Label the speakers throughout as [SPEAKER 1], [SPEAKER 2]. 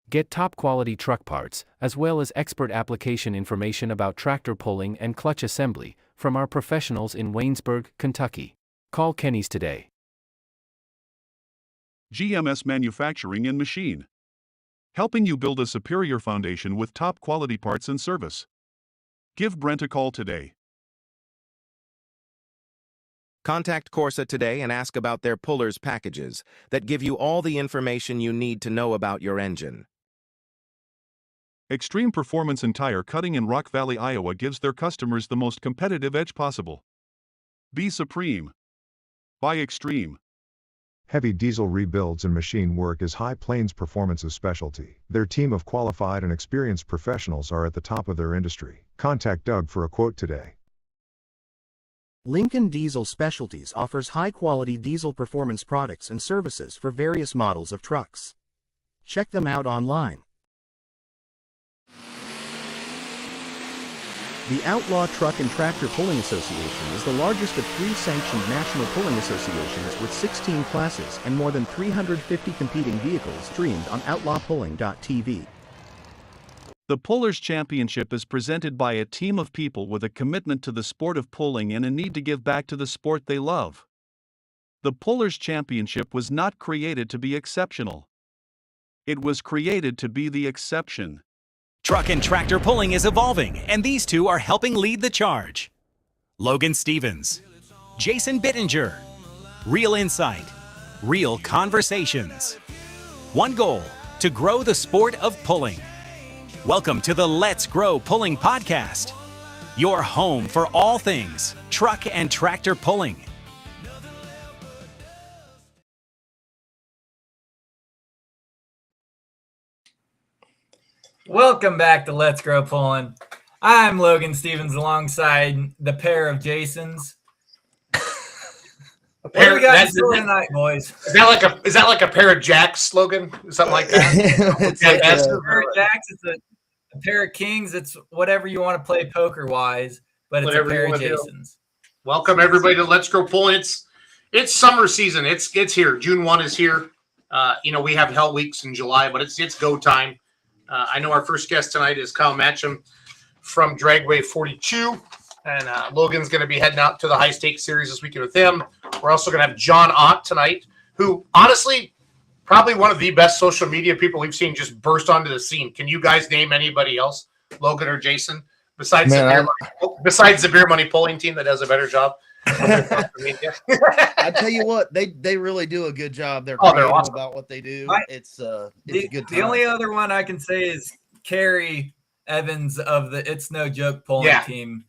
[SPEAKER 1] Get top-quality truck parts, as well as expert application information about tractor pulling and clutch assembly, from our professionals in Waynesburg, Kentucky. Call Kenny's today.
[SPEAKER 2] GMS Manufacturing and Machine, helping you build a superior foundation with top-quality parts and service. Give Brent a call today.
[SPEAKER 3] Contact Corsa today and ask about their pullers packages that give you all the information you need to know about your engine.
[SPEAKER 2] Extreme Performance and Tire Cutting in Rock Valley, Iowa gives their customers the most competitive edge possible. Be supreme. Buy Extreme.
[SPEAKER 4] Heavy diesel rebuilds and machine work is High Plains Performance's specialty. Their team of qualified and experienced professionals are at the top of their industry. Contact Doug for a quote today.
[SPEAKER 5] Lincoln Diesel Specialties offers high-quality diesel performance products and services for various models of trucks. Check them out online. The Outlaw Truck and Tractor Pulling Association is the largest of 3 sanctioned national pulling associations with 16 classes and more than 350 competing vehicles streamed on outlawpulling.tv.
[SPEAKER 2] The Pullers Championship is presented by a team of people with a commitment to the sport of pulling and a need to give back to the sport they love. The Pullers Championship was not created to be exceptional. It was created to be the exception.
[SPEAKER 6] Truck and tractor pulling is evolving, and these two are helping lead the charge. Logan Stevens, Jason Bittinger. Real insight, real conversations. One goal, to grow the sport of pulling. Welcome to the Let's Grow Pulling Podcast, your home for all things truck and tractor pulling.
[SPEAKER 7] Welcome back to Let's Grow Pulling. I'm Logan Stevens alongside the pair of Jasons. What do we got tonight, boys?
[SPEAKER 8] Is that like a pair of Jacks slogan? Something like that?
[SPEAKER 7] It's like a pair of Jacks. It's a pair of Kings. It's whatever you want to play poker-wise, but it's whatever a pair of Jasons.
[SPEAKER 8] Welcome, everybody, to Let's Grow Pulling. It's summer season. It's here. June 1 is here. We have hell weeks in July, but it's go time. I know our first guest tonight is Kyle Matcham from Dragway 42, and Logan's going to be heading out to the high stakes series this weekend with him. We're also going to have John Ott tonight, who honestly, probably one of the best social media people we've seen just burst onto the scene. Can you guys name anybody else, Logan or Jason, besides the Beer Money polling team that does a better job?
[SPEAKER 9] I tell you what, they really do a good job. They're awesome about what they do. It's a good time.
[SPEAKER 7] The only other one I can say is Carrie Evans of the It's No Joke polling team.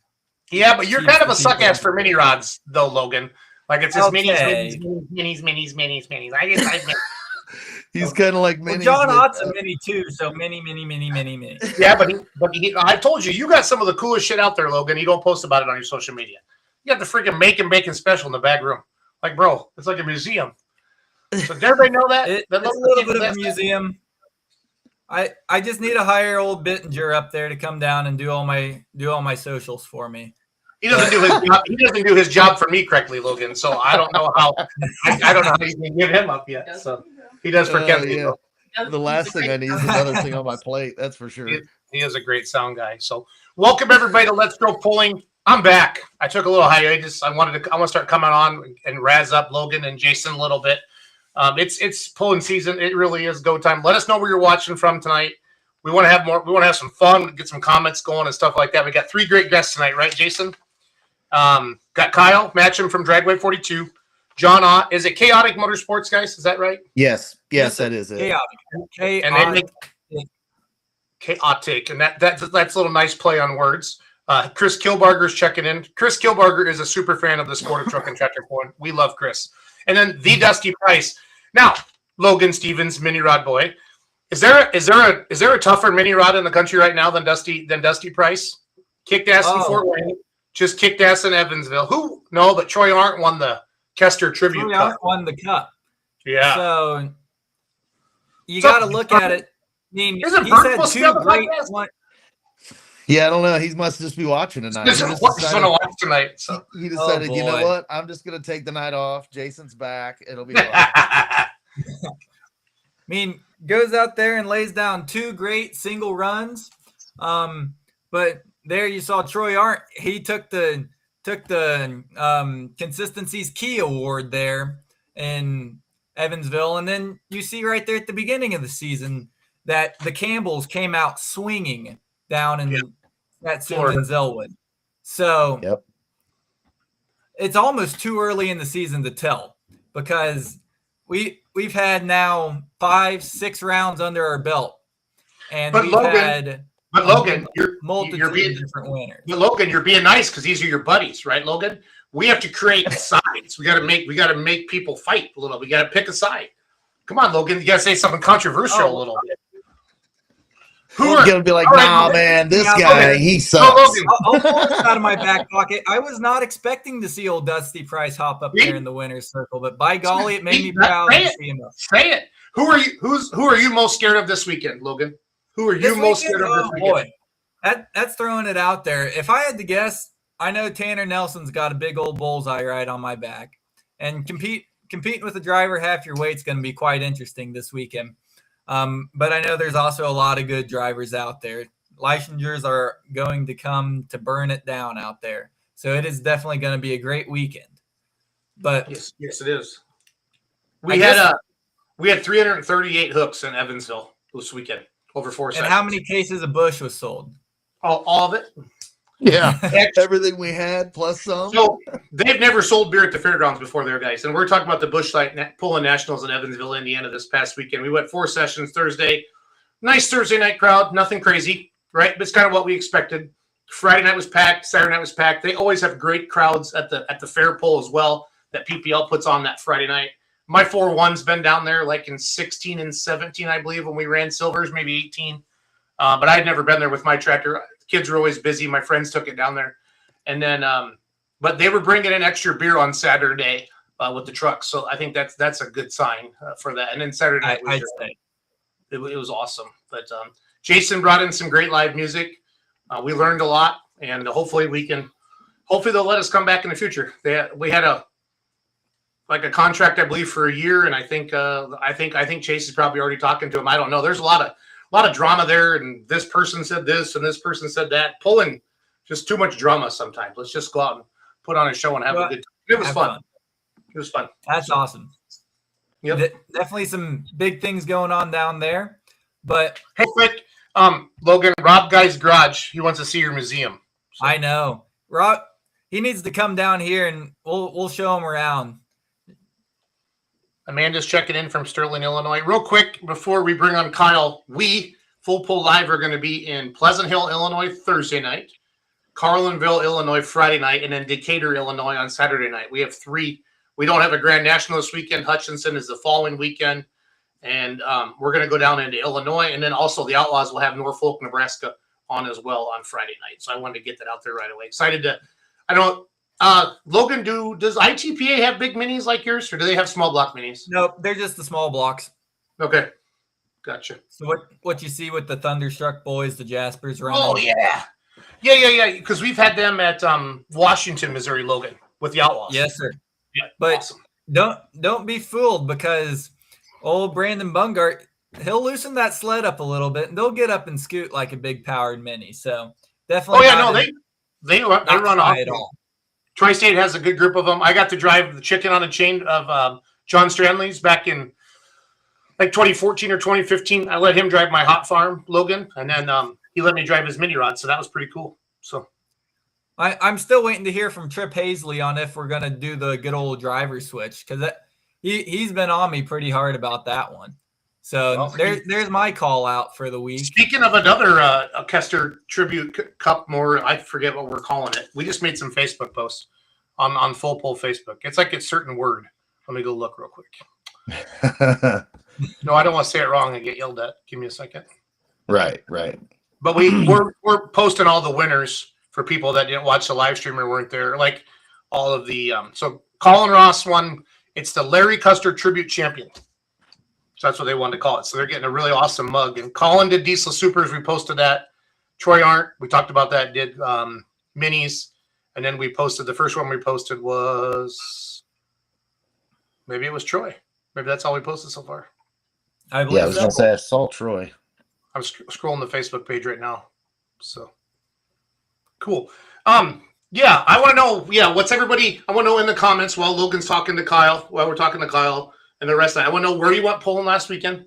[SPEAKER 8] Yeah, but you're kind of a suck ass for mini rods, though, Logan. Like it's just minis.
[SPEAKER 9] He's kind of like minis.
[SPEAKER 7] Well, John Ott's a mini too, so mini.
[SPEAKER 8] Yeah, but I told you got some of the coolest shit out there, Logan. You don't post about it on your social media. You got the freaking make and bacon special in the back room. Like, bro, it's like a museum. So does everybody know that?
[SPEAKER 7] It's a little bit of a museum. I just need to hire old Bittinger up there to come down and do all my socials for me.
[SPEAKER 8] He doesn't do his job. He doesn't do his job for me correctly, Logan. So I don't know how. I don't know how you can give him up yet. So he does for Kevin.
[SPEAKER 9] Yeah. The last thing I need is another thing on my plate. That's for sure.
[SPEAKER 8] He is a great sound guy. So welcome everybody to Let's Grow Pulling. I'm back. I took a little hiatus. I want to start coming on and razz up Logan and Jason a little bit. It's pulling season. It really is go time. Let us know where you're watching from tonight. We want to have more. We want to have some fun, get some comments going and stuff like that. We got 3 great guests tonight, right, Jason? Got Kyle Matcham from Dragway 42. John Ott. Is it Chaotic Motorsports, guys? Is that right?
[SPEAKER 9] Yes, that is it.
[SPEAKER 8] Chaotic. And they make chaotic, and that's a little nice play on words. Chris Kilbarger's checking in. Chris Kilbarger is a super fan of the sport of truck and tractor pulling. We love Chris. And then the Dusty Price. Now, Logan Stevens, mini rod boy. Is there a tougher mini rod in the country right now than Dusty Price? Kicked ass in Fort Wayne. Just kicked ass in Evansville. But Troy Arndt won the Kester Tribute Cup.
[SPEAKER 7] Troy Arndt won the cup.
[SPEAKER 8] Yeah.
[SPEAKER 7] So you got to look at it. I mean, he's had 2 great ones.
[SPEAKER 9] Yeah, I don't know. He must just be watching tonight.
[SPEAKER 8] He's going to watch tonight. So
[SPEAKER 9] he decided, you know what? I'm just going to take the night off. Jason's back. It'll be fun.
[SPEAKER 7] I mean, goes out there and lays down 2 great single runs. But there you saw Troy Arndt. He took the Consistency's Key Award there in Evansville. And then you see right there at the beginning of the season that the Campbells came out swinging down in that Simmons Elwood. So it's almost too early in the season to tell, because we've had now 5-6 rounds under our belt, and we've had
[SPEAKER 8] Logan,
[SPEAKER 7] you're being different winners.
[SPEAKER 8] But Logan, you're being nice because these are your buddies, right, Logan? We have to create sides. We got to make people fight a little. We got to pick a side. Come on, Logan, you got to say something controversial a little bit.
[SPEAKER 9] Who's gonna be like, nah, man, this guy, he sucks.
[SPEAKER 7] I'll pull this out of my back pocket. I was not expecting to see old Dusty Price hop up there in the winner's circle, but by golly, it made me proud to see him up.
[SPEAKER 8] Say it. Who are you most scared of this weekend, Logan? Who are you most scared of this weekend?
[SPEAKER 7] Boy, that's throwing it out there. If I had to guess, I know Tanner Nelson's got a big old bullseye right on my back, and competing with a driver half your weight's going to be quite interesting this weekend. But I know there's also a lot of good drivers out there. Licensures are going to come to burn it down out there. So it is definitely going to be a great weekend. But
[SPEAKER 8] yes, it is. We had 338 hooks in Evansville this weekend over 4 sessions.
[SPEAKER 7] And how many cases of Busch was sold?
[SPEAKER 8] All of it.
[SPEAKER 9] Yeah, everything we had plus some.
[SPEAKER 8] So they've never sold beer at the fairgrounds before there, guys. And we're talking about the Busch Light Nationals in Evansville, Indiana this past weekend. We went 4 sessions Thursday. Nice Thursday night crowd. Nothing crazy, right? But it's kind of what we expected. Friday night was packed. Saturday night was packed. They always have great crowds at the fair pole as well that PPL puts on that Friday night. My 4-1's been down there like in 16 and 17, I believe, when we ran silvers, maybe 18. But I'd never been there with my tractor. Kids were always busy. My friends took it down there. And then, but they were bringing in extra beer on Saturday with the trucks. So I think that's a good sign for that. And then Saturday night it was awesome. But Jason brought in some great live music. We learned a lot, and hopefully they'll let us come back in the future. We had a contract, I believe, for a year. And I think Chase is probably already talking to him. I don't know. There's a lot of drama there, and this person said this and this person said that. Pulling just too much drama sometimes. Let's just go out and put on a show and have a good time. It was fun. It was fun.
[SPEAKER 7] That's awesome.
[SPEAKER 8] Yep.
[SPEAKER 7] Definitely some big things going on down there. But
[SPEAKER 8] hey, quick, Logan, Rob Guy's Garage, he wants to see your museum.
[SPEAKER 7] So. I know. Rob, he needs to come down here and we'll show him around.
[SPEAKER 8] Amanda's checking in from Sterling, Illinois. Real quick, before we bring on Kyle, we, Full Pull Live, are going to be in Pleasant Hill, Illinois, Thursday night, Carlinville, Illinois, Friday night, and then Decatur, Illinois on Saturday night. We have 3. We don't have a Grand National this weekend. Hutchinson is the following weekend. And we're going to go down into Illinois. And then also the Outlaws will have Norfolk, Nebraska on as well on Friday night. So I wanted to get that out there right away. Excited to – I don't – Logan, does ITPA have big minis like yours, or do they have small block minis?
[SPEAKER 7] No, they're just the small blocks.
[SPEAKER 8] Okay, gotcha.
[SPEAKER 7] So what you see with the Thunderstruck boys, the Jaspers running?
[SPEAKER 8] Oh yeah. Because we've had them at Washington, Missouri, Logan, with the Outlaws.
[SPEAKER 7] Yes, sir.
[SPEAKER 8] Yeah,
[SPEAKER 7] but
[SPEAKER 8] awesome.
[SPEAKER 7] Don't be fooled, because old Brandon Bungart, he'll loosen that sled up a little bit, and they'll get up and scoot like a big powered mini. So definitely.
[SPEAKER 8] Oh yeah, no, they run off
[SPEAKER 7] at all.
[SPEAKER 8] Tri-State has a good group of them. I got to drive the chicken on a chain of John Stranley's back in like 2014 or 2015. I let him drive my hot farm, Logan, and then he let me drive his mini rod. So that was pretty cool. So
[SPEAKER 7] I'm still waiting to hear from Trip Hazley on if we're going to do the good old driver switch, because he's been on me pretty hard about that one. So there's my call out for the week.
[SPEAKER 8] Speaking of another Kester Tribute Cup, I forget what we're calling it. We just made some Facebook posts on Full Pull Facebook. It's like a certain word. Let me go look real quick. No, I don't want to say it wrong and get yelled at. Give me a second.
[SPEAKER 9] Right.
[SPEAKER 8] But we're posting all the winners for people that didn't watch the live stream or weren't there. Like all of the so Colin Ross won. It's the Larry Custer Tribute Champion. So that's what they wanted to call it. So they're getting a really awesome mug. And Colin did Diesel Supers. We posted that. Troy Arndt, we talked about that, did minis. And then we posted, the first one we posted was, maybe it was Troy. Maybe that's all we posted so far.
[SPEAKER 7] I believe
[SPEAKER 10] I was going to say I saw Troy.
[SPEAKER 8] I'm scrolling the Facebook page right now. So cool. Yeah, I want to know. Yeah, what's everybody? I want to know in the comments while Logan's talking to Kyle. While we're talking to Kyle and the rest of that, I want to know where you went polling last weekend,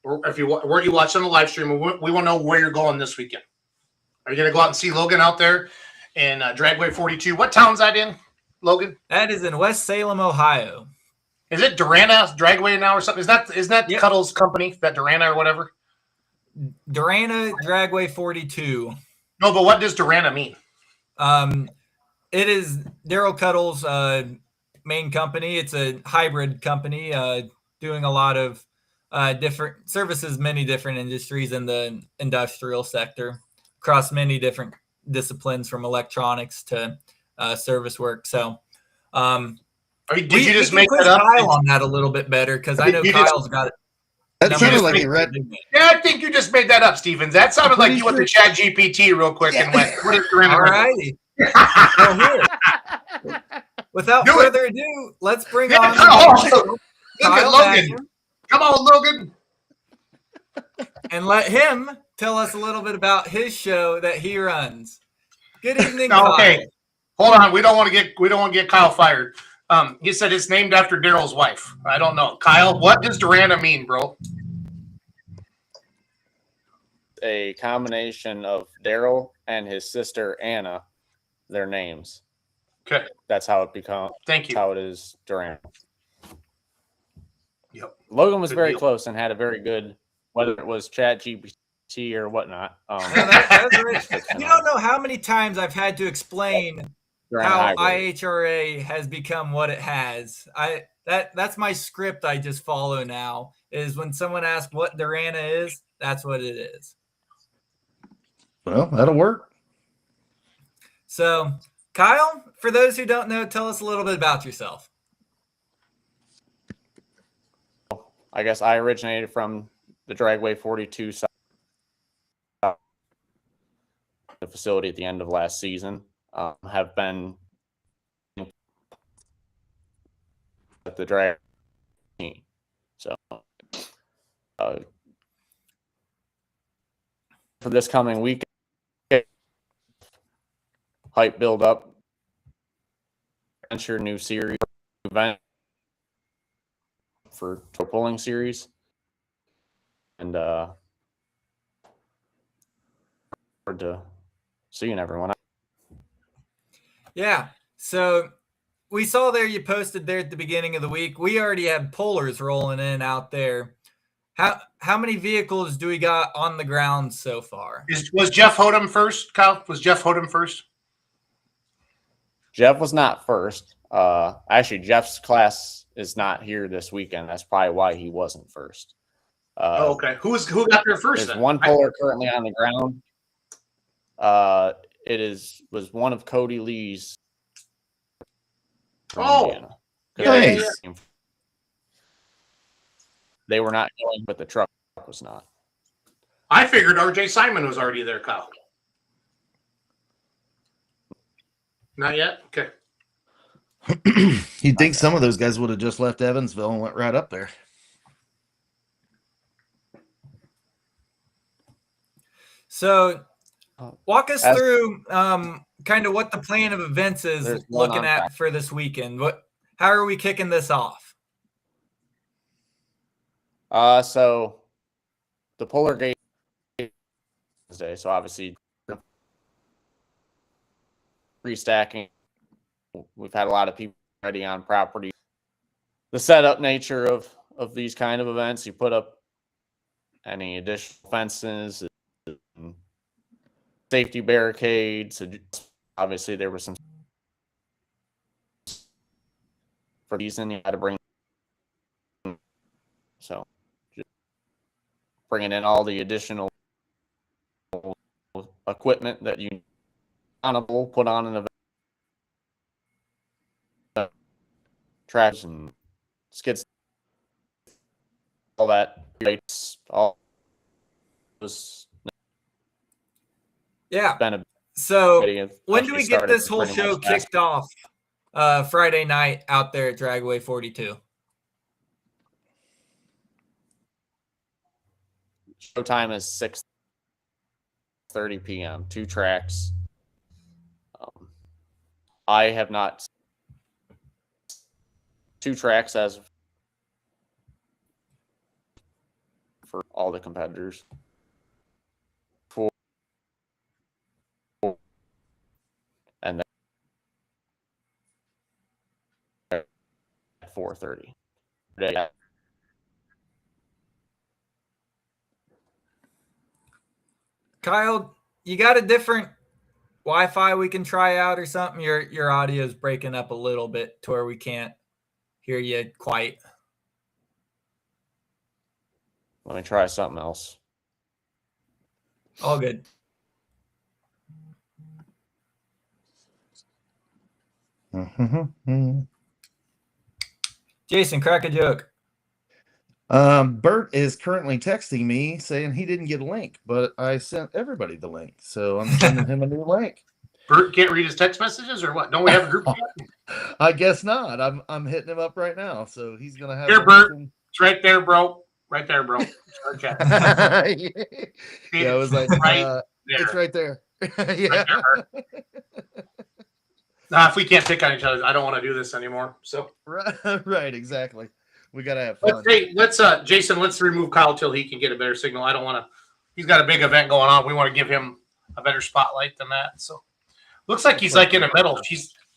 [SPEAKER 8] or if you where you watched on the live stream. We want to know where you're going this weekend. Are you going to go out and see Logan out there in Dragway 42? What town's that in, Logan?
[SPEAKER 7] That is in West Salem, Ohio.
[SPEAKER 8] Is it Durana Dragway now or something? Is that yep. Cuddle's company, that Durana or whatever?
[SPEAKER 7] Durana Dragway 42.
[SPEAKER 8] No, but what does Durana mean?
[SPEAKER 7] It is Daryl Cuddle's main company. It's a hybrid company doing a lot of different services, many different industries in the industrial sector across many different disciplines from electronics to service work. So
[SPEAKER 8] did you just make that up?
[SPEAKER 7] Kyle on that a little bit better because I know Kyle's got it.
[SPEAKER 9] That sounded like he read.
[SPEAKER 8] Yeah, I think you just made that up, Stevens. That sounded like you went to Chat GPT real quick and went, what is Durana?
[SPEAKER 7] All righty. Well, here. Without further ado, let's bring on
[SPEAKER 8] Look at Logan. Come on, Logan.
[SPEAKER 7] And let him tell us a little bit about his show that he runs. Good evening,
[SPEAKER 8] okay.
[SPEAKER 7] Kyle.
[SPEAKER 8] Hold on. We don't want to get Kyle fired. He said it's named after Daryl's wife. I don't know. Kyle, what does Durana mean, bro?
[SPEAKER 11] A combination of Daryl and his sister Anna, their names.
[SPEAKER 8] Okay.
[SPEAKER 11] That's how it becomes.
[SPEAKER 8] Thank you.
[SPEAKER 11] How it is Durana.
[SPEAKER 8] Yep.
[SPEAKER 11] Logan was very close and had a very good, whether it was Chat GPT or whatnot.
[SPEAKER 7] You don't know how many times I've had to explain how IHRA has become what it has. That's my script I just follow now, is when someone asks what Durana is, that's what it is.
[SPEAKER 10] Well, that'll work.
[SPEAKER 7] So, Kyle, for those who don't know, tell us a little bit about yourself.
[SPEAKER 11] I guess I originated from the Dragway 42 side, the facility at the end of last season. Have been at the drag team. So for this coming weekend, hype build up, enter new series event for tour pulling series, and forward to seeing everyone.
[SPEAKER 7] Yeah, so we saw there you posted there at the beginning of the week. We already have pullers rolling in out there. How many vehicles do we got on the ground so far?
[SPEAKER 8] Was Jeff Hodem first, Kyle? Was Jeff Hodem first?
[SPEAKER 11] Jeff was not first. Actually, Jeff's class is not here this weekend. That's probably why he wasn't first.
[SPEAKER 8] Okay. Who got there first?
[SPEAKER 11] There's one puller currently on the ground. It was one of Cody Lee's.
[SPEAKER 8] Oh,
[SPEAKER 10] nice.
[SPEAKER 11] They were not going, but the truck was not.
[SPEAKER 8] I figured RJ Simon was already there, Kyle. Not yet? Okay.
[SPEAKER 9] You'd think some of those guys would have just left Evansville and went right up there.
[SPEAKER 7] So walk us through kind of what the plan of events is looking at for this weekend. How are we kicking this off?
[SPEAKER 11] So the puller gate Wednesday, so obviously restacking. We've had a lot of people already on property. The setup nature of these kind of events, you put up any additional fences, safety barricades. Obviously, there was some for these, and you had to bring. So, just bringing in all the additional equipment that you put on an event, trash and skids, all that, all was.
[SPEAKER 7] Yeah. So when do we get this whole show kicked off? Friday night out there at Dragway 42.
[SPEAKER 11] show time is 6:30 p.m. 2 tracks. I have not 2 tracks as for all the competitors. And then at 4:30.
[SPEAKER 7] Kyle, you got a different Wi-Fi we can try out or something? Your audio is breaking up a little bit to where we can't hear you quite.
[SPEAKER 11] Let me try something else.
[SPEAKER 7] All good. Jason, crack a joke.
[SPEAKER 10] Bert is currently texting me saying he didn't get a link, but I sent everybody the link, so I'm sending him a new link.
[SPEAKER 8] Bert can't read his text messages, or what? Don't we have a group chat?
[SPEAKER 10] I guess not. I'm hitting him up right now, so he's gonna have.
[SPEAKER 8] Here, Bert. It's right there, bro. Right there, bro.
[SPEAKER 10] Yeah, I was like, it's right there. Yeah.
[SPEAKER 8] Right there, if we can't pick on each other, I don't want to do this anymore. So
[SPEAKER 10] right, exactly. We gotta have fun.
[SPEAKER 8] Let's Jason, let's remove Kyle till he can get a better signal. I don't want to. He's got a big event going on. We want to give him a better spotlight than that. So looks like he's like in a metal.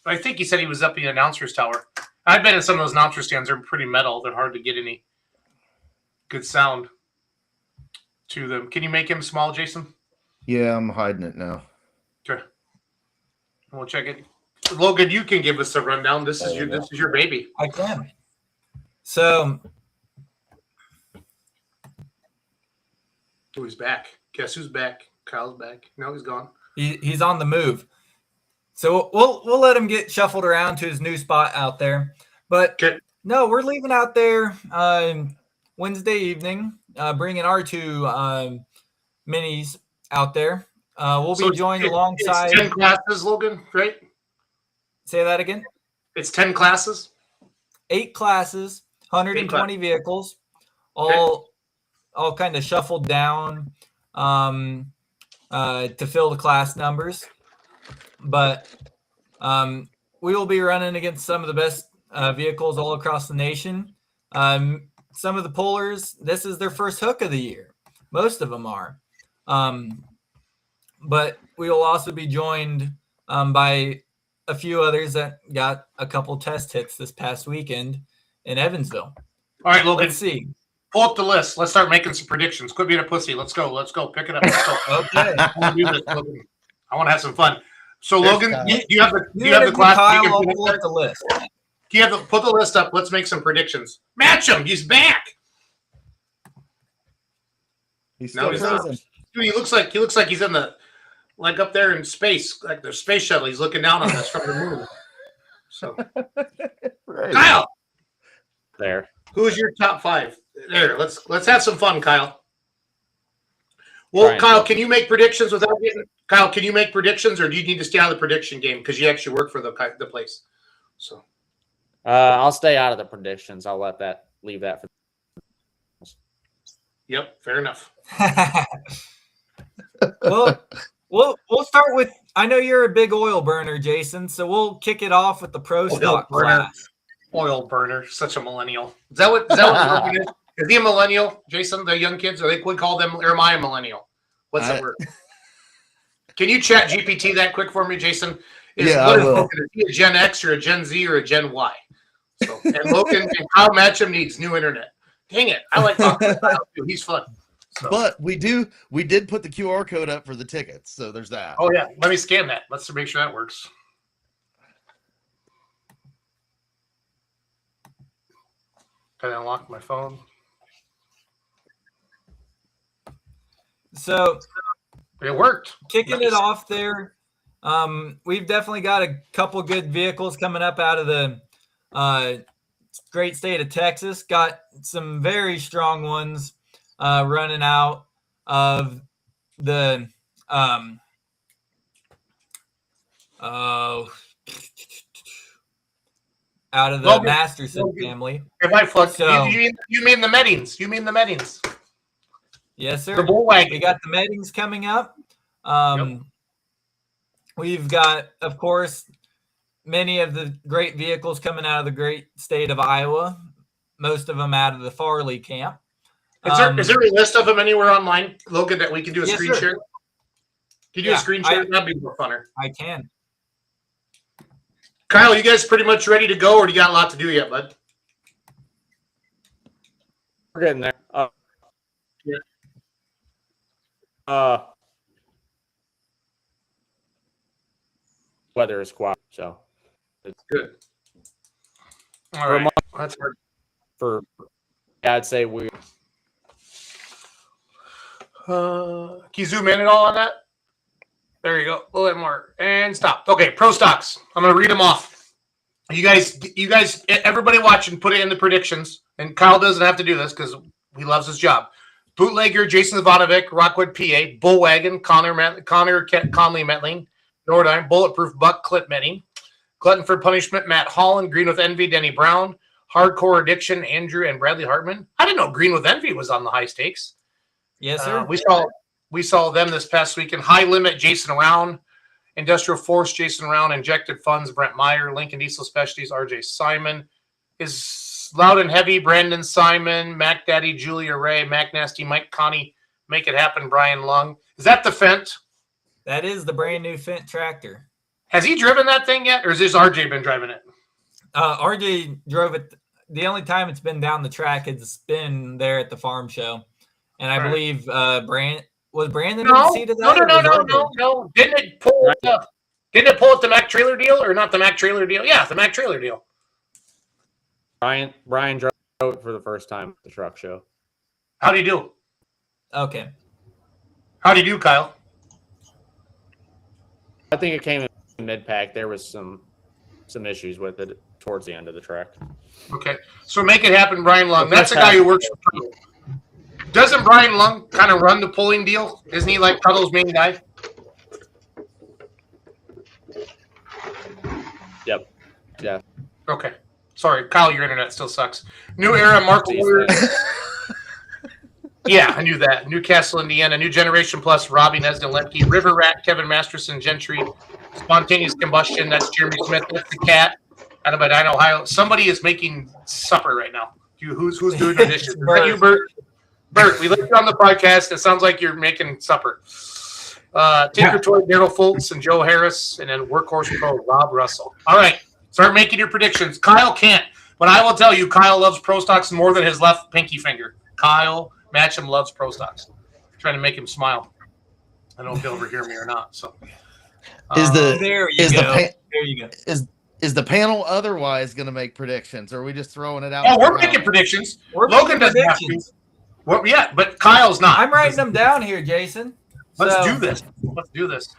[SPEAKER 8] I think he said he was up in the announcer's tower. I've been in some of those announcer stands. They're pretty metal. They're hard to get any good sound to them. Can you make him small, Jason?
[SPEAKER 10] Yeah, I'm hiding it now.
[SPEAKER 8] Okay. We'll check it. Logan, you can give us a rundown. This is your baby.
[SPEAKER 7] I can. So,
[SPEAKER 8] he's back. Guess who's back? Kyle's back. No, he's gone.
[SPEAKER 7] He's on the move. So we'll let him get shuffled around to his new spot out there. But no, we're leaving out there Wednesday evening, bringing our 2 minis out there. We'll be joined alongside.
[SPEAKER 8] It's 10 classes, Logan, right?
[SPEAKER 7] Say that again.
[SPEAKER 8] It's 10 classes.
[SPEAKER 7] 8 classes, 120 vehicles, all kind of shuffled down to fill the class numbers. But we will be running against some of the best vehicles all across the nation. Some of the pullers, this is their first hook of the year. Most of them are. But we will also be joined by a few others that got a couple test hits this past weekend in Evansville.
[SPEAKER 8] All right, Logan.
[SPEAKER 7] Let's see.
[SPEAKER 8] Pull up the list. Let's start making some predictions. Quit being a pussy. Let's go. Pick it up. Let's go.
[SPEAKER 7] Okay.
[SPEAKER 8] I want to do this, Logan. I want to have some fun. So, Logan, do you have the class?
[SPEAKER 7] Kyle, I'll pull up the list.
[SPEAKER 8] Put the list up. Let's make some predictions. Matcham, he's back.
[SPEAKER 10] He's still frozen.
[SPEAKER 8] Dude, he looks like he's in the up there in space, like the space shuttle. He's looking down on us from the moon. So,
[SPEAKER 10] right.
[SPEAKER 8] Kyle,
[SPEAKER 11] there.
[SPEAKER 8] Who's your top 5? There. Let's have some fun, Kyle. Well, Kyle, can you make predictions without getting? Kyle, can you make predictions, or do you need to stay out of the prediction game because you actually work for the place? So,
[SPEAKER 11] I'll stay out of the predictions. I'll leave that for.
[SPEAKER 8] Yep, fair enough.
[SPEAKER 7] Well, we'll start with. I know you're a big oil burner, Jason, so we'll kick it off with the pro stock class.
[SPEAKER 8] Oil burner, such a millennial. Is that what Logan is? Is he a millennial, Jason? The young kids, we call them, or am I a millennial? What's that word? Can you chat GPT that quick for me, Jason?
[SPEAKER 10] I will.
[SPEAKER 8] Is he a Gen X or a Gen Z or a Gen Y? So, and Logan and Kyle Matcham needs new internet. Dang it. I like talking to Kyle too. He's fun. So.
[SPEAKER 9] But we did put the QR code up for the tickets, so there's that.
[SPEAKER 8] Oh yeah, let me scan that. Let's make sure that works. Can I unlock my phone?
[SPEAKER 7] So
[SPEAKER 8] it worked.
[SPEAKER 7] Kicking it off there. We've definitely got a couple good vehicles coming up out of the great state of Texas. Got some very strong ones running out of the Masterson family.
[SPEAKER 8] If I fuck, you mean the Meddings? You mean the Meddings?
[SPEAKER 7] Yes, sir.
[SPEAKER 8] The bull wagon.
[SPEAKER 7] We got the meetings coming up. We've got, of course, many of the great vehicles coming out of the great state of Iowa, most of them out of the Farley camp.
[SPEAKER 8] Is there a list of them anywhere online, Logan, that we can do a screen share? Can you do a screen share? That'd be more funner.
[SPEAKER 7] I can.
[SPEAKER 8] Kyle, you guys pretty much ready to go, or do you got a lot to do yet, bud?
[SPEAKER 11] We're getting there. Weather is quiet, so
[SPEAKER 8] it's good. All right. That's hard.
[SPEAKER 11] I'd say we.
[SPEAKER 8] Can you zoom in at all on that? There you go. A little bit more. And stop. Okay, pro stocks. I'm going to read them off. You guys, everybody watching, put it in the predictions. And Kyle doesn't have to do this because he loves his job. Bootlegger, Jason Ivanovic, Rockwood, PA. Bullwagon, Connor Conley Metling. Nordheim, Bulletproof, Buck, Clip Metting. Glutton for Punishment, Matt Holland. Green with Envy, Denny Brown. Hardcore Addiction, Andrew and Bradley Hartman. I didn't know Green with Envy was on the high stakes.
[SPEAKER 7] Yes, sir.
[SPEAKER 8] We saw them this past weekend. High Limit, Jason Round. Industrial Force, Jason Round. Injected Funds, Brent Meyer. Lincoln Diesel Specialties, RJ Simon. Is Loud and Heavy, Brandon Simon. Mac Daddy, Julia Ray. Mac Nasty, Mike Connie. Make It Happen, Brian Lung. Is that the Fent?
[SPEAKER 7] That is the brand new Fent tractor.
[SPEAKER 8] Has he driven that thing yet, or has this RJ been driving it?
[SPEAKER 7] RJ drove it. The only time it's been down the track, it's been there at the farm show. And I believe Brandon in the seat of that?
[SPEAKER 8] No. Didn't it pull at the Mac Trailer deal, or not the Mac Trailer deal? Yeah, the Mac Trailer deal.
[SPEAKER 11] Brian drove it for the first time at the truck show.
[SPEAKER 8] How'd he do?
[SPEAKER 7] Okay.
[SPEAKER 8] How'd he do, Kyle?
[SPEAKER 11] I think it came in mid-pack. There was some issues with it towards the end of the track.
[SPEAKER 8] Okay. So Make It Happen, Brian Lung. That's the guy who works for Puddle. Doesn't Brian Lung kind of run the pulling deal? Isn't he like Puddle's main guy?
[SPEAKER 11] Yep. Yeah.
[SPEAKER 8] Okay. Sorry, Kyle, your internet still sucks. New Era, Mark Warrior. Yeah, I knew that. Newcastle, Indiana. New Generation Plus, Robbie Nesden Lepke. River Rat, Kevin Masterson, Gentry. Spontaneous Combustion, that's Jeremy Smith. That's the Cat out of Edina, Ohio. Somebody is making supper right now. Who's doing the dishes? Is that you, Bert? Bert, we looked on the podcast. It sounds like you're making supper. Tinker Toy, Daryl Fultz, and Joe Harris, and then Workhorse Pro, Rob Russell. All right, start making your predictions. Kyle can't, but I will tell you, Kyle loves Pro Stocks more than his left pinky finger. Kyle Matcham loves Pro Stocks. I'm trying to make him smile. I don't know if he'll ever hear me or not. So,
[SPEAKER 7] there you go.
[SPEAKER 9] Is the panel otherwise going to make predictions, or are we just throwing it out?
[SPEAKER 8] Oh, we're making predictions. Logan doesn't have to. Well, yeah, but Kyle's not.
[SPEAKER 7] I'm writing them down here, Jason.
[SPEAKER 8] Let's do this. Let's do this.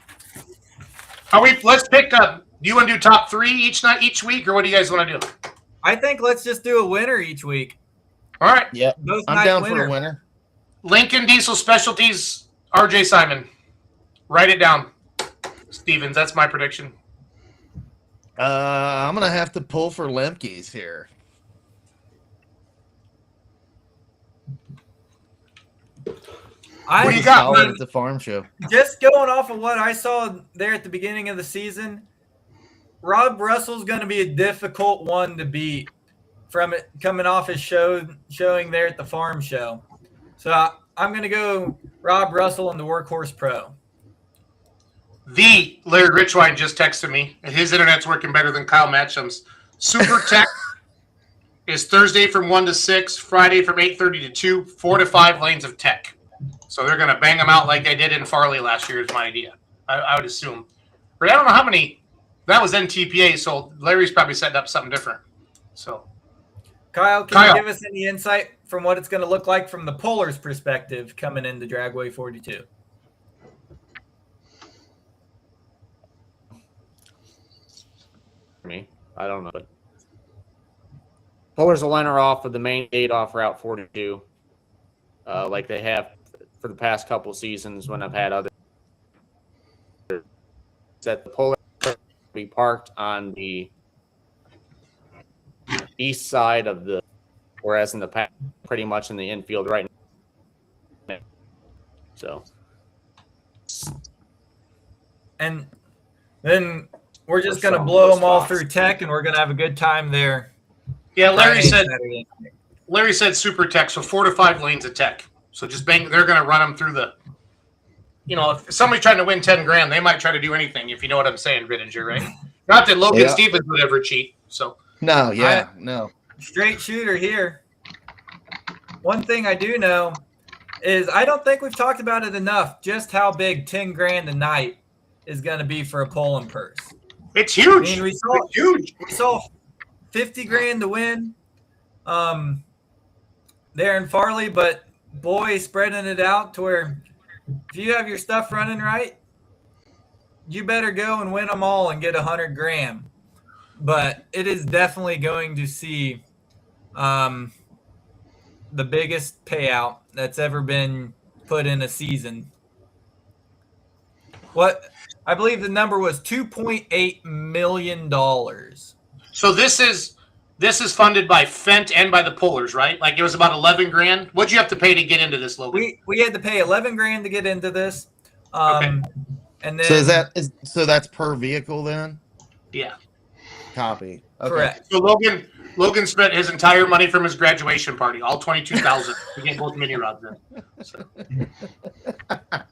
[SPEAKER 8] Let's pick up. Do you want to do top 3 each week, or what do you guys want to do?
[SPEAKER 7] I think let's just do a winner each week.
[SPEAKER 8] All right.
[SPEAKER 9] Yeah, I'm down for a winner.
[SPEAKER 8] Lincoln Diesel Specialties, RJ Simon. Write it down, Stevens. That's my prediction.
[SPEAKER 9] I'm gonna have to pull for Lemke's here.
[SPEAKER 8] What do you got
[SPEAKER 9] at the farm show?
[SPEAKER 7] Just going off of what I saw there at the beginning of the season, Rob Russell's going to be a difficult one to beat from it coming off his showing there at the farm show. So I'm going to go Rob Russell and the Workhorse Pro.
[SPEAKER 8] The Larry Richwine just texted me, and his internet's working better than Kyle Matcham's. Super Tech is Thursday from 1 to 6, Friday from 8:30 to 2, 4 to 5 lanes of tech. So they're going to bang them out like they did in Farley last year is my idea. I would assume. But I don't know how many. That was NTPA, so Larry's probably setting up something different. So,
[SPEAKER 7] Kyle, can you give us any insight from what it's going to look like from the Puller's perspective coming into Dragway 42?
[SPEAKER 11] Me, I don't know. But Pullers will enter off of the main gate off Route 42, like they have for the past couple seasons when I've had other. That the Puller will be parked on the east side of the, whereas in the past, pretty much in the infield right now. So,
[SPEAKER 7] and then we're just going to blow them all through tech, and we're going to have a good time there.
[SPEAKER 8] Yeah, Larry said super tech, so 4 to 5 lanes of tech. So just bang, they're going to run them through the, if somebody's trying to win 10 grand, they might try to do anything, if you know what I'm saying, Bittinger, right? Not that Logan Stevens would ever cheat. So
[SPEAKER 9] no.
[SPEAKER 7] Straight shooter here. One thing I do know is I don't think we've talked about it enough, just how big 10 grand a night is going to be for a pulling purse.
[SPEAKER 8] It's huge.
[SPEAKER 7] I mean,
[SPEAKER 8] it's huge.
[SPEAKER 7] We saw 50 grand to win there in Farley, but boy, spreading it out to where if you have your stuff running right, you better go and win them all and get 100 grand. But it is definitely going to see the biggest payout that's ever been put in a season. What I believe the number was $2.8 million.
[SPEAKER 8] So this is funded by Fent and by the pullers, right? Like it was about 11 grand. What'd you have to pay to get into this, Logan?
[SPEAKER 7] We had to pay 11 grand to get into this. Okay. And then
[SPEAKER 9] so that's per vehicle then?
[SPEAKER 8] Yeah.
[SPEAKER 9] Copy. Okay.
[SPEAKER 7] Correct.
[SPEAKER 8] So Logan spent his entire money from his graduation party, all 22,000, to get both mini rods in. So.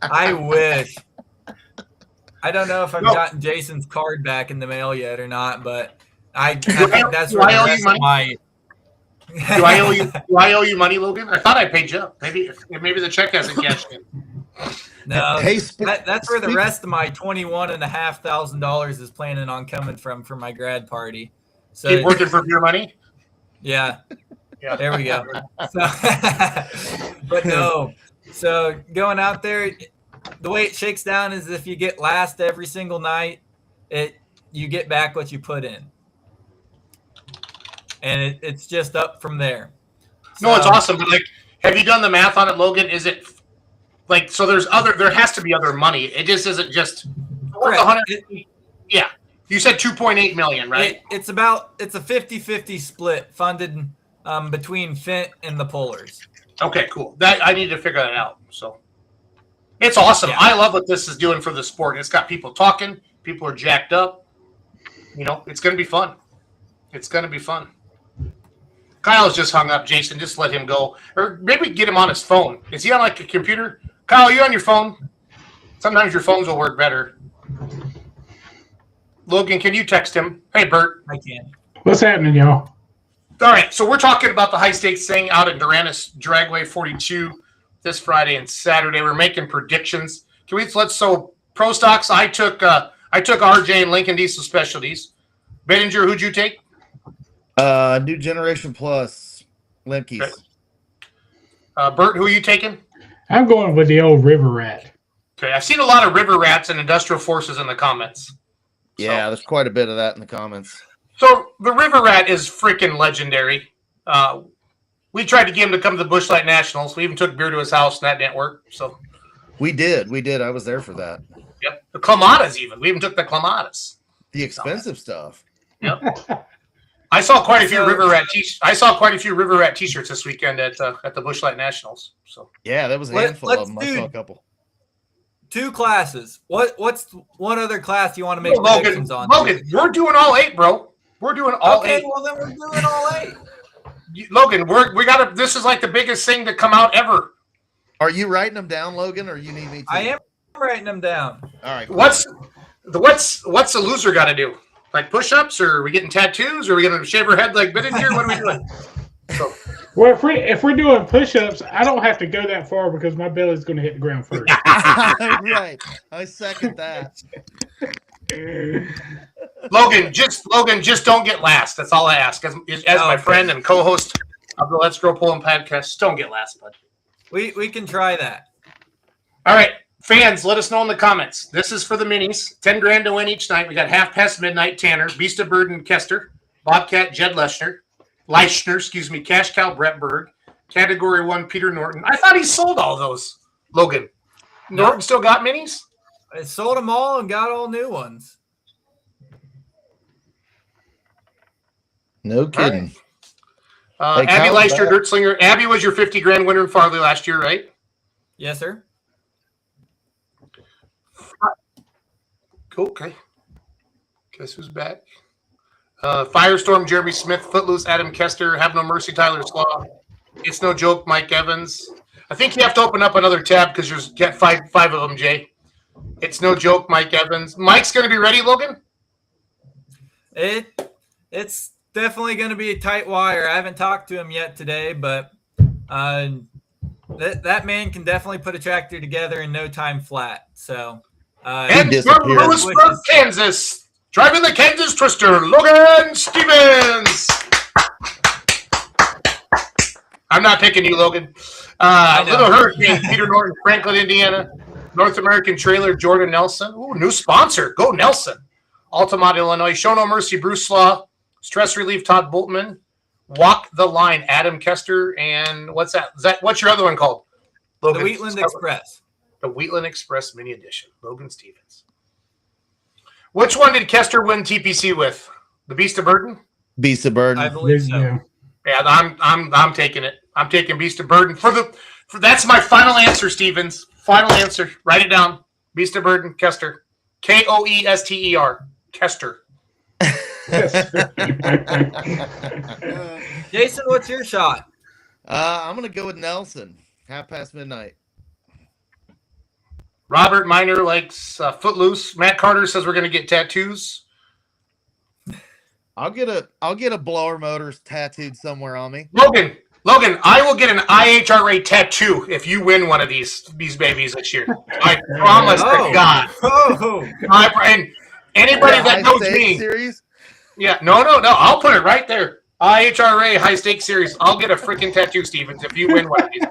[SPEAKER 7] I wish. I don't know if I've gotten Jason's card back in the mail yet or not, but I think that's where the rest of my.
[SPEAKER 8] Do I owe you money, Logan? I thought I paid you up. Maybe the check hasn't cashed in.
[SPEAKER 7] No, that's where the rest of my $21,500 is planning on coming from for my grad party. So
[SPEAKER 8] keep working for your money.
[SPEAKER 7] Yeah. There we go. But no, so going out there, the way it shakes down is if you get last every single night, you get back what you put in, and it's just up from there.
[SPEAKER 8] No, it's awesome. But have you done the math on it, Logan? Is it so? There has to be other money. It just isn't just. Yeah, you said 2.8 million, right?
[SPEAKER 7] It's a 50-50 split funded between Fent and the pullers.
[SPEAKER 8] Okay, cool. That I need to figure that out. So. It's awesome. Yeah. I love what this is doing for the sport. It's got people talking. People are jacked up. It's going to be fun. It's going to be fun. Kyle's just hung up. Jason, just let him go. Or maybe get him on his phone. Is he on a computer? Kyle, you on your phone? Sometimes your phones will work better. Logan, can you text him? Hey, Bert.
[SPEAKER 7] I can.
[SPEAKER 12] What's happening, y'all?
[SPEAKER 8] All right, so we're talking about the high stakes thing out at Duranis Dragway 42. This Friday and Saturday. We're making predictions. So pro stocks, I took RJ and Lincoln Diesel Specialties. Bittinger, who'd you take?
[SPEAKER 9] New Generation Plus, Lemke's.
[SPEAKER 8] Okay. Bert, who are you taking?
[SPEAKER 12] I'm going with the old River Rat.
[SPEAKER 8] Okay, I've seen a lot of River Rats and Industrial Forces in the comments.
[SPEAKER 9] Yeah, there's quite a bit of that in the comments.
[SPEAKER 8] So the River Rat is freaking legendary. We tried to get him to come to the Busch Light Nationals. We even took beer to his house, and that didn't work. So
[SPEAKER 9] we did. I was there for that.
[SPEAKER 8] Yep. The Clamatas even. We even took the Clamatas.
[SPEAKER 9] The expensive stuff.
[SPEAKER 8] Yep. I saw quite a few River Rat T-shirts this weekend at the Busch Light Nationals. So
[SPEAKER 9] yeah, that was a handful of them. I saw a couple.
[SPEAKER 7] 2 classes. What's one other class you want to make predictions on?
[SPEAKER 8] Logan, we're doing all 8, bro. We're doing all 8.
[SPEAKER 7] Okay, well then we're doing all 8.
[SPEAKER 8] Logan, this is like the biggest thing to come out ever.
[SPEAKER 9] Are you writing them down, Logan, or you need me to?
[SPEAKER 7] I am writing them down.
[SPEAKER 9] All right. Cool.
[SPEAKER 8] What's the loser got to do? Like push-ups, or are we getting tattoos, or are we going to shave our head like Bittinger? What are we doing?
[SPEAKER 12] Well, if we're doing push-ups, I don't have to go that far because my belly's going to hit the ground first.
[SPEAKER 9] Right. I second that.
[SPEAKER 8] Logan, just don't get last. That's all I ask. As my friend and co-host of the Let's Grow Pulling podcast, just don't get last, bud.
[SPEAKER 7] We can try that.
[SPEAKER 8] All right, fans, let us know in the comments. This is for the minis. 10 grand to win each night. We got half past midnight. Tanner, Beast of Burden, Kester, Bobcat, Jed Leishner, Cash Cow, Brett Berg, Category 1, Peter Norton. I thought he sold all those. Logan, Norton still got minis?
[SPEAKER 7] I sold them all and got all new ones.
[SPEAKER 9] No kidding.
[SPEAKER 8] Abby Leister, Dirt Slinger. Abby was your 50 grand winner in Farley last year, right?
[SPEAKER 7] Yes, sir.
[SPEAKER 8] Okay. Guess who's back? Firestorm, Jeremy Smith, Footloose, Adam Kester, Have No Mercy, Tyler Slaw. It's No Joke, Mike Evans. I think you have to open up another tab because there's get five of them, Jay. It's No Joke, Mike Evans. Mike's going to be ready, Logan?
[SPEAKER 7] It's definitely going to be a tight wire. I haven't talked to him yet today, but that man can definitely put a tractor together in no time flat. So,
[SPEAKER 8] and from Lewisburg, Kansas, driving the Kansas Twister, Logan Stevens. I'm not picking you, Logan. Little Hurricane, Peter Norton, Franklin, Indiana. North American Trailer, Jordan Nelson. Ooh, new sponsor. Go Nelson. Altamont, Illinois. Show No Mercy, Bruce Slaw. Stress Relief, Todd Boltman. Walk the Line, Adam Kester. And what's that? What's your other one called? Logan.
[SPEAKER 7] The Wheatland Express.
[SPEAKER 8] The Wheatland Express Mini Edition. Logan Stevens. Which one did Kester win TPC with? The Beast of Burden?
[SPEAKER 9] Beast of Burden.
[SPEAKER 7] I believe so.
[SPEAKER 8] Yeah, I'm taking it. I'm taking Beast of Burden for that's my final answer, Stevens. Final answer. Write it down. Beast of Burden, Kester. Koester. Kester.
[SPEAKER 7] Jason, what's your shot?
[SPEAKER 9] I'm gonna go with Nelson. midnight.
[SPEAKER 8] Robert Miner likes Footloose. Matt Carter says we're gonna get tattoos.
[SPEAKER 9] I'll get a blower motors tattooed somewhere on me.
[SPEAKER 8] Logan, I will get an IHRA tattoo if you win one of these babies this year. I promise to God. And anybody that knows me.
[SPEAKER 9] Series?
[SPEAKER 8] Yeah, no. I'll put it right there. IHRA high stakes series. I'll get a freaking tattoo, Stevens, if you win one of these.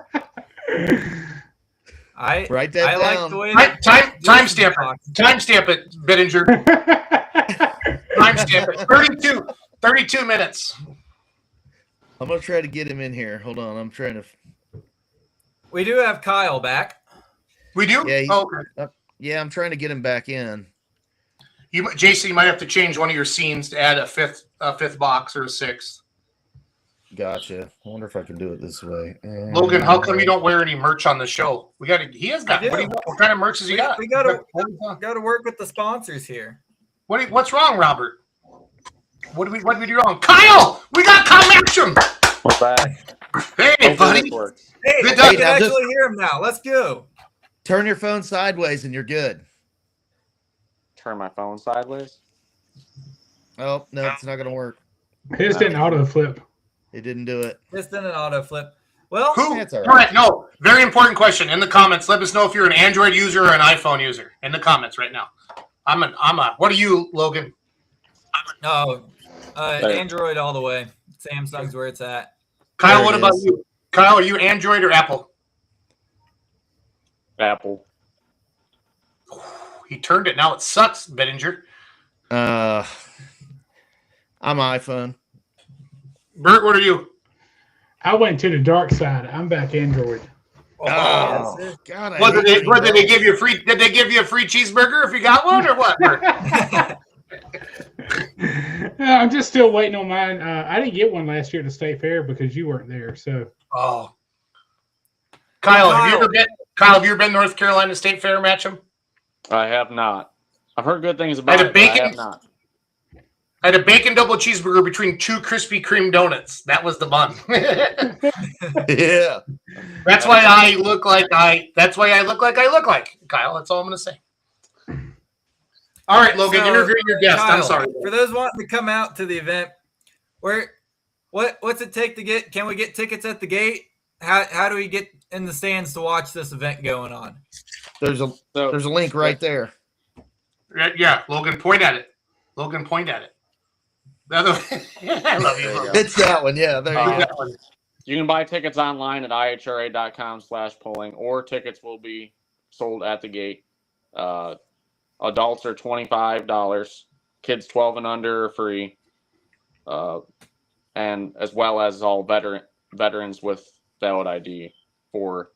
[SPEAKER 9] Write that down.
[SPEAKER 7] Like the way
[SPEAKER 8] timestamp it, Bittinger. Timestamp it. 32 minutes.
[SPEAKER 9] I'm gonna try to get him in here. Hold on, I'm trying to.
[SPEAKER 7] We do have Kyle back.
[SPEAKER 8] We do?
[SPEAKER 9] Yeah.
[SPEAKER 8] Okay.
[SPEAKER 9] Yeah, I'm trying to get him back in.
[SPEAKER 8] Jason, you might have to change one of your scenes to add a fifth box or a sixth.
[SPEAKER 10] Gotcha. I wonder if I can do it this way.
[SPEAKER 8] Logan, how come you don't wear any merch on the show? He has got. What kind of merch has he got?
[SPEAKER 7] We got to work with the sponsors here.
[SPEAKER 8] What's wrong, Robert? What did we do wrong? Kyle, we got Kyle Matcham.
[SPEAKER 11] What's that?
[SPEAKER 8] Hey, buddy.
[SPEAKER 7] Hey, you can actually hear him now. Let's go.
[SPEAKER 9] Turn your phone sideways and you're good.
[SPEAKER 11] Turn my phone sideways?
[SPEAKER 9] Oh, no, it's not going to work.
[SPEAKER 12] His didn't auto flip.
[SPEAKER 9] It didn't do it.
[SPEAKER 7] This didn't auto flip. Well,
[SPEAKER 9] that's all
[SPEAKER 8] right. No, very important question in the comments. Let us know if you're an Android user or an iPhone user in the comments right now. What are you, Logan?
[SPEAKER 7] No, Android all the way. Samsung's where it's at.
[SPEAKER 8] Kyle, what about you? Kyle, are you Android or Apple?
[SPEAKER 11] Apple.
[SPEAKER 8] He turned it. Now it sucks, Bittinger.
[SPEAKER 9] I'm iPhone.
[SPEAKER 8] Bert, what are you?
[SPEAKER 12] I went to the dark side. I'm back Android.
[SPEAKER 8] Oh, God! Did they give you a free? Did they give you a free cheeseburger if you got one, or what?
[SPEAKER 12] I'm just still waiting on mine. I didn't get one last year at the state fair because you weren't there. So.
[SPEAKER 8] Oh. Kyle, have you ever been? Kyle, have you ever been to North Carolina State Fair, Matcham?
[SPEAKER 11] I have not. I've heard good things about it, but I have not.
[SPEAKER 8] I had a bacon double cheeseburger between two Krispy Kreme donuts. That was the bun.
[SPEAKER 9] Yeah.
[SPEAKER 8] That's why I look like I look like. Kyle, that's all I'm going to say. All right, Logan, interviewing your guest.
[SPEAKER 7] Kyle,
[SPEAKER 8] I'm sorry.
[SPEAKER 7] For those wanting to come out to the event, what's it take to get? Can we get tickets at the gate? How do we get in the stands to watch this event going on?
[SPEAKER 9] There's a link right there.
[SPEAKER 8] Yeah, Logan, point at it. Logan, point at it. The other I love you.
[SPEAKER 9] It's that one. Yeah, there you go.
[SPEAKER 11] You can buy tickets online at ihra.com/polling, or tickets will be sold at the gate. Adults are $25. Kids 12 and under are free. And as well as all veterans with valid ID for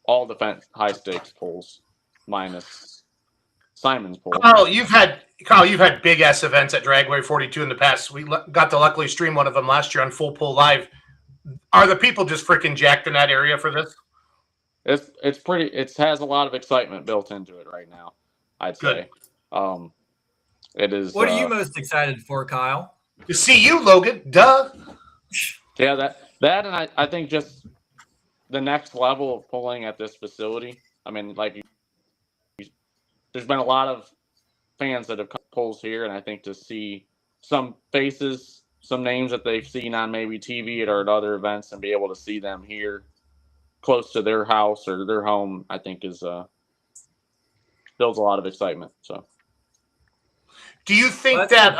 [SPEAKER 11] all the high stakes polls minus Simon's poll.
[SPEAKER 8] Kyle, you've had big ass events at Dragway 42 in the past. We got to luckily stream one of them last year on Full Pull Live. Are the people just freaking jacked in that area for this?
[SPEAKER 11] It's pretty. It has a lot of excitement built into it right now, I'd say. It is.
[SPEAKER 7] What are you most excited for, Kyle?
[SPEAKER 8] To see you, Logan. Duh.
[SPEAKER 11] Yeah, that, and I think just the next level of pulling at this facility. I mean, like, there's been a lot of fans that have come pulls here, and I think to see some faces, some names that they've seen on maybe TV or at other events, and be able to see them here close to their house or their home, I think is builds a lot of excitement. So,
[SPEAKER 8] do you think that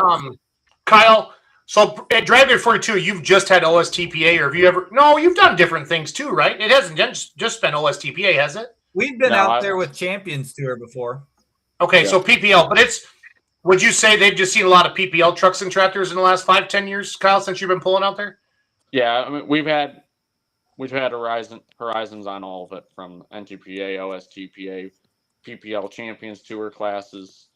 [SPEAKER 8] Kyle? So at Dragway 42, you've just had OSTPA, or have you ever? No, you've done different things too, right? It hasn't just been OSTPA, has it?
[SPEAKER 7] We've been out there with Champions Tour before.
[SPEAKER 8] Okay, so PPL, but would you say they've just seen a lot of PPL trucks and tractors in the last 5-10 years, Kyle, since you've been pulling out there?
[SPEAKER 11] Yeah, I mean, we've had horizons on all of it, from NTPA, OSTPA, PPL Champions Tour classes.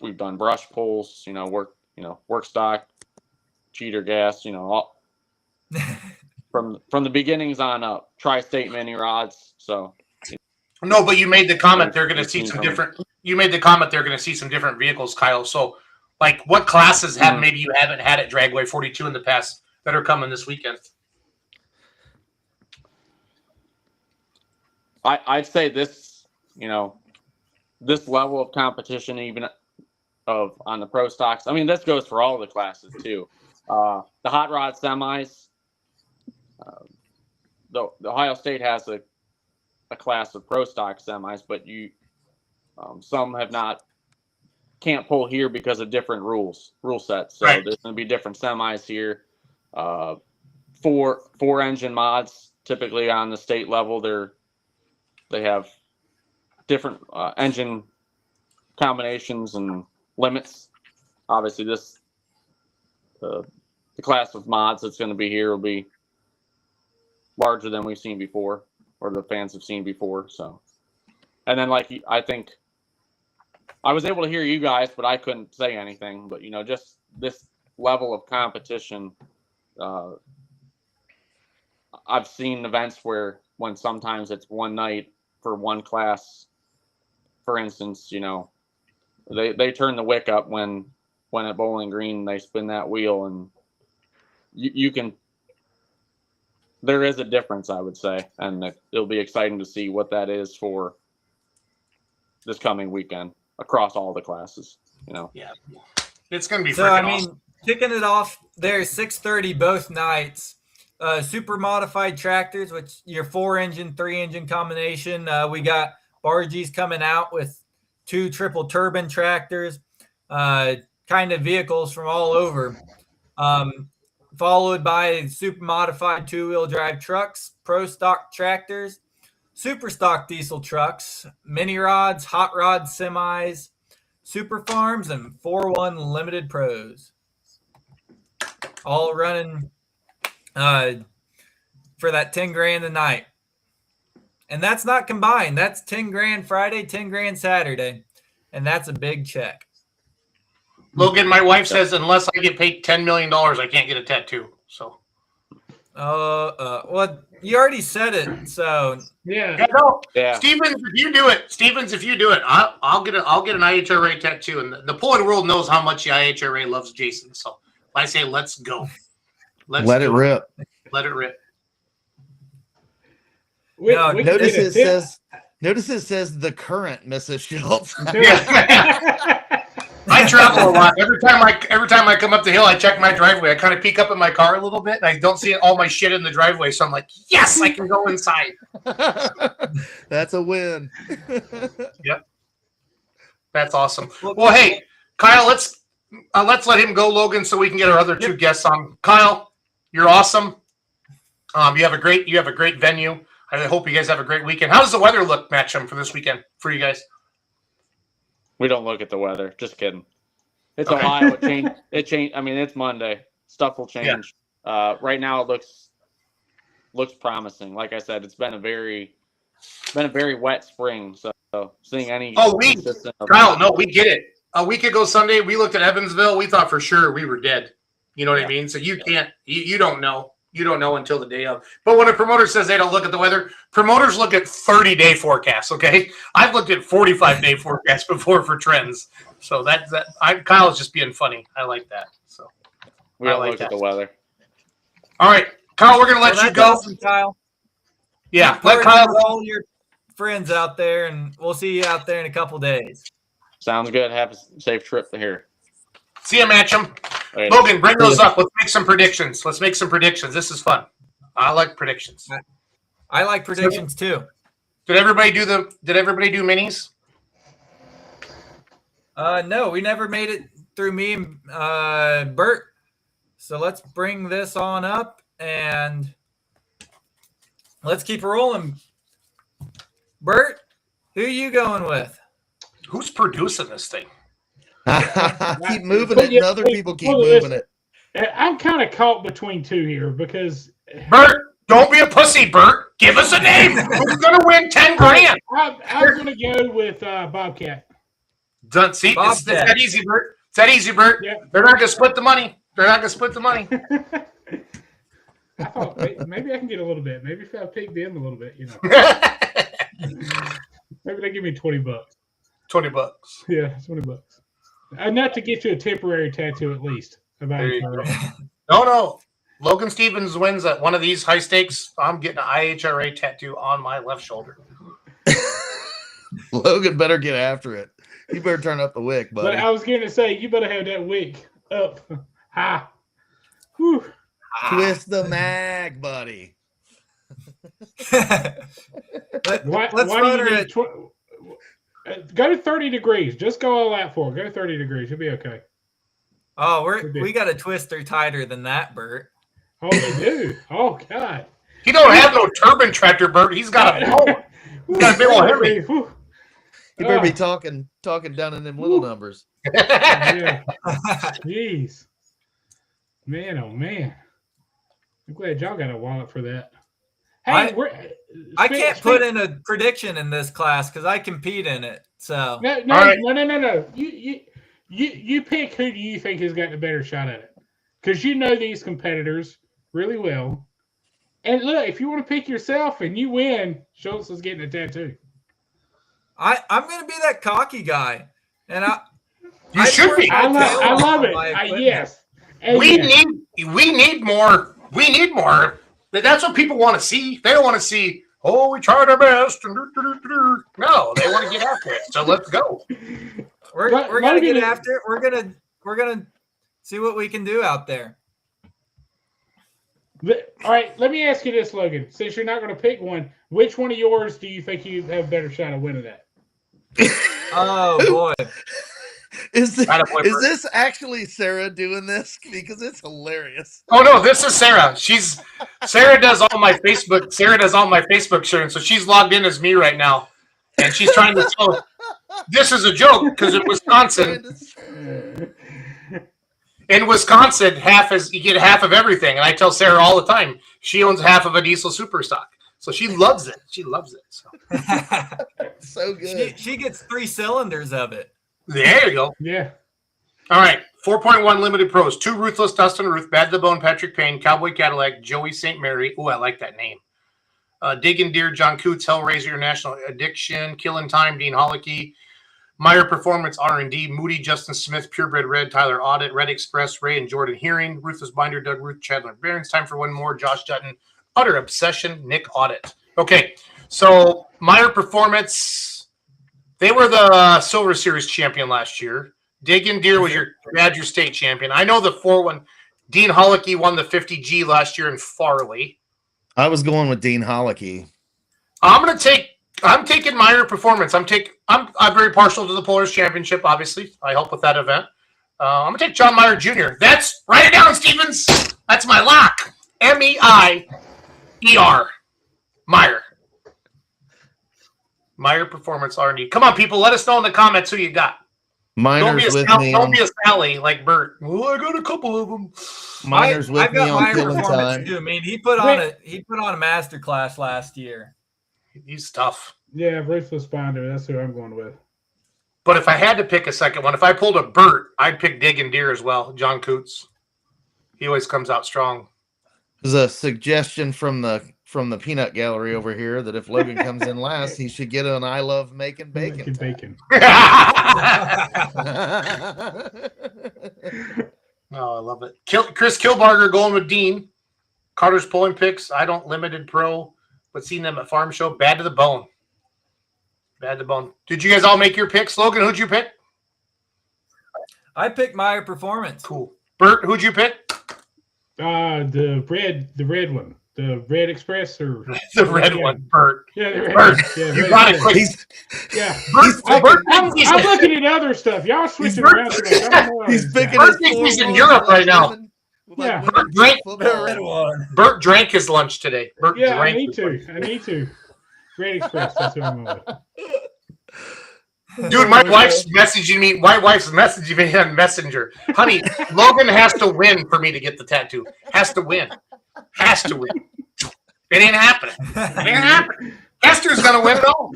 [SPEAKER 11] We've done brush pulls, work stock, cheater gas, all, from the beginnings on up. Tri-state mini rods. So
[SPEAKER 8] no, but you made the comment they're going to see some different. You made the comment they're going to see some different vehicles, Kyle. So, like, what classes maybe you haven't had at Dragway 42 in the past that are coming this weekend?
[SPEAKER 11] I'd say this, this level of competition, even on the pro stocks. I mean, this goes for all the classes too. The hot rod semis. The Ohio State has a class of pro stock semis, but some can't pull here because of different rule sets. So There's going to be different semis here. Four engine mods typically on the state level. They have different engine combinations and limits. Obviously, the class of mods that's going to be here will be larger than we've seen before, or the fans have seen before. So, and then I think I was able to hear you guys, but I couldn't say anything. But just this level of competition, I've seen events when sometimes it's one night for one class. For instance, they turn the wick up when at Bowling Green they spin that wheel, and you can. There is a difference, I would say, and it'll be exciting to see what that is for this coming weekend across all the classes.
[SPEAKER 8] Yeah, it's going to be.
[SPEAKER 7] So awesome. Kicking it off there, 6:30 both nights. Super modified tractors, which your 4-engine, 3-engine combination. We got Bargees coming out with 2 triple turbine tractors, kind of vehicles from all over. Followed by super modified 2-wheel drive trucks, pro stock tractors, super stock diesel trucks, mini rods, hot rod semis, super farms, and 4-1 limited pros. All running for that 10 grand a night. And that's not combined. That's 10 grand Friday, 10 grand Saturday. And that's a big check.
[SPEAKER 8] Logan, my wife says unless I get paid $10 million, I can't get a tattoo. So,
[SPEAKER 7] well, you already said it. So
[SPEAKER 12] yeah.
[SPEAKER 8] Stevens, if you do it, I'll get an IHRA tattoo. And the pulling world knows how much the IHRA loves Jason. So I say, let's go.
[SPEAKER 10] Let it rip.
[SPEAKER 8] Let it rip.
[SPEAKER 10] Notice it says the current Mrs. Schultz.
[SPEAKER 8] I travel a lot. Every time I come up the hill, I check my driveway. I kind of peek up in my car a little bit, and I don't see all my shit in the driveway. So I'm like, yes, I can go inside.
[SPEAKER 10] That's a win.
[SPEAKER 8] Yep, that's awesome. Well, hey, Kyle, let's let him go, Logan, so we can get our other 2 guests on. Kyle, you're awesome. You have a great venue. I hope you guys have a great weekend. How does the weather look, Matcham, for this weekend for you guys?
[SPEAKER 11] We don't look at the weather. Just kidding. It's
[SPEAKER 8] okay.
[SPEAKER 11] Ohio. It changed. I mean, it's Monday. Stuff will change. Yeah. Right now, it looks promising. Like I said, it's been a very wet spring. So seeing any.
[SPEAKER 8] Kyle, no, we get it. A week ago Sunday, we looked at Evansville. We thought for sure we were dead. You know what I mean? So you can't. You don't know. You don't know until the day of. But when a promoter says they don't look at the weather, promoters look at 30-day forecasts, okay? I've looked at 45-day forecasts before for trends. So Kyle's just being funny. I like that. So
[SPEAKER 11] we don't look at the weather.
[SPEAKER 8] All right, Kyle, we're going to let you go.
[SPEAKER 7] Awesome, Kyle.
[SPEAKER 8] Yeah, let Kyle
[SPEAKER 7] with all your friends out there, and we'll see you out there in a couple days.
[SPEAKER 11] Sounds good. Have a safe trip to here.
[SPEAKER 8] See you, Matcham. Logan, bring those up. Let's make some predictions. This is fun. I like predictions.
[SPEAKER 7] I like predictions too.
[SPEAKER 8] Did everybody do minis?
[SPEAKER 7] No, we never made it through me and Bert. So let's bring this on up and let's keep rolling. Bert, who are you going with?
[SPEAKER 8] Who's producing this thing?
[SPEAKER 9] Keep moving it, and other people keep moving it.
[SPEAKER 12] I'm kind of caught between two here because
[SPEAKER 8] Bert, don't be a pussy, Bert. Give us a name. Who's gonna win 10 grand?
[SPEAKER 12] I'm gonna go with Bobcat.
[SPEAKER 8] Done. See, it's that easy, Bert. It's that easy, Bert.
[SPEAKER 12] Yeah.
[SPEAKER 8] They're not gonna split the money.
[SPEAKER 12] I thought maybe I can get a little bit. Maybe if I pick them a little bit, maybe they give me $20.
[SPEAKER 8] $20.
[SPEAKER 12] Yeah, $20. Enough to get you a temporary tattoo at least.
[SPEAKER 8] No. Logan Stevens wins at one of these high stakes. I'm getting an IHRA tattoo on my left shoulder.
[SPEAKER 9] Logan better get after it. You better turn up the wick, buddy.
[SPEAKER 12] But I was going to say, you better have that wick up. Ha. Whew.
[SPEAKER 9] Twist the mag, buddy.
[SPEAKER 12] Why do you need go to 30 degrees. Just go all out for it. Go to 30 degrees. You'll be okay.
[SPEAKER 7] Oh, we got a twister tighter than that, Bert.
[SPEAKER 12] Oh, you do? Oh, God.
[SPEAKER 8] He don't have no turbine tractor, Bert. He's got a He's got a big old Henry.
[SPEAKER 9] You better be talking down in them little numbers.
[SPEAKER 12] Yeah. Jeez. Man, oh, man. I'm glad y'all got a wallet for that. Hey,
[SPEAKER 7] I can't put in a prediction in this class because I compete in it. So
[SPEAKER 12] no. You pick who do you think has got a better shot at it, because you know these competitors really well. And look, if you want to pick yourself and you win, Schultz is getting a tattoo.
[SPEAKER 7] I'm going to be that cocky guy, and
[SPEAKER 8] you should be.
[SPEAKER 12] I love it. Yes.
[SPEAKER 8] We need more. We need more. That's what people want to see. They don't want to see, oh, we tried our best. No, they want to get after it. So let's go.
[SPEAKER 7] We're gonna get after it. We're gonna see what we can do out there.
[SPEAKER 12] All right, let me ask you this, Logan. Since you're not going to pick one, which one of yours do you think you have a better shot of winning that?
[SPEAKER 7] Oh boy.
[SPEAKER 9] Is this actually Sarah doing this? Because it's hilarious.
[SPEAKER 8] Oh no, this is Sarah. Sarah does all my Facebook. Sarah does all my Facebook sharing, so she's logged in as me right now, and she's trying to tell. This is a joke because in Wisconsin, you get half of everything, and I tell Sarah all the time she owns half of a diesel super stock, so she loves it. She loves it. So,
[SPEAKER 9] so good.
[SPEAKER 7] She gets 3 cylinders of it.
[SPEAKER 8] There you go.
[SPEAKER 12] Yeah.
[SPEAKER 8] All right. 4.1 limited pros. 2 Ruthless, Dustin Ruth, Bad the Bone, Patrick Payne, Cowboy Cadillac, Joey St. Mary. Oh, I like that name. Diggin' Deer, John Coots, Hellraiser International Addiction, Killin' Time, Dean Holicky, Meyer Performance, R&D, Moody, Justin Smith, Purebred Red, Tyler Audit, Red Express, Ray and Jordan Hearing, Ruthless Binder, Doug Ruth, Chandler Barons. Time for one more. Josh Dutton, Utter Obsession, Nick Audit. Okay. So Meyer Performance. They were the Silver Series champion last year. Diggin' Deer was your Badger State champion. I know the 4-1. Dean Holicky won the 50G last year in Farley.
[SPEAKER 9] I was going with Dean Holicky.
[SPEAKER 8] I'm taking Meyer Performance. I'm very partial to the Polaris Championship, obviously. I help with that event. I'm gonna take John Meyer Jr. Write it down, Stevens. That's my lock. Meier. Meyer. Meyer Performance R&D. Come on, people. Let us know in the comments who you got.
[SPEAKER 9] Miners
[SPEAKER 8] Don't be a Sally like Bert. Well, I got a couple of them.
[SPEAKER 9] Miners with me on Killing Time.
[SPEAKER 7] Too. I mean, he put on a master class last year.
[SPEAKER 8] He's tough.
[SPEAKER 12] Yeah, Ruthless Binder. That's who I'm going with.
[SPEAKER 8] But if I had to pick a second one, if I pulled a Bert, I'd pick Diggin' Deer as well. John Coots. He always comes out strong.
[SPEAKER 10] There's a suggestion from the peanut gallery over here that if Logan comes in last, he should get an I love making bacon.
[SPEAKER 12] Making bacon.
[SPEAKER 8] Oh, I love it. Chris Kilbarger going with Dean. Carter's pulling picks. I don't limited pro, but seen them at Farm Show. Bad to the bone. Bad to the bone. Did you guys all make your picks? Logan, who'd you pick?
[SPEAKER 7] I picked Meyer Performance.
[SPEAKER 8] Cool. Bert, who'd you pick?
[SPEAKER 12] The red one. The Red Express or
[SPEAKER 8] the red one, Bert.
[SPEAKER 12] Yeah, the red
[SPEAKER 8] Bert,
[SPEAKER 12] one. Yeah,
[SPEAKER 8] you got it quick.
[SPEAKER 12] Yeah.
[SPEAKER 8] I'm
[SPEAKER 12] looking at other stuff. Y'all switching around.
[SPEAKER 10] He's picking
[SPEAKER 8] Bert thinks he's in Europe right now.
[SPEAKER 12] Yeah.
[SPEAKER 8] Bert drank his lunch today. Bert drank
[SPEAKER 12] I need to. Red Express. That's what I'm on.
[SPEAKER 8] Dude, my wife's messaging me. My wife's messaging me on Messenger. Honey, Logan has to win for me to get the tattoo. Has to win. Has to win. It ain't happening. It ain't happening. Kester's gonna win it all.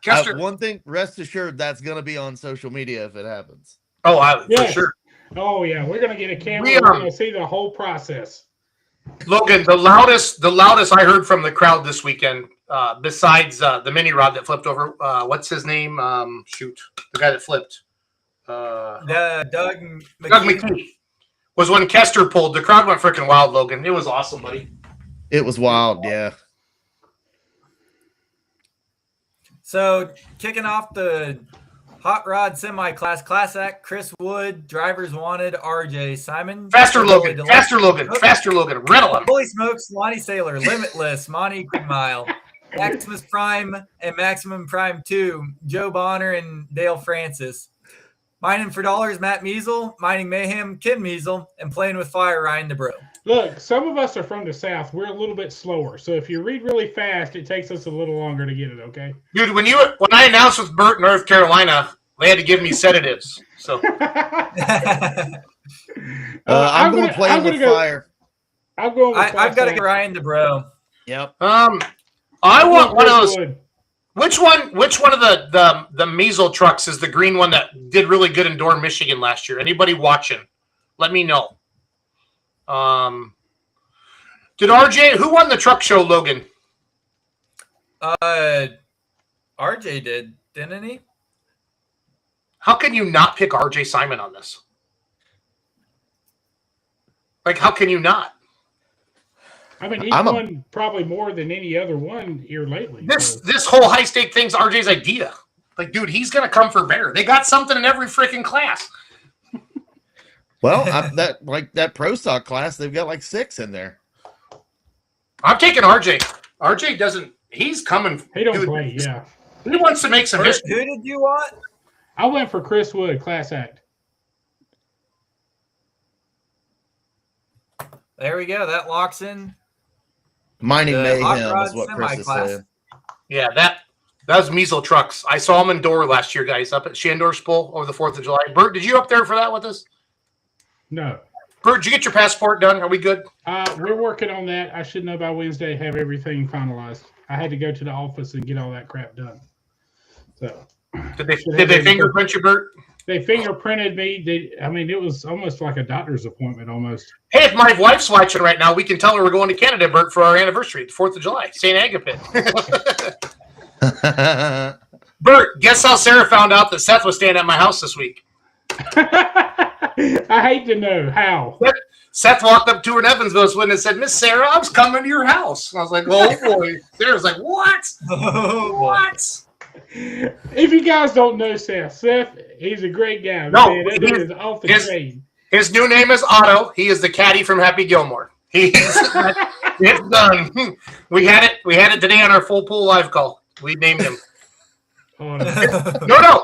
[SPEAKER 8] Kester.
[SPEAKER 9] One thing, rest assured, that's gonna be on social media if it happens.
[SPEAKER 8] Oh, for sure.
[SPEAKER 12] Oh yeah, we're gonna get a camera. We're gonna see the whole process.
[SPEAKER 8] Logan, the loudest I heard from the crowd this weekend, besides the mini rod that flipped over. What's his name? The guy that flipped.
[SPEAKER 7] Doug
[SPEAKER 8] McKee. Was when Kester pulled. The crowd went freaking wild, Logan. It was awesome, buddy.
[SPEAKER 9] It was wild, yeah.
[SPEAKER 7] So, kicking off the Hot Rod Semi-Class Class Act, Chris Wood, Drivers Wanted, RJ Simon.
[SPEAKER 8] Faster, Logan. Riddle him.
[SPEAKER 7] Holy smokes, Lonnie Sailor, Limitless, Monty Mile, Maximus Prime and Maximum Prime 2, Joe Bonner and Dale Francis. Mining for Dollars, Matt Measle, Mining Mayhem, Kim Measle, and Playing with Fire, Ryan DeBro.
[SPEAKER 12] Look, some of us are from the South. We're a little bit slower. So if you read really fast, it takes us a little longer to get it, okay?
[SPEAKER 8] Dude, when I announced with Bert, North Carolina, they had to give me sedatives. So
[SPEAKER 9] I'm going to play with fire.
[SPEAKER 12] I'm going with
[SPEAKER 7] I've got to get Ryan DeBro.
[SPEAKER 9] Yep.
[SPEAKER 8] I want one of those. Which one of the Measle trucks is the green one that did really good in Dorn, Michigan last year? Anybody watching? Let me know. Did RJ, who won the truck show, Logan?
[SPEAKER 7] RJ did, didn't he?
[SPEAKER 8] How can you not pick RJ Simon on this? Like, how can you not?
[SPEAKER 12] I mean, he's won probably more than any other one here lately.
[SPEAKER 8] This whole high stake thing's RJ's idea. Like, dude, he's gonna come for bear. They got something in every freaking class.
[SPEAKER 9] Well, that pro stock class, they've got like 6 in there.
[SPEAKER 8] I'm taking RJ. RJ doesn't. He's coming.
[SPEAKER 12] He don't play. Yeah.
[SPEAKER 8] He wants to make some history.
[SPEAKER 7] Who did you want?
[SPEAKER 12] I went for Chris Wood, Class Act.
[SPEAKER 7] There we go. That locks in.
[SPEAKER 9] Mining Mayhem is what Chris is saying.
[SPEAKER 8] Yeah, that was Measle Trucks. I saw him in Door last year, guys, up at Shandor's Bowl over the 4th of July. Bert, did you up there for that with us?
[SPEAKER 12] No.
[SPEAKER 8] Bert, did you get your passport done? Are we good?
[SPEAKER 12] We're working on that. I should know by Wednesday, have everything finalized. I had to go to the office and get all that crap done. So
[SPEAKER 8] Did they fingerprint you, Bert?
[SPEAKER 12] They fingerprinted me. It was almost like a doctor's appointment almost.
[SPEAKER 8] Hey, if my wife's watching right now, we can tell her we're going to Canada, Bert, for our anniversary, the 4th of July, St. Agapit. Bert, guess how Sarah found out that Seth was staying at my house this week?
[SPEAKER 12] I hate to know how.
[SPEAKER 8] Seth walked up to her in Evansville and said, "Miss Sarah, I was coming to your house." And I was like, "Oh boy." Sarah's like, "What? What?"
[SPEAKER 12] If you guys don't know Seth, he's a great guy.
[SPEAKER 8] No,
[SPEAKER 12] he's off the chain.
[SPEAKER 8] His new name is Otto. He is the caddy from Happy Gilmore. It's done. We had it today on our full pool live call. We named him.
[SPEAKER 12] Oh,
[SPEAKER 8] No.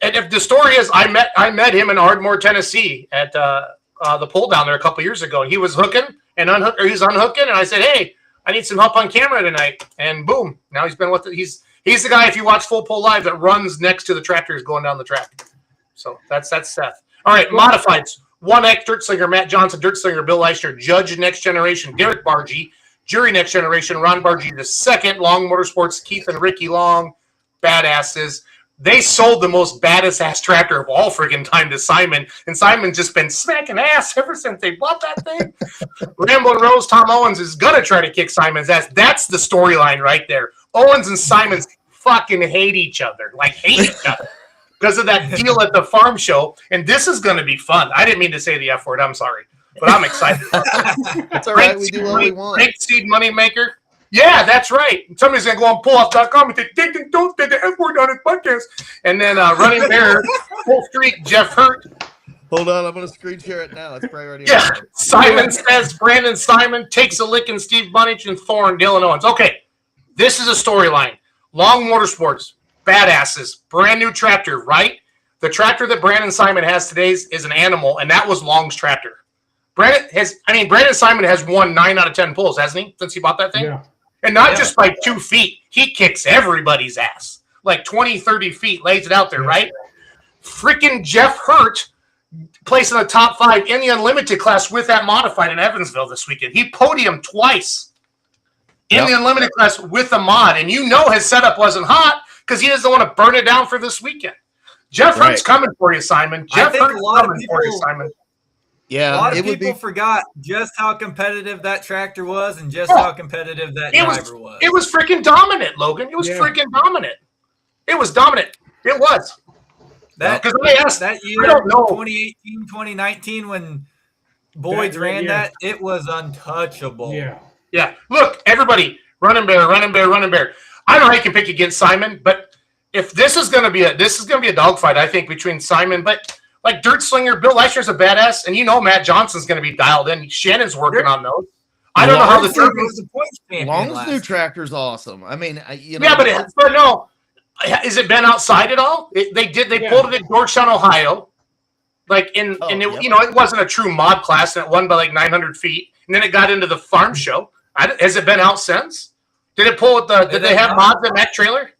[SPEAKER 8] And if the story is, I met him in Ardmore, Tennessee, at the pool down there a couple years ago. He was hooking and unhooking, or he's unhooking, and I said, "Hey, I need some help on camera tonight." And boom, now he's been with it. He's the guy, if you watch Full Pull Live, that runs next to the tractors going down the track. So that's Seth. All right, modifieds. 1X Dirt Slinger, Matt Johnson, Dirt Slinger, Bill Leishner, Judge Next Generation, Derek Bargee, Jury Next Generation, Ron Bargee II, Long Motorsports, Keith and Ricky Long, badasses. They sold the most baddest ass tractor of all friggin' time to Simon, and Simon's just been smacking ass ever since they bought that thing. Ramblin' Rose, Tom Owens is gonna try to kick Simon's ass. That's the storyline right there. Owens and Simons fucking hate each other, because of that deal at the farm show. And this is gonna be fun. I didn't mean to say the F word. I'm sorry, but I'm excited.
[SPEAKER 9] That's all right. We do what we want.
[SPEAKER 8] Great seed moneymaker. Yeah, that's right. Somebody's going to go on pulloff.com and say, don't say the F word on his podcast. And then Running Bear, full streak, Jeff Hurt.
[SPEAKER 9] Hold on, I'm going to screen share it now. It's probably already
[SPEAKER 8] Yeah,
[SPEAKER 9] on there.
[SPEAKER 8] Simon says Brandon Simon takes a lick in Steve Bunnage and Thorne, Dylan Owens. Okay, this is a storyline. Long Motorsports, badasses, brand new tractor, right? The tractor that Brandon Simon has today is an animal, and that was Long's tractor. Brandon Simon has won 9 out of 10 pulls, hasn't he, since he bought that thing?
[SPEAKER 12] Yeah.
[SPEAKER 8] And not just by 2 feet. He kicks everybody's ass. Like 20, 30 feet, lays it out there, right? Freaking Jeff Hurt placed in the top 5 in the Unlimited class with that modified in Evansville this weekend. He podiumed twice in the Unlimited class with a mod. And you know his setup wasn't hot because he doesn't want to burn it down for this weekend. Jeff Hurt's coming for you, Simon. Jeff Hurt's coming for you, Simon.
[SPEAKER 9] Yeah,
[SPEAKER 7] a lot of people forgot just how competitive that tractor was and just how competitive that driver was.
[SPEAKER 8] It was freaking dominant, Logan. It was freaking dominant. It was dominant. It was.
[SPEAKER 7] That year, 2018, 2019, when Boyd's ran that, it was untouchable.
[SPEAKER 8] Yeah. Look, everybody, Running Bear. I don't know how you can pick against Simon, but if this is going to be a dogfight, I think, between Simon, but like Dirt Slinger, Bill Leishner's a badass, and you know Matt Johnson's going to be dialed in. Shannon's working on those. I don't know how the
[SPEAKER 9] Long's new tractor's awesome. I mean,
[SPEAKER 8] but no, has it been outside at all? They pulled it at Georgetown, Ohio, it wasn't a true mod class, and it won by like 900 feet, and then it got into the farm show. Has it been out since? Did it pull at Did they have mods in that trailer?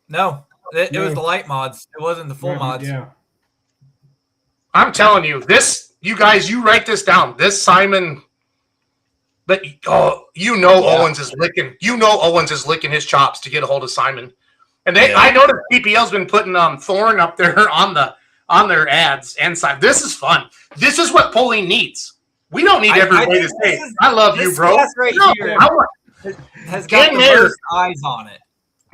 [SPEAKER 7] No. It was the light mods. It wasn't the full mods.
[SPEAKER 12] Yeah.
[SPEAKER 8] I'm telling you, you guys, you write this down. This Simon, but Owens is licking. You know Owens is licking his chops to get a hold of Simon. And I noticed PPL's been putting Thorne up there on their ads and side. This is fun. This is what Pauline needs. We don't need everybody to say, "I love you, bro."
[SPEAKER 7] Right here has got the most eyes on it.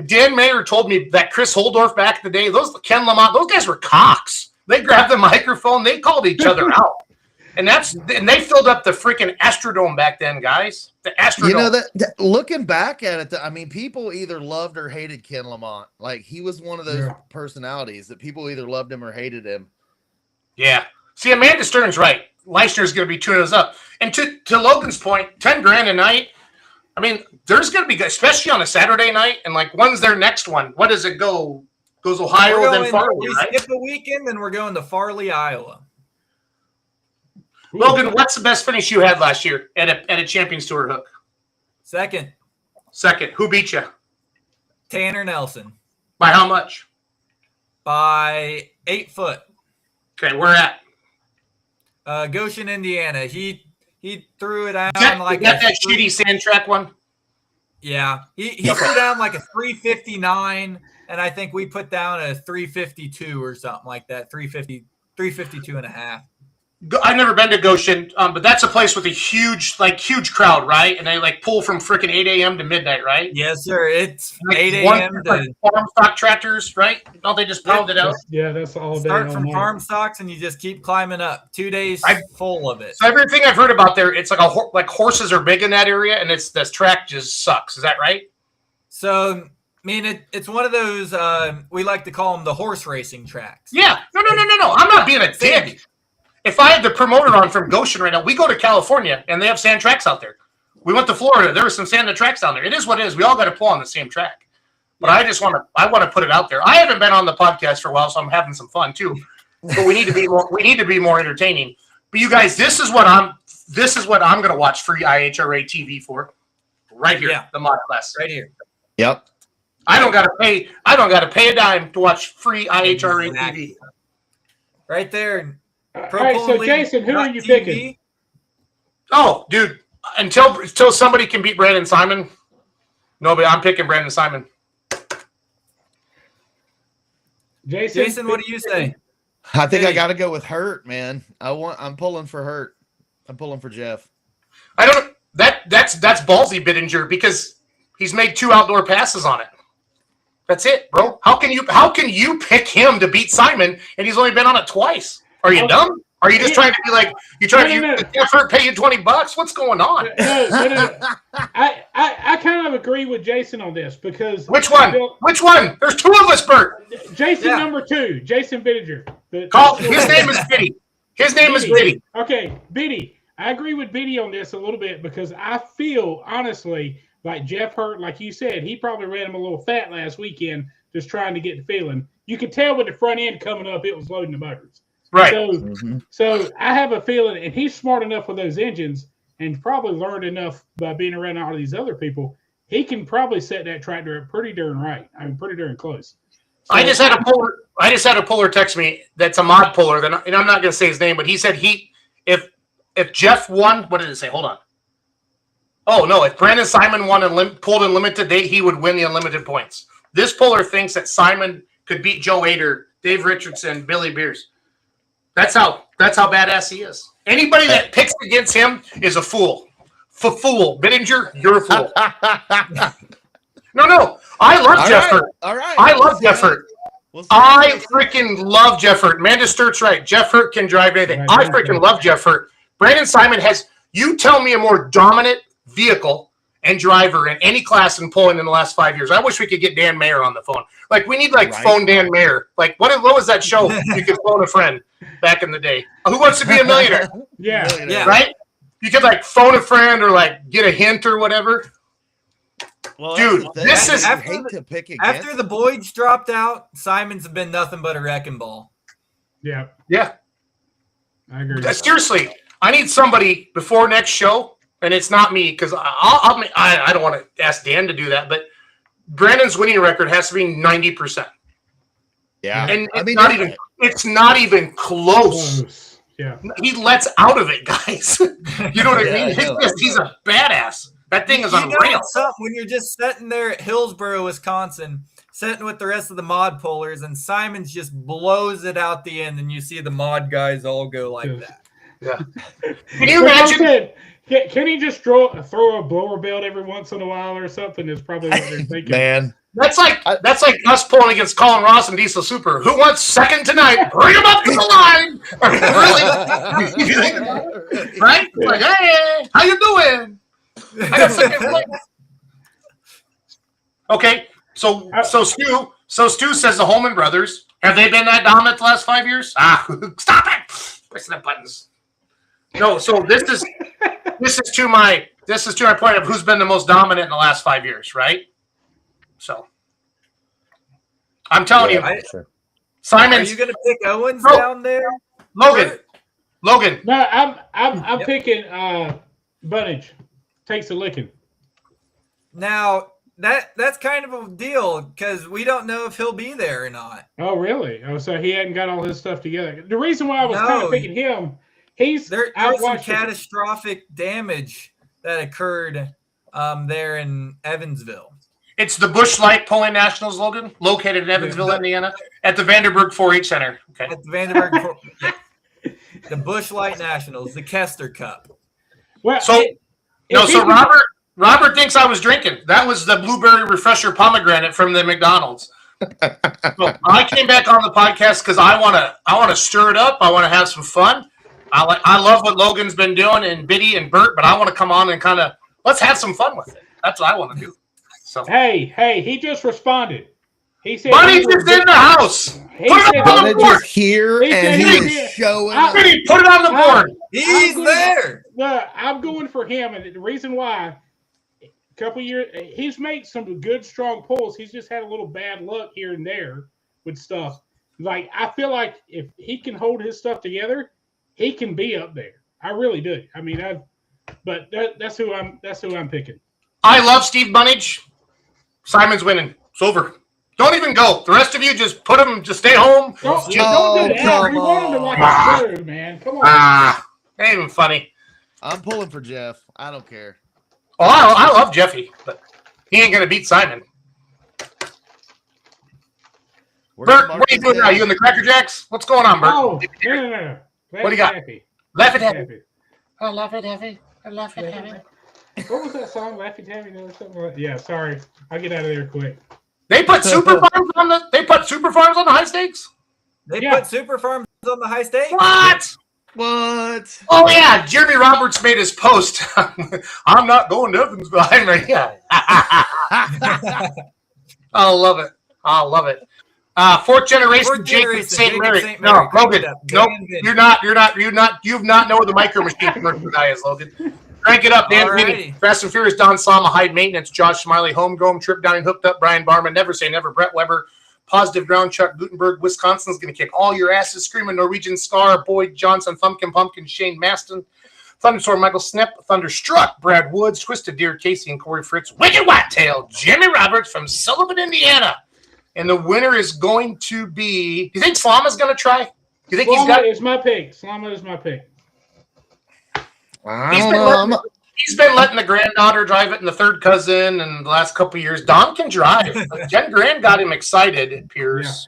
[SPEAKER 8] Dan Mayer told me that Chris Holdorf back in the day, Ken Lamont, those guys were cocks. They grabbed the microphone, they called each other out. And they filled up the freaking Astrodome back then, guys. The Astrodome.
[SPEAKER 9] Looking back at it, people either loved or hated Ken Lamont. Like, he was one of those personalities that people either loved him or hated him.
[SPEAKER 8] Yeah. See, Amanda Stern's right. Leishner's going to be tuning us up. And to Logan's point, $10,000 a night. There's going to be, especially on a Saturday night, and like, when's their next one? What does it go? Goes Ohio, then Farley,
[SPEAKER 7] we skip a weekend, and we're going to Farley, Iowa.
[SPEAKER 8] Logan, what's the best finish you had last year at a Champions Tour hook?
[SPEAKER 7] Second.
[SPEAKER 8] Who beat you?
[SPEAKER 7] Tanner Nelson.
[SPEAKER 8] By how much?
[SPEAKER 7] By 8 foot.
[SPEAKER 8] Okay, where at?
[SPEAKER 7] Goshen, Indiana. He threw it out
[SPEAKER 8] like that shitty sand track one.
[SPEAKER 7] Yeah, he threw down like a 359, and I think we put down a 352 or something like that. 352 and a half.
[SPEAKER 8] I've never been to Goshen, but that's a place with a huge crowd, right? And they pull from freaking 8 a.m. to midnight, right?
[SPEAKER 7] Yes, sir. It's 8 a.m. to
[SPEAKER 8] farm stock tractors, right? Don't they just pound it out?
[SPEAKER 12] Yeah, that's all day.
[SPEAKER 7] Start from farm stocks, and you just keep climbing up. 2 days full of it.
[SPEAKER 8] So everything I've heard about there, it's like horses are big in that area, and this track just sucks. Is that right?
[SPEAKER 7] So, it's one of those we like to call them the horse racing tracks.
[SPEAKER 8] Yeah. No. I'm not being a dick. If I had the promoter on from Goshen right now, we go to California and they have sand tracks out there. We went to Florida. There was some sand tracks down there. It is what it is. We all got to pull on the same track. But I want to put it out there. I haven't been on the podcast for a while, so I'm having some fun too. But we need to be more entertaining. But you guys, this is what I'm going to watch free IHRA TV for. Right here, the mod class.
[SPEAKER 7] Right here.
[SPEAKER 9] Yep.
[SPEAKER 8] I don't got to pay a dime to watch free IHRA TV.
[SPEAKER 7] Right there.
[SPEAKER 12] All right, so Jason, who are you picking?
[SPEAKER 8] Oh, dude, until somebody can beat Brandon Simon, nobody. I'm picking Brandon Simon.
[SPEAKER 7] Jason, what do you say?
[SPEAKER 9] I think I got to go with Hurt, man. I'm pulling for Hurt. I'm pulling for Jeff.
[SPEAKER 8] I don't. That's ballsy, Bittinger, because he's made 2 outdoor passes on it. That's it, bro. How can you pick him to beat Simon and he's only been on it twice? Are you dumb? Are you just trying to be like effort pay you $20? What's going on?
[SPEAKER 12] No. I kind of agree with Jason on this because
[SPEAKER 8] which one? There's 2 of us, Bert.
[SPEAKER 12] Jason number 2, Jason Bittinger.
[SPEAKER 8] His name is Biddy. His name is Biddy.
[SPEAKER 12] Okay, Biddy. I agree with Biddy on this a little bit because I feel honestly like Jeff Hurt, like you said, he probably ran him a little fat last weekend, just trying to get the feeling. You could tell with the front end coming up, it was loading the motors.
[SPEAKER 8] Right.
[SPEAKER 12] So I have a feeling, and he's smart enough with those engines and probably learned enough by being around all of these other people. He can probably set that tractor up pretty darn right. I mean, pretty darn close. So,
[SPEAKER 8] I just had a puller text me that's a mod puller, and I'm not going to say his name, but he said if Jeff won, what did it say? Hold on. Oh, no, if Brandon Simon won and pulled in limited date, he would win the unlimited points. This puller thinks that Simon could beat Joe Ader, Dave Richardson, Billy Beers. That's how badass he is. Anybody that picks against him is a fool. Fool. Bittinger, you're a fool. No. I love Jeff Hurt.
[SPEAKER 9] All right.
[SPEAKER 8] I love Jeff Hurt. I freaking love Jeff Hurt. Amanda Sturt's right. Jeff Hurt can drive anything. I freaking love Jeff Hurt. Brandon Simon you tell me a more dominant vehicle and driver in any class in pulling in the last 5 years. I wish we could get Dan Mayer on the phone. Like, we need, phone Dan Mayer. Like, what was that show you could phone a friend back in the day? Who Wants to Be a Millionaire?
[SPEAKER 12] Yeah.
[SPEAKER 8] Right? You could, phone a friend or, get a hint or whatever.
[SPEAKER 9] Well,
[SPEAKER 8] dude, this is...
[SPEAKER 7] After the Boyds dropped out, Simon's been nothing but a wrecking ball.
[SPEAKER 12] Yeah.
[SPEAKER 8] Yeah.
[SPEAKER 12] I agree.
[SPEAKER 8] Seriously, I need somebody before next show, and it's not me, because I don't want to ask Dan to do that, but Brandon's winning record has to be 90%.
[SPEAKER 9] Yeah.
[SPEAKER 8] And it's not even close.
[SPEAKER 12] Yeah.
[SPEAKER 8] He lets out of it, guys. You know what I mean? He's a badass. That thing is unreal.
[SPEAKER 7] When you're just sitting there at Hillsboro, Wisconsin, sitting with the rest of the mod pullers, and Simons just blows it out the end, and you see the mod guys all go like that.
[SPEAKER 8] Yeah. Can you imagine?
[SPEAKER 12] Can he just throw a blower belt every once in a while or something? Is probably what they're thinking.
[SPEAKER 9] Man,
[SPEAKER 8] that's like us pulling against Colin Ross and Diesel Super. Who wants second tonight? Bring him up to the line. Really? Right? Like, hey, how you doing? I got second place. Okay, so Stu says the Holman brothers, have they been that dominant the last 5 years? Stop it! Pressing the buttons. No, so this is to my point of who's been the most dominant in the last 5 years, right? So I'm telling you, Simon.
[SPEAKER 7] Are you going to pick Owens down there?
[SPEAKER 8] Logan.
[SPEAKER 12] No, I'm picking Bunnage. Takes a licking.
[SPEAKER 7] Now that's kind of a deal because we don't know if he'll be there or not.
[SPEAKER 12] Oh, really? Oh, so he hadn't got all his stuff together. The reason why I was kind of picking him, there's some
[SPEAKER 7] catastrophic damage that occurred there in Evansville.
[SPEAKER 8] It's the Busch Light Nationals, Logan, located in Evansville, Indiana, at the Vanderburg 4-H Center. Okay.
[SPEAKER 7] At the Vanderburg, the Busch Light Nationals, the Kester Cup.
[SPEAKER 12] Well,
[SPEAKER 8] so Robert thinks I was drinking. That was the blueberry refresher pomegranate from the McDonald's. So I came back on the podcast because I want to stir it up. I want to have some fun. I love what Logan's been doing and Biddy and Bert, but I want to come on and kind of let's have some fun with it. That's what I want to do. So
[SPEAKER 12] hey, he just responded. He said
[SPEAKER 8] Buddy's just in the house. Put it on the board.
[SPEAKER 9] Here and he's showing.
[SPEAKER 8] Biddy, put it on the board.
[SPEAKER 7] He's there.
[SPEAKER 12] I'm going for him, and the reason why. Couple years, he's made some good, strong pulls. He's just had a little bad luck here and there with stuff. Like I feel like if he can hold his stuff together, he can be up there. I really do. I mean, that's who I'm picking.
[SPEAKER 8] I love Steve Bunnage. Simon's winning. It's over. Don't even go. The rest of you just put him. Just stay home.
[SPEAKER 12] Don't do that. We want him to watch the show, man. Come on.
[SPEAKER 8] Ain't even funny.
[SPEAKER 9] I'm pulling for Jeff. I don't care.
[SPEAKER 8] Oh, I love Jeffy, but he ain't going to beat Simon. Bert, what are you doing now? You in the Cracker Jacks? What's going on, Bert?
[SPEAKER 12] Oh, no.
[SPEAKER 8] What do you got? Laugh it happy.
[SPEAKER 12] I love it heavy. I love it heavy. What was that song? Laffy Taffy or something like that? Yeah, sorry. I'll get out of there quick.
[SPEAKER 8] They put Super Farms on the high stakes?
[SPEAKER 7] They put Super Farms on the high stakes?
[SPEAKER 9] What?
[SPEAKER 8] Oh yeah, Jeremy Roberts made his post. I'm not going to Evansville. Yeah. I love it. Fourth generation Jacob St. Mary. No, Logan. Nope. You've not know what the Micro Machine commercial guy is, Logan. Crank it up, Dan Vinny. Fast and Furious, Don Sama, Hyde Maintenance, Josh Smiley, Homegrown, Trip Down and Hooked Up, Brian Barman, Never Say Never, Brett Weber, Positive Ground, Chuck Gutenberg, Wisconsin's going to kick all your asses, Screaming Norwegian Scar, Boyd Johnson, Thumpkin Pumpkin, Shane Maston, Thunderstorm, Michael Snip, Thunderstruck, Brad Woods, Twisted Deer, Casey and Corey Fritz, Wicked Whitetail, Jimmy Roberts from Sullivan, Indiana. And the winner is going to be. Do you think Slama's going to try? Do you think
[SPEAKER 12] Slama is my pick. Slama is my pick.
[SPEAKER 8] He's been letting the granddaughter drive it and the third cousin and the last couple of years. Don can drive. Jen Grand got him excited, it appears.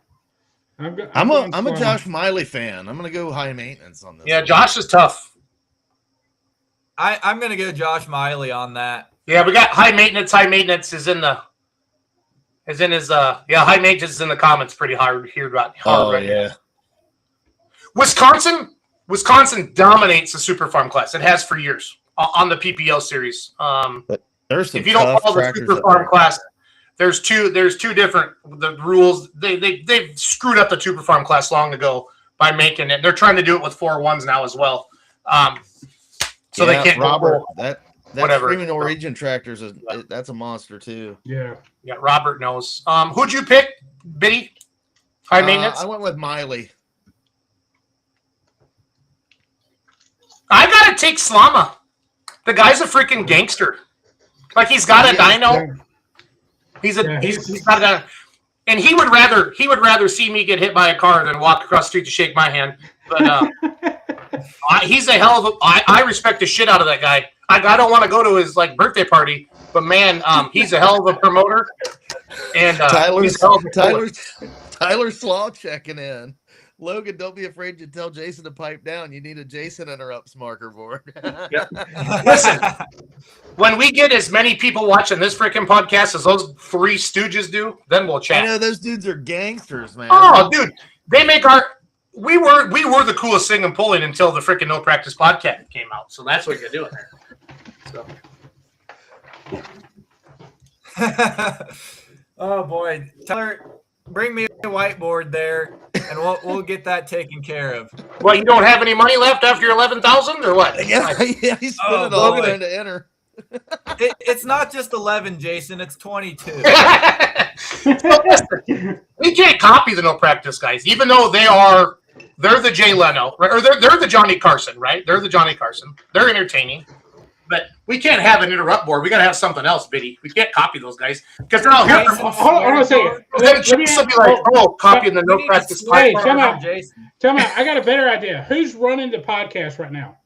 [SPEAKER 9] Yeah. I'm a Josh Miley fan. I'm going to go high maintenance on this.
[SPEAKER 8] Yeah, Josh is tough.
[SPEAKER 7] I'm going to go Josh Miley on that.
[SPEAKER 8] Yeah, we got high maintenance. High maintenance is in the. High maintenance is in the comments pretty hard here right now. Wisconsin dominates the Super Farm class. It has for years on the PPL series.
[SPEAKER 9] But there's
[SPEAKER 8] if you don't follow the Super Farm class, there's two different the rules. They've screwed up the Super Farm class long ago by making it. They're trying to do it with 4-1s now as well. So they can't.
[SPEAKER 9] Robert, that
[SPEAKER 8] whatever.
[SPEAKER 9] Screaming Norwegian tractors that's a monster too.
[SPEAKER 12] Yeah.
[SPEAKER 8] Yeah, Robert knows. Who'd you pick, Biddy? High maintenance?
[SPEAKER 9] I went with Miley.
[SPEAKER 8] I gotta take Slama. The guy's a freaking gangster. Like he's got a dyno. He's got a dyno. And he would rather see me get hit by a car than walk across the street to shake my hand. But he's a hell of a. I respect the shit out of that guy. I don't want to go to his birthday party, but man, he's a hell of a promoter. And
[SPEAKER 9] Tyler Slaw checking in. Logan, don't be afraid to tell Jason to pipe down. You need a Jason interrupts marker board.
[SPEAKER 8] Listen, when we get as many people watching this freaking podcast as those three stooges do, then we'll chat.
[SPEAKER 9] I know those dudes are gangsters, man.
[SPEAKER 8] Oh, dude, they make our. We were the coolest thing in pulling until the freaking No Practice podcast came out. So that's what you're doing there. So.
[SPEAKER 7] Oh boy, Tyler, bring me a whiteboard there, and we'll get that taken care of.
[SPEAKER 8] Well, you don't have any money left after your 11,000, or what?
[SPEAKER 9] Yeah, he's put it all trying to enter.
[SPEAKER 7] It's not just 11, Jason. It's 22.
[SPEAKER 8] We can't copy the No Practice guys, even though they're the Jay Leno, right? Or they're the Johnny Carson, right? They're the Johnny Carson. They're entertaining. But we can't have an interrupt board. We got to have something else, Biddy. We can't copy those guys because they're all here.
[SPEAKER 12] Hold on a second.
[SPEAKER 8] Then Chase will be like, copying the No Practice.
[SPEAKER 12] Hey, come out. Tell me, I got a better idea. Who's running the podcast right now?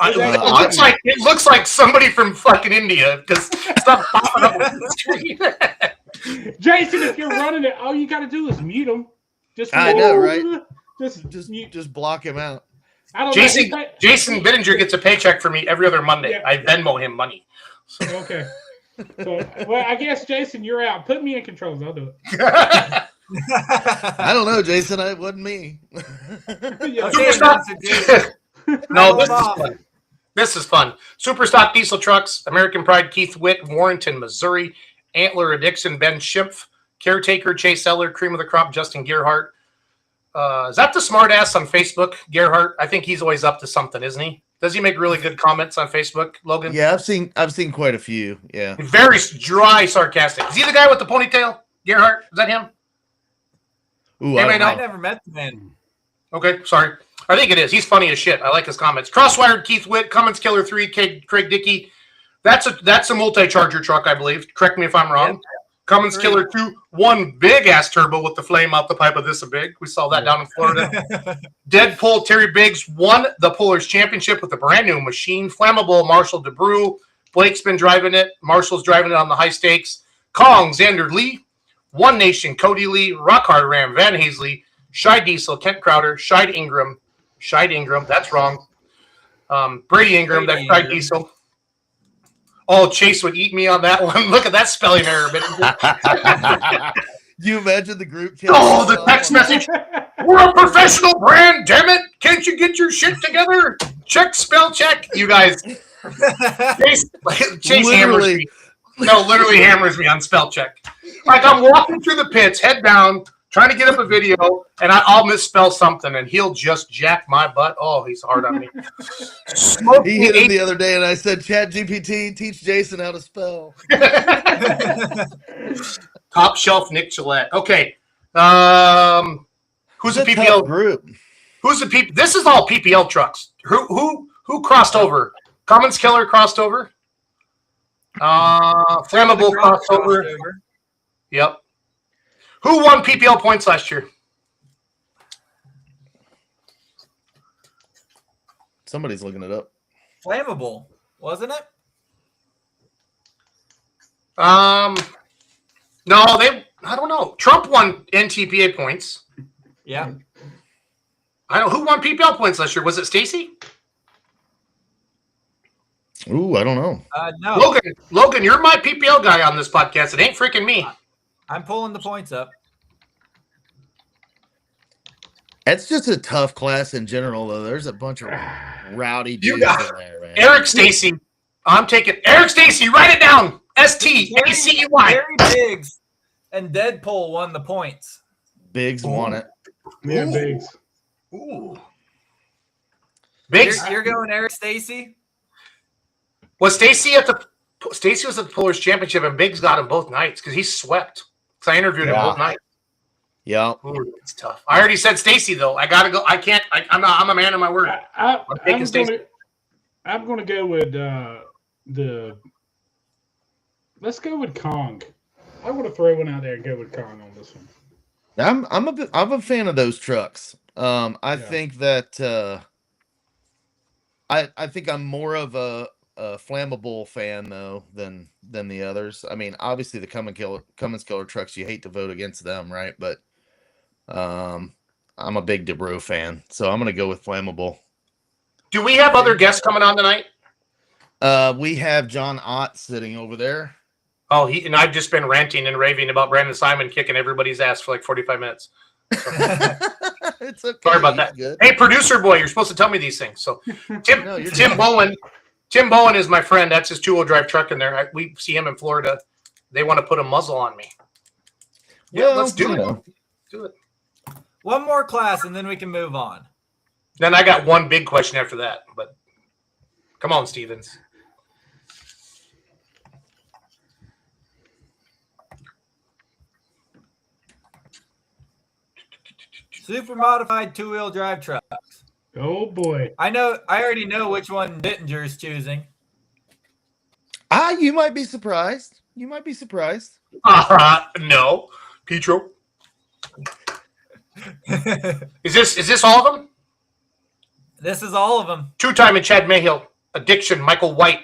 [SPEAKER 8] It looks like somebody from fucking India because stuff popping up on the screen.
[SPEAKER 12] Jason, if you're running it, all you got to do is mute them.
[SPEAKER 9] I know, right? Just block him out.
[SPEAKER 8] Jason Bittinger gets a paycheck for me every other Monday. Yeah. I Venmo him money.
[SPEAKER 12] So. Okay. So, well, I guess, Jason, you're out. Put me in controls. I'll do it.
[SPEAKER 9] I don't know, Jason. It wasn't me.
[SPEAKER 8] No, this is fun. Superstock Diesel Trucks, American Pride, Keith Witt, Warrenton, Missouri, Antler Addiction, Ben Schimpf, Caretaker, Chase Eller, Cream of the Crop, Justin Gearhart. Is that the smartass on Facebook, Gerhardt? I think he's always up to something, isn't he? Does he make really good comments on Facebook, Logan?
[SPEAKER 9] Yeah, I've seen quite a few. Yeah,
[SPEAKER 8] very dry, sarcastic. Is he the guy with the ponytail, Gerhardt? Is that him?
[SPEAKER 7] Ooh, I never met the man.
[SPEAKER 8] Okay, sorry. I think it is. He's funny as shit. I like his comments. Crosswired, Keith Witt, Cummins Killer 3, Craig Dickey. That's a multi-charger truck, I believe. Correct me if I'm wrong. Yeah. Cummins Killer 2, one big-ass turbo with the flame out the pipe of this a big. We saw that down in Florida. Deadpool, Terry Biggs won the Pullers Championship with a brand-new machine. Flammable, Marshall DeBrew. Blake's been driving it. Marshall's driving it on the high stakes. Kong, Xander Lee. One Nation, Cody Lee, Rock Hard Ram, Van Hazley, Shy Diesel, Kent Crowder, Scheid Ingram, that's wrong. Brady Ingram, that's Shy Diesel. Oh, Chase would eat me on that one. Look at that spelling error.
[SPEAKER 9] You imagine the group chat?
[SPEAKER 8] Oh, the text message. We're a professional brand, damn it. Can't you get your shit together? Spell check. You guys. Chase hammers me. No, literally hammers me on spell check. Like I'm walking through the pits, head down, trying to get up a video, and I'll misspell something, and he'll just jack my butt. Oh, he's hard on me.
[SPEAKER 9] He hit him the other day, and I said, ChatGPT, teach Jason how to spell.
[SPEAKER 8] Top shelf Nick Gillette. Okay. Who's the PPL
[SPEAKER 9] group?
[SPEAKER 8] Who's the PPL? This is all PPL trucks. Who crossed over? Cummins Killer crossed over. Flammable crossed over. Yep. Who won PPL points last year?
[SPEAKER 9] Somebody's looking it up.
[SPEAKER 7] Flammable, wasn't it?
[SPEAKER 8] No, I don't know. Trump won NTPA points.
[SPEAKER 7] Yeah.
[SPEAKER 8] I don't. Who won PPL points last year? Was it Stacy?
[SPEAKER 9] Ooh, I don't know.
[SPEAKER 7] No.
[SPEAKER 8] Logan, you're my PPL guy on this podcast. It ain't freaking me.
[SPEAKER 7] I'm pulling the points up.
[SPEAKER 9] It's just a tough class in general, though. There's a bunch of rowdy dudes in there, man.
[SPEAKER 8] Eric Stacy. I'm taking Eric Stacy. Write it down. STACEY.
[SPEAKER 7] Gary Biggs and Deadpool won the points.
[SPEAKER 9] Biggs won it.
[SPEAKER 12] Yeah, Biggs.
[SPEAKER 8] Ooh. Biggs.
[SPEAKER 7] You're going Eric Stacy?
[SPEAKER 8] Was Stacy was at the Pullers Championship, and Biggs got him both nights because he swept. Because I interviewed him both nights.
[SPEAKER 9] Yeah,
[SPEAKER 8] it's tough. I already said Stacy though. I gotta go. I can't. I'm a man of my word.
[SPEAKER 12] I'm gonna go with Let's go with Kong. I want to throw one out there and go with Kong on this one.
[SPEAKER 9] I'm a fan of those trucks. I think that I think I'm more of a flammable fan though than the others. I mean, obviously the Cummins Killer trucks, you hate to vote against them, right? But I'm a big DeBrew fan, so I'm gonna go with flammable.
[SPEAKER 8] Do we have other guests coming on tonight?
[SPEAKER 9] We have John Ott sitting over there.
[SPEAKER 8] Oh, and I've just been ranting and raving about Brandon Simon kicking everybody's ass for like 45 minutes. So.
[SPEAKER 9] It's okay.
[SPEAKER 8] Sorry about that.
[SPEAKER 9] Good.
[SPEAKER 8] Hey, producer boy, you're supposed to tell me these things. So, Tim Bowen is my friend. That's his 2-wheel drive truck in there. We see him in Florida. They want to put a muzzle on me. Yeah, let's do it. Do it.
[SPEAKER 7] One more class, and then we can move on.
[SPEAKER 8] Then I got one big question after that. But come on, Stevens.
[SPEAKER 7] Super modified 2-wheel drive trucks.
[SPEAKER 12] Oh boy.
[SPEAKER 7] I already know which one Bittinger's choosing.
[SPEAKER 9] You might be surprised. No,
[SPEAKER 8] Petro. Is this all of them?
[SPEAKER 7] This is all of them.
[SPEAKER 8] 2-time in Chad Mayhill. Addiction, Michael White.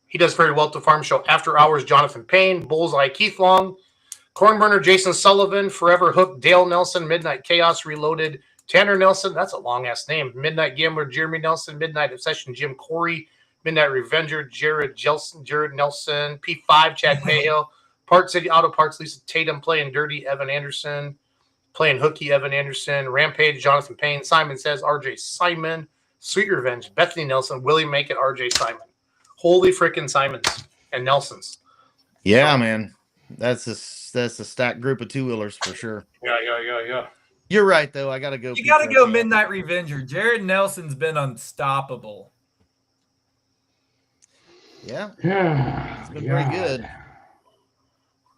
[SPEAKER 8] He does very well at the farm show. After Hours, Jonathan Payne. Bullseye, Keith Long. Cornburner, Jason Sullivan. Forever Hook, Dale Nelson. Midnight Chaos, Reloaded. Tanner Nelson. That's a long-ass name. Midnight Gambler, Jeremy Nelson. Midnight Obsession, Jim Corey. Midnight Revenger, Jared Nelson. P5, Chad Mayhill. Part City Auto Parts, Lisa Tatum. Playing Dirty, Evan Anderson. Playing Hooky, Evan Anderson. Rampage, Jonathan Payne. Simon Says, RJ Simon. Sweet Revenge, Bethany Nelson. Willie Make It, RJ Simon. Holy frickin' Simons and Nelsons.
[SPEAKER 9] Yeah, man. That's a stacked group of 2-wheelers for sure.
[SPEAKER 8] Yeah.
[SPEAKER 9] You're right, though. I got to go.
[SPEAKER 7] You got to go Midnight Revenger. Jared Nelson's been unstoppable.
[SPEAKER 9] Yeah. It's been
[SPEAKER 12] God.
[SPEAKER 9] pretty good.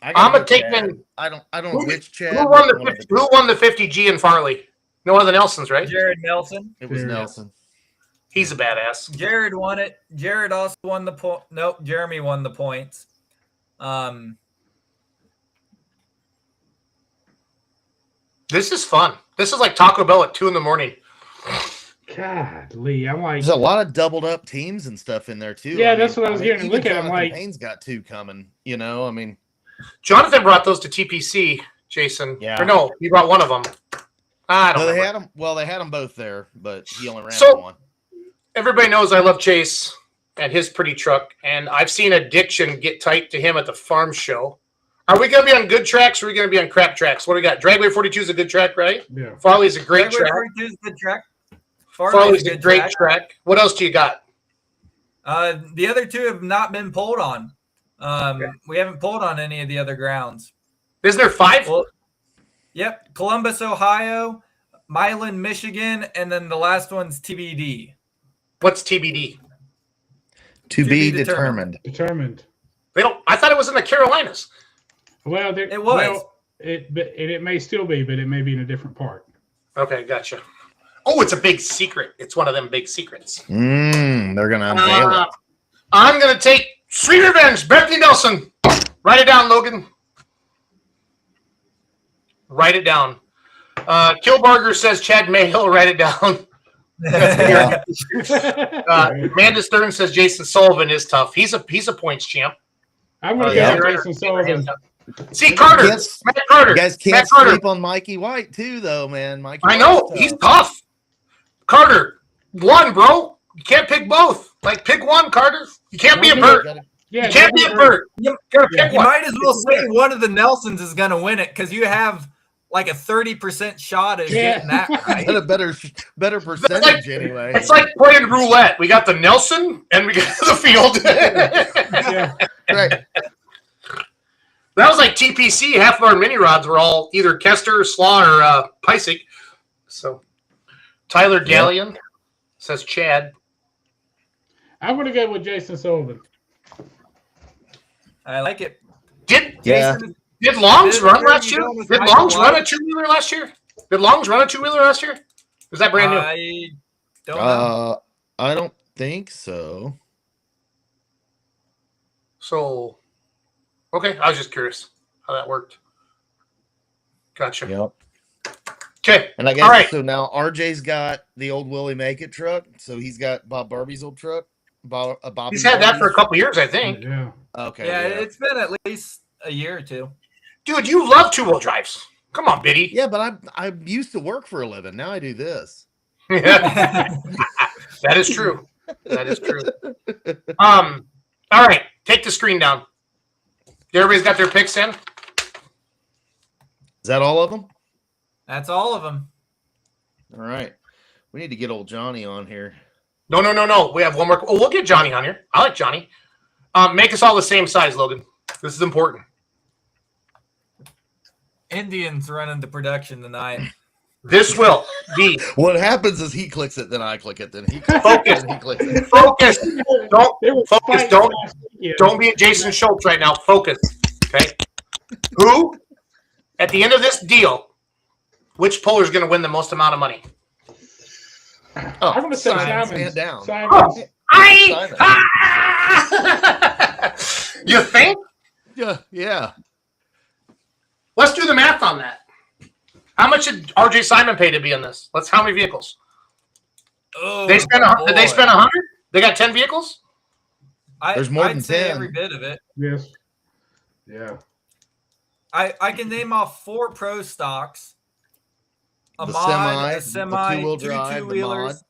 [SPEAKER 8] I'm a taking.
[SPEAKER 9] I don't which Chad.
[SPEAKER 8] Who won the 50G in Farley? No one of the Nelsons, right?
[SPEAKER 7] Jared Nelson.
[SPEAKER 9] It was Nelson.
[SPEAKER 8] He's a badass.
[SPEAKER 7] Jared won it. Jared also won the point. Nope, Jeremy won the points.
[SPEAKER 8] This is fun. This is like Taco Bell at 2 a.m.
[SPEAKER 12] God, Lee, I'm like,
[SPEAKER 9] there's a lot of doubled up teams and stuff in there too.
[SPEAKER 12] Yeah, that's what I was getting to look at. I'm like,
[SPEAKER 9] Payne's got 2 coming. You know, I mean,
[SPEAKER 8] Jonathan brought those to TPC Jason.
[SPEAKER 9] Yeah.
[SPEAKER 8] Or no, he brought one of them. I don't
[SPEAKER 9] No,
[SPEAKER 8] know.
[SPEAKER 9] they had them. Well, they had them both there, but he only ran
[SPEAKER 8] So-
[SPEAKER 9] one.
[SPEAKER 8] Everybody knows I love Chase and his pretty truck, and I've seen Addiction get tight to him at the farm show. Are we going to be on good tracks or are we going to be on crap tracks? What do we got? Dragway 42 is a good track, right?
[SPEAKER 12] Yeah.
[SPEAKER 8] Farley's a great track.
[SPEAKER 7] 42 is a good track.
[SPEAKER 8] Farley's a great track. What else do you got?
[SPEAKER 7] The other two have not been pulled on. We haven't pulled on any of the other grounds.
[SPEAKER 8] Isn't there 5?
[SPEAKER 7] Well, yep. Columbus, Ohio, Milan, Michigan, and then the last one's TBD.
[SPEAKER 8] What's TBD?
[SPEAKER 9] To be determined.
[SPEAKER 12] Determined.
[SPEAKER 8] They don't. I thought it was in the Carolinas.
[SPEAKER 12] Well,
[SPEAKER 7] It was.
[SPEAKER 12] Well, it may still be, but it may be in a different part.
[SPEAKER 8] Okay, gotcha. Oh, it's a big secret. It's one of them big secrets.
[SPEAKER 9] They're gonna unveil it.
[SPEAKER 8] I'm gonna take Sweet Revenge, Bethany Nelson. Write it down, Logan. Write it down. Kilbarger says Chad Mayhill. Write it down. Amanda Stern says Jason Sullivan is tough. He's a points champ.
[SPEAKER 12] I'm going to go with Jason Sullivan.
[SPEAKER 8] See, Carter.
[SPEAKER 9] Yes.
[SPEAKER 8] Matt Carter.
[SPEAKER 9] You guys can't
[SPEAKER 8] Matt Carter.
[SPEAKER 9] sleep on Mikey White too, though, man. Mikey
[SPEAKER 8] I know.
[SPEAKER 9] White's
[SPEAKER 8] He's tough. Carter. One, bro. You can't pick both. Like, pick one, Carter. You can't be a Bert.
[SPEAKER 12] Yeah,
[SPEAKER 8] You can't be a Bert. You gotta pick
[SPEAKER 7] You
[SPEAKER 8] one.
[SPEAKER 7] might as well say one of the Nelsons is going to win it because you have like a 30% shot of getting that right.
[SPEAKER 9] Got a better percentage anyway.
[SPEAKER 8] It's like playing roulette. We got the Nelson and we got the field.
[SPEAKER 12] Yeah.
[SPEAKER 9] Right.
[SPEAKER 8] That was like TPC. Half of our mini rods were all either Kester, Slaw, or Pysick. So Tyler Gallion says Chad.
[SPEAKER 12] I'm going to go with Jason Sullivan.
[SPEAKER 7] I like it.
[SPEAKER 8] Did
[SPEAKER 7] Jason,
[SPEAKER 8] Longs run last year?
[SPEAKER 7] going with
[SPEAKER 8] Did
[SPEAKER 7] Michael
[SPEAKER 8] Longs run a
[SPEAKER 7] White?
[SPEAKER 8] two-wheeler last year? Did Longs run a two-wheeler last year? Is that brand new?
[SPEAKER 7] I don't know.
[SPEAKER 9] I don't think so.
[SPEAKER 8] So, okay. I was just curious how that worked. Gotcha.
[SPEAKER 9] Yep.
[SPEAKER 8] Okay.
[SPEAKER 9] And I guess
[SPEAKER 8] All right.
[SPEAKER 9] so now RJ's got the old Willie Make It truck. So he's got Bob Barbie's old truck. Bobby
[SPEAKER 8] He's had that for a couple years, I think.
[SPEAKER 12] Yeah.
[SPEAKER 9] Okay.
[SPEAKER 7] Yeah, it's been at least a year or two.
[SPEAKER 8] Dude, you love two-wheel drives. Come on, Biddy.
[SPEAKER 9] Yeah, but I used to work for a living. Now I do this.
[SPEAKER 8] That is true. That is true. All right. Take the screen down. Everybody's got their picks in?
[SPEAKER 9] Is that all of them?
[SPEAKER 7] That's all of them.
[SPEAKER 9] All right. We need to get old Johnny on here.
[SPEAKER 8] No. We have one more. Oh, we'll get Johnny on here. I like Johnny. Make us all the same size, Logan. This is important.
[SPEAKER 7] Indians running the production tonight.
[SPEAKER 8] This will be
[SPEAKER 9] What happens is he clicks it, then I click it, then he clicks
[SPEAKER 8] Focus.
[SPEAKER 9] it, then he clicks it.
[SPEAKER 8] focus.
[SPEAKER 12] They were
[SPEAKER 8] Focus.
[SPEAKER 12] fighting
[SPEAKER 8] Don't
[SPEAKER 12] last weekend.
[SPEAKER 8] don't be a Jason Schultz right now. Focus. Okay. Who at the end of this deal, which puller is going to win the most amount of money?
[SPEAKER 9] Oh,
[SPEAKER 12] I'm going to say
[SPEAKER 9] Simon,
[SPEAKER 12] Simons.
[SPEAKER 9] stand down.
[SPEAKER 12] Simons.
[SPEAKER 8] You think?
[SPEAKER 9] Yeah.
[SPEAKER 8] Let's do the math on that. How much did RJ Simon pay to be in this? How many vehicles?
[SPEAKER 7] Oh,
[SPEAKER 8] Did they spend 100? They got 10 vehicles?
[SPEAKER 9] There's more
[SPEAKER 7] I'd
[SPEAKER 9] than
[SPEAKER 7] say
[SPEAKER 9] 10.
[SPEAKER 7] every bit of it.
[SPEAKER 12] Yes. Yeah.
[SPEAKER 7] I can name off 4 pro stocks. A
[SPEAKER 9] The
[SPEAKER 7] mod,
[SPEAKER 9] semi,
[SPEAKER 7] a
[SPEAKER 9] the two-wheel
[SPEAKER 7] two
[SPEAKER 9] drive, the
[SPEAKER 7] two-wheelers.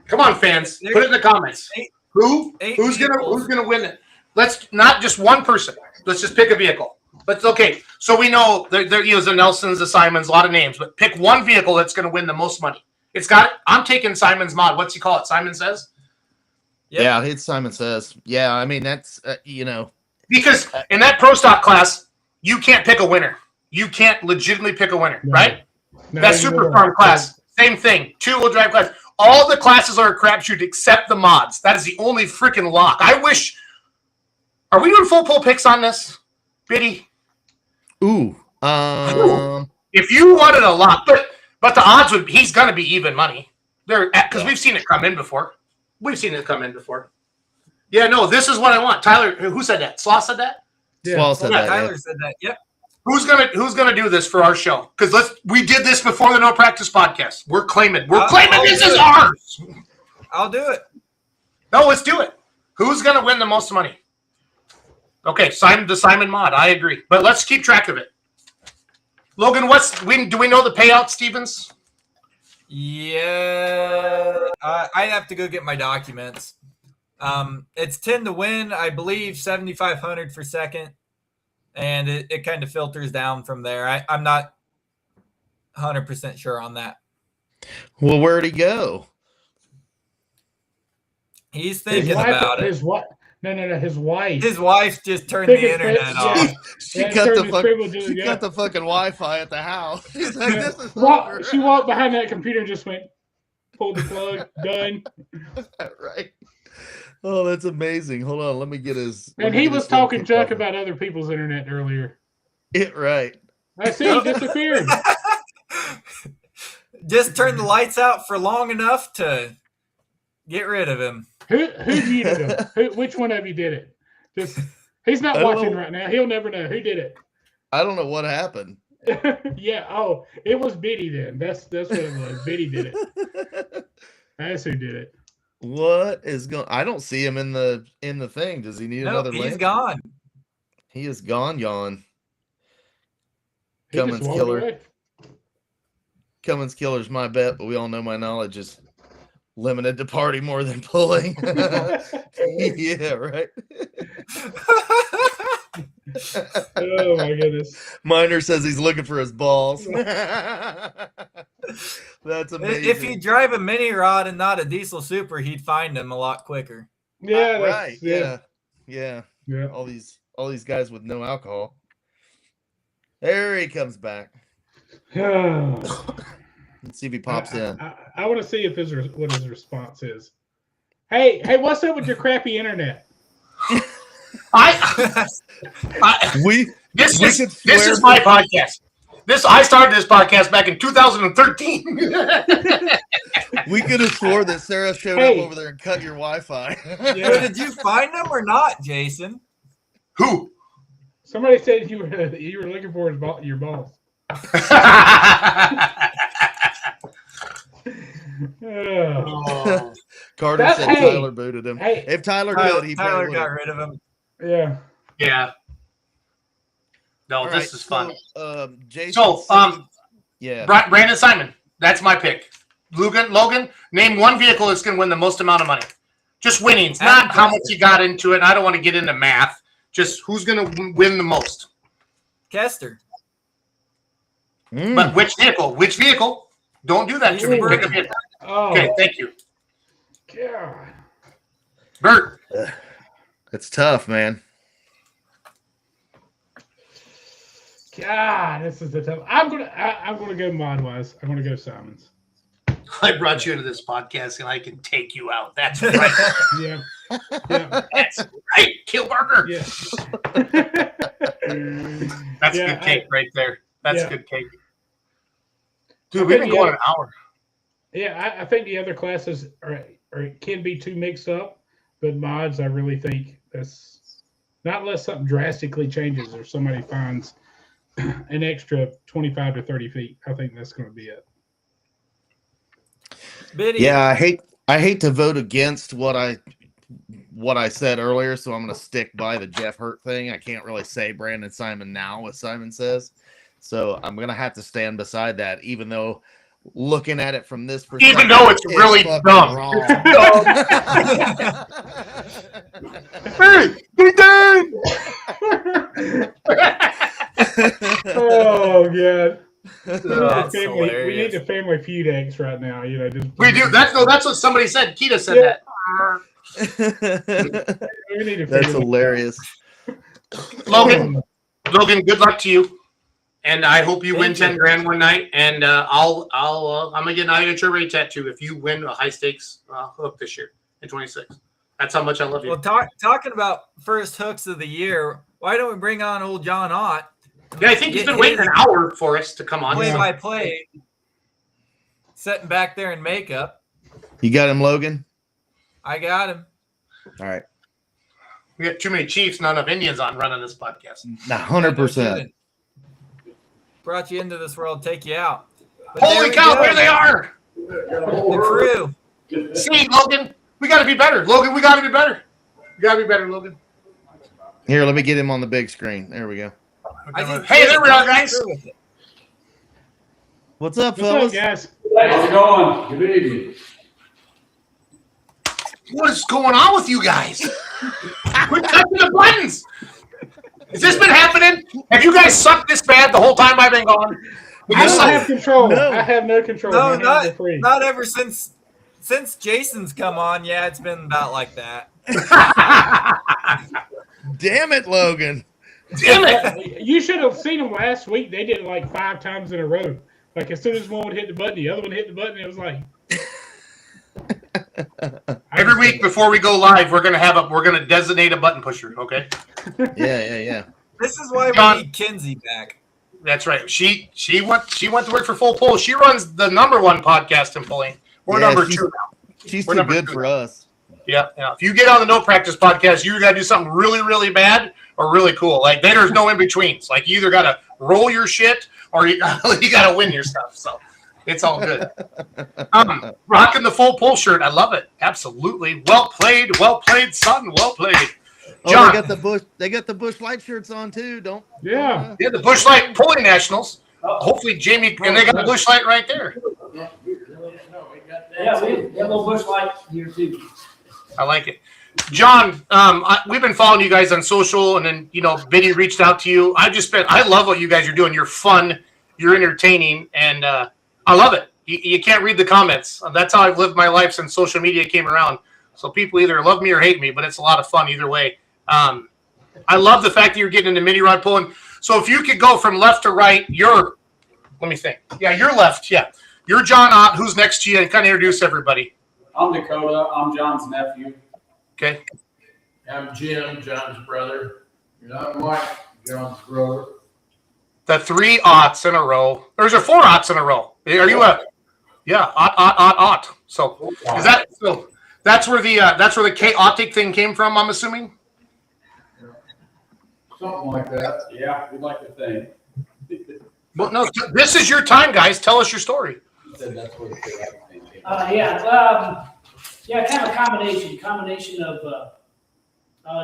[SPEAKER 8] Come on, fans. Put it in the comments. Who's gonna win it? Let's not just one person. Let's just pick a vehicle. But okay, so we know there is the Nelsons, the Simons, a lot of names, but pick one vehicle that's gonna win the most money. I'm taking Simon's mod. What's he call it? Simon Says?
[SPEAKER 7] Yep.
[SPEAKER 9] Yeah, it's Simon Says. Yeah, I mean that's
[SPEAKER 8] Because in that pro stock class, you can't pick a winner. You can't legitimately pick a winner, right? That super farm class, same thing. Two-wheel drive class. All the classes are a crapshoot except the mods. That is the only freaking lock. I wish. Are we doing full pull picks on this, Biddy?
[SPEAKER 9] Ooh.
[SPEAKER 8] If you wanted a lock, but the odds would he's gonna be even money. Because we've seen it come in before. Yeah, no, this is what I want. Tyler, who said that? Slaw said that?
[SPEAKER 9] Slaw said that.
[SPEAKER 7] Tyler said that. Yep.
[SPEAKER 8] Who's gonna do this for our show? Because we did this before the No Practice podcast. We're claiming this is ours.
[SPEAKER 7] I'll do it.
[SPEAKER 8] No, let's do it. Who's gonna win the most money? Okay, the Simon mod. I agree. But let's keep track of it. Logan, do we know the payout, Stevens?
[SPEAKER 7] Yeah, I'd have to go get my documents. It's 10 to win, I believe, 7,500 for second, and it kind of filters down from there. I'm not 100% sure on that.
[SPEAKER 9] Well, where'd he go?
[SPEAKER 7] He's thinking about it.
[SPEAKER 12] His wife. No. His wife.
[SPEAKER 7] His wife just turned the internet off.
[SPEAKER 9] She cut the fucking Wi-Fi at the house. She's like, this is over.
[SPEAKER 12] She walked behind that computer and just went, pulled the plug, done.
[SPEAKER 9] Right. Oh, that's amazing. Hold on, let me get his.
[SPEAKER 12] And he was talking junk about other people's internet earlier.
[SPEAKER 9] Right.
[SPEAKER 12] I see, he disappeared.
[SPEAKER 7] Just turned the lights out for long enough to get rid of him.
[SPEAKER 12] Who muted him? Which one of you did it? He's not watching right now. He'll never know who did it.
[SPEAKER 9] I don't know what happened.
[SPEAKER 12] Yeah. Oh, it was Biddy then. That's what it was. Biddy did it. That's who did it.
[SPEAKER 9] What is going? I don't see him in the thing. Does he need another link?
[SPEAKER 7] He's gone.
[SPEAKER 9] He is gone.
[SPEAKER 12] He
[SPEAKER 9] Cummins killer.
[SPEAKER 12] Away.
[SPEAKER 9] Cummins killer's my bet, but we all know my knowledge is limited to party more than pulling. Yeah, right.
[SPEAKER 12] Oh my goodness.
[SPEAKER 9] Miner says he's looking for his balls. That's amazing.
[SPEAKER 7] If you drive a mini rod and not a diesel super, he'd find them a lot quicker.
[SPEAKER 12] Yeah,
[SPEAKER 9] right. Yeah. All these guys with no alcohol. There he comes back. Let's see if he pops in.
[SPEAKER 12] I want to see if what his response is. Hey, what's up with your crappy internet?
[SPEAKER 8] This is my podcast. I started this podcast back in 2013.
[SPEAKER 9] We could have swore that Sarah showed up over there and cut your Wi-Fi.
[SPEAKER 7] Yeah. Did you find them or not, Jason?
[SPEAKER 8] Who?
[SPEAKER 12] Somebody said you were looking for your balls.
[SPEAKER 9] Carter said Tyler booted him. If Tyler did,
[SPEAKER 7] Tyler got rid of him.
[SPEAKER 12] Yeah.
[SPEAKER 8] Yeah. No,
[SPEAKER 9] all
[SPEAKER 8] this is fun.
[SPEAKER 9] Jason. Yeah.
[SPEAKER 8] Brandon Simon. That's my pick. Logan, name one vehicle that's going to win the most amount of money. Just winnings, not how much you got into it. I don't want to get into math. Just who's going to win the most.
[SPEAKER 7] Kester.
[SPEAKER 8] But which vehicle? Which vehicle? Don't do that to me. Pick a vehicle.
[SPEAKER 12] Oh.
[SPEAKER 8] Okay, thank you.
[SPEAKER 12] God.
[SPEAKER 8] Bert.
[SPEAKER 9] It's tough, man.
[SPEAKER 12] God, this is the tough. I'm gonna go mod wise. I'm gonna go Simons.
[SPEAKER 8] I brought you into this podcast and I can take you out. That's right.
[SPEAKER 12] Yeah.
[SPEAKER 8] That's right. Kill Barker.
[SPEAKER 12] Yeah.
[SPEAKER 8] That's good cake right there. That's good cake. Dude, we've been going an hour.
[SPEAKER 12] Yeah, I think the other classes can be too mixed up, but mods, I really think that's not unless something drastically changes or somebody finds an extra 25 to 30 feet. I think that's going to be it.
[SPEAKER 7] Biddy.
[SPEAKER 9] Yeah, I hate to vote against what I said earlier, so I'm going to stick by the Jeff Hurt thing. I can't really say Brandon Simon now, what Simon says. So I'm going to have to stand beside that, even though looking at it from this perspective,
[SPEAKER 8] even though it's really dumb. Hey, get down!
[SPEAKER 12] Oh god. We need the family feud eggs right now,
[SPEAKER 8] We do. That's what somebody said. Keita said
[SPEAKER 9] that. That's hilarious.
[SPEAKER 8] Logan, good luck to you. And I hope you win 10 grand one night. And I'm gonna get an IHRA tattoo if you win a high stakes hook this year in 26. That's how much I love you.
[SPEAKER 7] Well, talking about first hooks of the year, why don't we bring on old John Ott?
[SPEAKER 8] Yeah, I think he's been waiting an hour for us to come on.
[SPEAKER 7] Play-by-play, sitting back there in makeup.
[SPEAKER 9] You got him, Logan?
[SPEAKER 7] I got him.
[SPEAKER 9] All right.
[SPEAKER 8] We got too many Chiefs, not enough Indians on running this podcast.
[SPEAKER 9] 100%.
[SPEAKER 7] Brought you into this world, take you out. But
[SPEAKER 8] holy cow, there they are!
[SPEAKER 7] The crew.
[SPEAKER 8] See, Logan, we got to be better. Logan, we got to be better. You got to be better, Logan.
[SPEAKER 9] Here, let me get him on the big screen. There we go.
[SPEAKER 8] Hey, there we are, guys.
[SPEAKER 9] What's up,
[SPEAKER 12] What's
[SPEAKER 9] fellas?
[SPEAKER 12] up, guys?
[SPEAKER 13] How's it going? Good evening.
[SPEAKER 8] What is going on with you guys? Quit touching the buttons. Has this been happening? Have you guys sucked this bad the whole time I've been gone?
[SPEAKER 12] I don't have control.
[SPEAKER 9] No.
[SPEAKER 12] I have no control.
[SPEAKER 7] No,
[SPEAKER 12] My hands are free.
[SPEAKER 7] not ever since Jason's come on. Yeah, it's been about like that.
[SPEAKER 9] Damn it, Logan.
[SPEAKER 8] Damn it.
[SPEAKER 12] You should have seen them last week. They did it like 5 times in a row. Like as soon as one would hit the button, the other one hit the button. It was like
[SPEAKER 8] Every week before we go live, we're gonna designate a button pusher. Okay.
[SPEAKER 9] Yeah.
[SPEAKER 7] This is why
[SPEAKER 8] John-
[SPEAKER 7] we need Kinsey back.
[SPEAKER 8] That's right. She went to work for Full Pull. She runs the #1 podcast in pulling. We're
[SPEAKER 9] Yeah,
[SPEAKER 8] number
[SPEAKER 9] she's-
[SPEAKER 8] 2 now.
[SPEAKER 9] She's
[SPEAKER 8] We're
[SPEAKER 9] too
[SPEAKER 8] number
[SPEAKER 9] good
[SPEAKER 8] 2
[SPEAKER 9] for
[SPEAKER 8] now.
[SPEAKER 9] us.
[SPEAKER 8] Yeah. If you get on the No Practice podcast, you got to do something really, really bad or really cool. Like there's no in betweens. Like you either got to roll your shit or you got to win your stuff. So it's all good. Rocking the Full Pull shirt. I love it. Absolutely. Well played, son. Well played. John.
[SPEAKER 9] Oh, they got the Busch Light shirts on too. Don't.
[SPEAKER 12] yeah.
[SPEAKER 8] Yeah, the Busch Light Pulling Nationals. Hopefully, Jamie, and they got the Busch Light right there.
[SPEAKER 13] Yeah, we have a little Busch Light here too.
[SPEAKER 8] I like it. John, we've been following you guys on social, and then Biddy reached out to you. I love what you guys are doing. You're fun, you're entertaining, and I love it. You can't read the comments. That's how I've lived my life since social media came around. So people either love me or hate me, but it's a lot of fun either way. I love the fact that you're getting into mini rod pulling. So if you could go from left to right, let me think. Yeah, you're left. Yeah, you're John Ott. Who's next to you? And kind of introduce everybody.
[SPEAKER 13] I'm Dakota. I'm John's nephew.
[SPEAKER 8] Okay.
[SPEAKER 14] I'm Jim, John's brother. I'm Mike, John's brother.
[SPEAKER 8] The 3 Otts in a row. There's 4 Otts in a row. Are you Ott? So is that so? That's where the chaotic thing came from. I'm assuming.
[SPEAKER 14] Something like that.
[SPEAKER 13] Yeah, we'd like to think.
[SPEAKER 8] Well, no, this is your time, guys. Tell us your story.
[SPEAKER 13] That's where the chaotic thing came
[SPEAKER 15] Kind of a combination of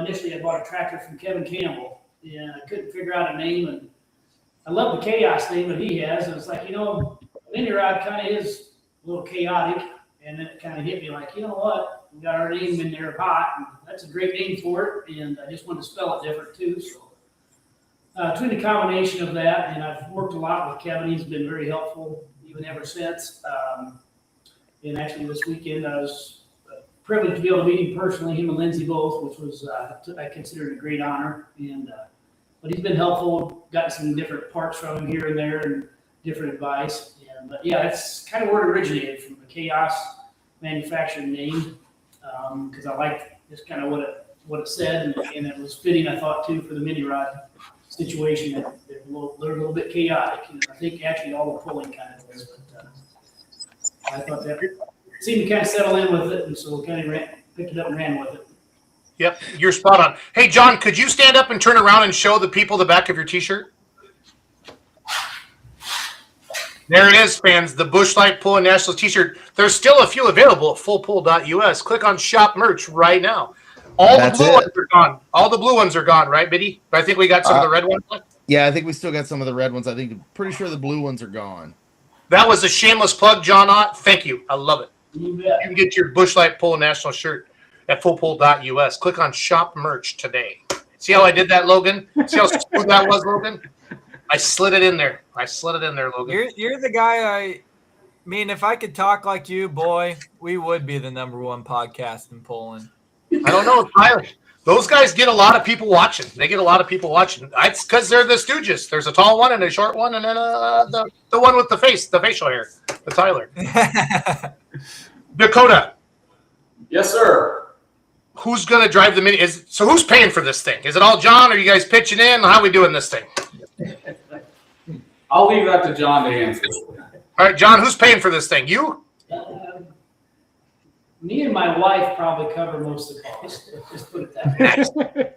[SPEAKER 15] initially I bought a tractor from Kevin Campbell, and I couldn't figure out a name, and I love the chaos thing that he has, and it's like, mini rod kind of is a little chaotic, and then it kind of hit me like, you know what, we got our name in there hot, and that's a great name for it, and I just wanted to spell it different too, so between the combination of that, and I've worked a lot with Kevin, he's been very helpful even ever since, and actually this weekend I was privileged to be able to meet him personally, him and Lindsay both, which was I considered a great honor. And but he's been helpful. Got some different parts from him here and there, and different advice. And but yeah, that's kind of where it originated, from the Chaos manufacturing name, because I liked just kind of what it said, and it was fitting, I thought, too, for the mini rod situation. That they're a little bit chaotic. And I think actually all the pulling kind of is, but I thought that seemed to kind of settle in with it, and so we kind of picked it up and ran with it.
[SPEAKER 8] Yep, you're spot on. Hey, John, could you stand up and turn around and show the people the back of your T-shirt? There it is, fans, the Busch Light Pulling Nationals T-shirt. There's still a few available at fullpull.us. Click on Shop Merch right now. All the blue ones are gone. All the blue ones are gone, right, Biddy? I think we got some of the red ones left.
[SPEAKER 9] Yeah, I think we still got some of the red ones. Pretty sure the blue ones are gone.
[SPEAKER 8] That was a shameless plug, John Ott. Thank you. I love it.
[SPEAKER 15] You bet.
[SPEAKER 8] You can get your Busch Light Pulling National shirt at fullpull.us. Click on Shop Merch today. See how I did that, Logan? See how smooth that was, Logan? I slid it in there. Logan.
[SPEAKER 7] You're the guy. I mean, if I could talk like you, boy, we would be the #1 podcast in Poland.
[SPEAKER 8] I don't know, Tyler. Those guys get a lot of people watching. It's because they're the Stooges. There's a tall one and a short one, and then the one with the facial hair, the Tyler. Dakota.
[SPEAKER 13] Yes, sir.
[SPEAKER 8] Who's going to drive the mini? So who's paying for this thing? Is it all John? Are you guys pitching in? How are we doing this thing?
[SPEAKER 13] I'll leave that to John to answer.
[SPEAKER 8] All right, John, who's paying for this thing? You?
[SPEAKER 15] Me and my wife probably cover most of the cost. Just put it that way.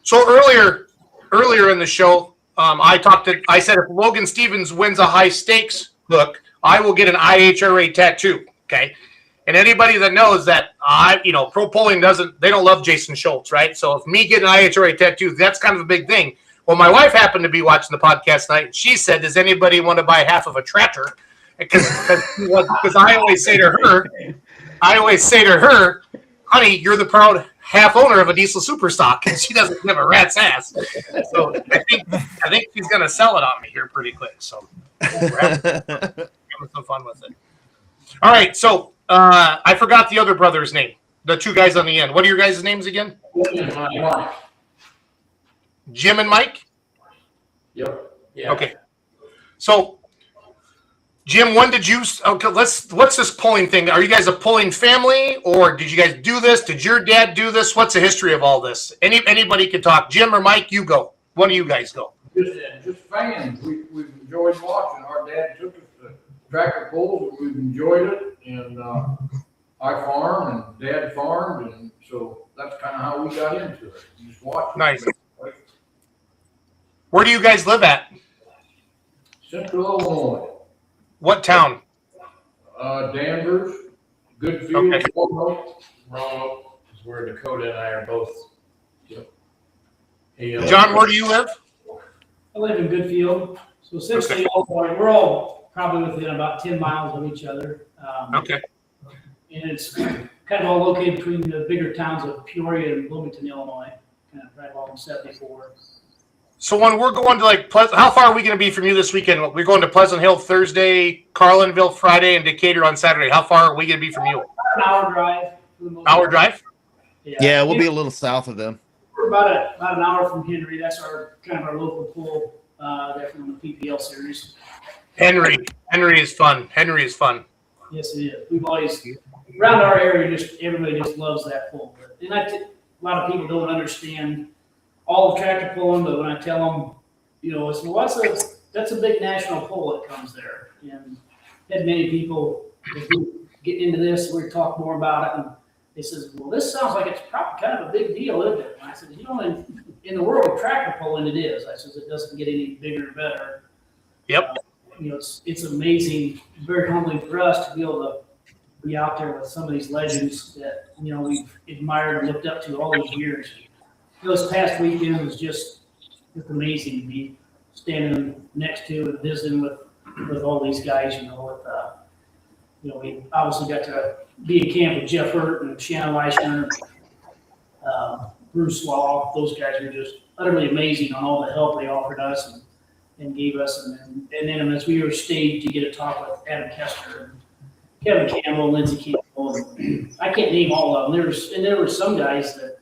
[SPEAKER 8] So earlier in the show, I said if Logan Stevens wins a high stakes hook, I will get an IHRA tattoo. Okay. And anybody that knows that, pro polling they don't love Jason Schultz, right? So if me getting an IHRA tattoo, that's kind of a big thing. Well, my wife happened to be watching the podcast tonight, and she said, does anybody want to buy half of a tractor? Because I always say to her, honey, you're the proud half owner of a diesel super stock, and she doesn't give a rat's ass. So I think she's going to sell it on me here pretty quick. So we're having some fun with it. All right, so I forgot the other brother's name. The two guys on the end. What are your guys' names again?
[SPEAKER 14] Mike.
[SPEAKER 8] Jim and Mike?
[SPEAKER 14] Yep. Yeah.
[SPEAKER 8] Okay. So, Jim, when did you? Okay, what's this pulling thing? Are you guys a pulling family, or did you guys do this? Did your dad do this? What's the history of all this? Anybody can talk. Jim or Mike, you go. One of you guys go.
[SPEAKER 14] Just fans. We've enjoyed watching. Our dad took us to tractor pulls, and we've enjoyed it. And I farmed, and Dad farmed, and so that's kind of how we got into it. Just watching.
[SPEAKER 8] Nice. Where do you guys live at?
[SPEAKER 14] Central Illinois.
[SPEAKER 8] What town?
[SPEAKER 14] Danvers, Goodfield,
[SPEAKER 8] Okay.
[SPEAKER 13] Roanoke is where Dakota and I are both.
[SPEAKER 14] Yep.
[SPEAKER 8] John, where do you live?
[SPEAKER 15] I live in Goodfield, so essentially we're all probably within about 10 miles of each other.
[SPEAKER 8] Okay.
[SPEAKER 15] And it's kind of all located between the bigger towns of Peoria and Bloomington, Illinois, kind of right along 74.
[SPEAKER 8] So when we're going to how far are we going to be from you this weekend? We're going to Pleasant Hill Thursday, Carlinville Friday, and Decatur on Saturday. How far are we going to be from you?
[SPEAKER 15] An hour drive.
[SPEAKER 8] Hour drive?
[SPEAKER 9] Yeah, we'll be a little south of them.
[SPEAKER 15] We're about an hour from Henry. That's our kind of our local pool there from the PPL series.
[SPEAKER 8] Henry is fun.
[SPEAKER 15] Yes, it is. We've always around our area. Everybody just loves that pool. And a lot of people don't understand all the tractor pulling, but when I tell them, it's that's a big national pull that comes there. And had many people get into this. We talk more about it, and they says, "Well, this sounds like it's probably kind of a big deal, isn't it?" And I said, in the world of tractor pulling, it is. I says it doesn't get any bigger or better.
[SPEAKER 8] Yep.
[SPEAKER 15] It's amazing, very humbling for us to be able to be out there with some of these legends that we've admired and looked up to all these years. This past weekend was just amazing to be standing next to and visiting with all these guys. We obviously got to be in camp with Jeff Hurt and Shannon Leishner, Bruce Law. Those guys were just utterly amazing on all the help they offered us and gave us. And then as we were stayed to get a talk with Adam Kester and Kevin Campbell, Lindsey Campbell, and I can't name all of them. There were some guys that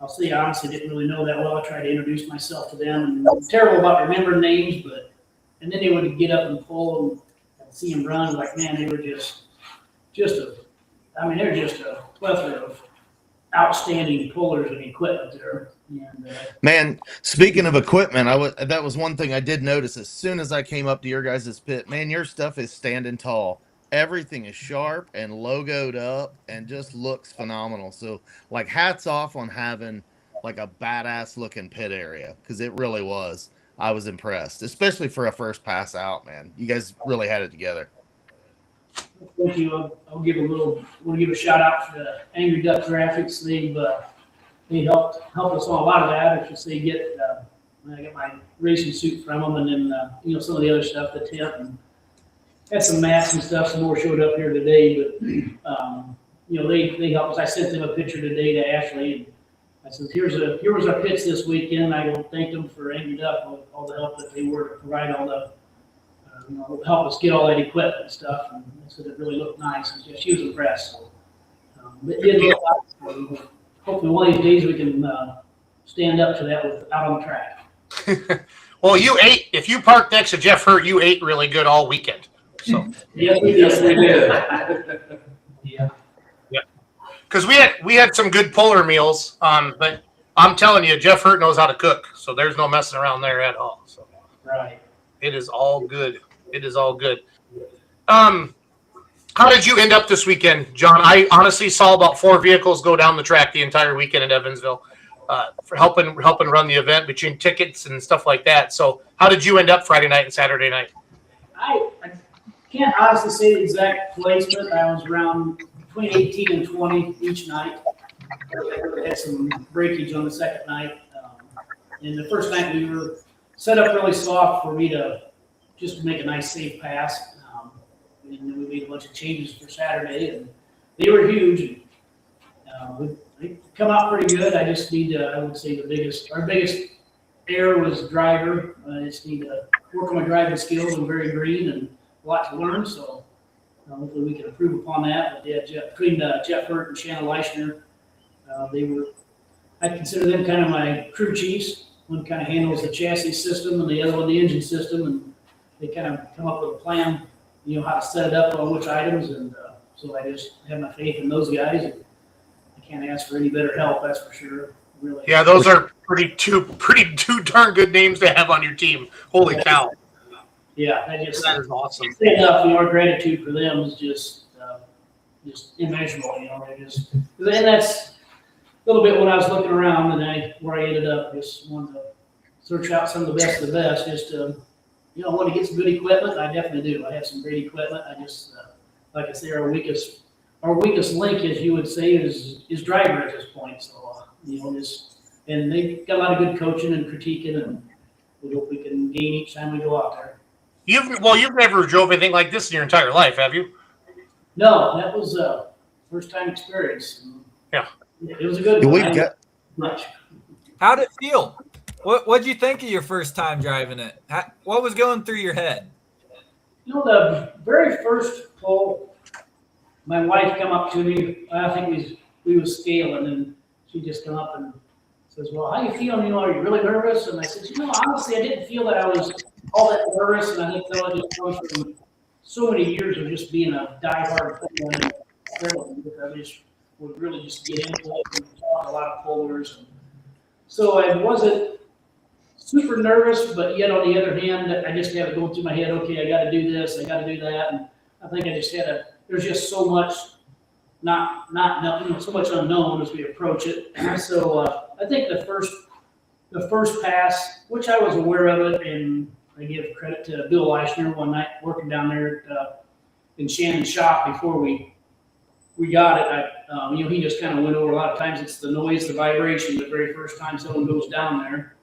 [SPEAKER 15] I'll say honestly didn't really know that well. I tried to introduce myself to them, and I'm terrible about remembering names, and then they would get up and pull and see them run. Like, man, they were they're just a plethora of outstanding pullers and equipment there. And,
[SPEAKER 9] Man, speaking of equipment, that was one thing I did notice as soon as I came up to your guys' pit. Man, your stuff is standing tall. Everything is sharp and logoed up and just looks phenomenal. So, hats off on having a badass looking pit area, because it really was. I was impressed, especially for a first pass out, man. You guys really had it together.
[SPEAKER 15] Thank you. I'll give a shout out to Angry Duck Graphics. They helped us on a lot of that. I should say, I got my racing suit from them, and then some of the other stuff, the tent, and had some mats and stuff. Some more showed up here today, but they helped us. I sent them a picture today to Ashley, and I said, here was our pits this weekend. I thanked them for Angry Duck for all the help that they were to provide all the help us get all that equipment and stuff. And I said it really looked nice. And she was impressed. So, it did look nice. Hopefully one of these days we can stand up to that out on the track.
[SPEAKER 8] Well, you ate. If you parked next to Jeff Hurt, you ate really good all weekend. So
[SPEAKER 15] yes, we did. Yeah.
[SPEAKER 8] Because we had some good puller meals, but I'm telling you, Jeff Hurt knows how to cook, so there's no messing around there at all. So
[SPEAKER 15] right,
[SPEAKER 8] it is all good. How did you end up this weekend, John? I honestly saw about 4 vehicles go down the track the entire weekend in Evansville, for helping run the event between tickets and stuff like that. So how did you end up Friday night and Saturday night?
[SPEAKER 15] I can't honestly say the exact placement. I was around between 18 and 20 each night. We had some breakage on the second night. And the first night we were set up really soft for me to just make a nice safe pass. And then we made a bunch of changes for Saturday, and they were huge. They come out pretty good. I just need to, I would say our biggest error was driver. I just need to work on my driving skills. I'm very green and a lot to learn, so hopefully we can improve upon that. But yeah, between Jeff Hurt and Shannon Leishner, I consider them kind of my crew chiefs. One kind of handles the chassis system and the other one the engine system, and they kind of come up with a plan, how to set it up on which items, and so I just have my faith in those guys. And I can't ask for any better help, that's for sure. Really.
[SPEAKER 8] Yeah, those are pretty darn good names to have on your team. Holy cow!
[SPEAKER 15] Yeah,
[SPEAKER 8] that is awesome.
[SPEAKER 15] Our gratitude for them is just immeasurable. And that's a little bit when I was looking around and where I ended up. Just wanted to search out some of the best of the best. Just want to get some good equipment. I definitely do. I have some great equipment. I just like I say, our weakest link, as you would say, is driver at this point. So and they've got a lot of good coaching and critiquing, and we hope we can gain each time we go out there.
[SPEAKER 8] You've never drove anything like this in your entire life, have you?
[SPEAKER 15] No, that was first time experience.
[SPEAKER 8] Yeah,
[SPEAKER 15] it was a good one.
[SPEAKER 7] How'd it feel? What'd you think of your first time driving it? What was going through your head?
[SPEAKER 15] The very first pull, my wife come up to me. I think we was scaling, and she just come up and says, "Well, how you feeling? Are you really nervous?" And I said, honestly, I didn't feel that I was all that nervous, and I think that just comes from so many years of just being a diehard puller. I just would really just get into it and talk a lot of pullers. And so I wasn't super nervous, but yet on the other hand, I just had it going through my head, okay, I got to do this, I got to do that. And I think I just there's just so much not so much unknown as we approach it. So I think the first pass, which I was aware of it, and I give credit to Bill Leishner one night working down there in Shannon's shop before we got it. He just kind of went over a lot of times. It's the noise, the vibration, the very first time someone goes down there,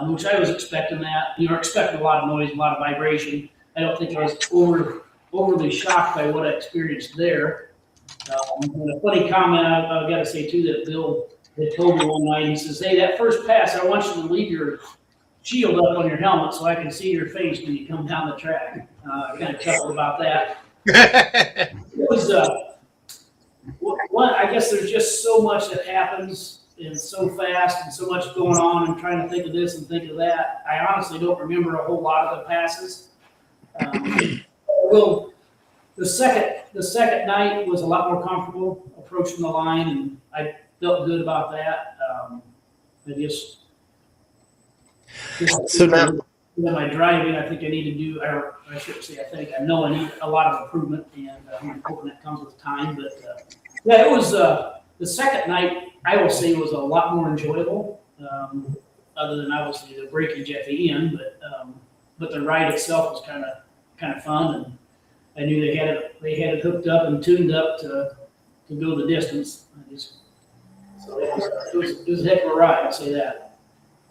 [SPEAKER 15] which I was expecting that. Expecting a lot of noise, a lot of vibration. I don't think I was overly shocked by what I experienced there. And a funny comment I've got to say too that Bill had told me one night. He says, "Hey, that first pass, I want you to leave your shield up on your helmet so I can see your face when you come down the track." I kind of chuckled about that. It was I guess there's just so much that happens and so fast and so much going on and trying to think of this and think of that. I honestly don't remember a whole lot of the passes. The second night was a lot more comfortable approaching the line, and I felt good about that.
[SPEAKER 9] So now,
[SPEAKER 15] my driving, I think I need to do, or I should say, I know I need a lot of improvement, and I'm hoping that comes with time. But it was the second night, I will say, was a lot more enjoyable, other than obviously the breakage at the end. But the ride itself was kind of fun, and I knew they had it hooked up and tuned up to go the distance. So it was a heck of a ride, I'll say that.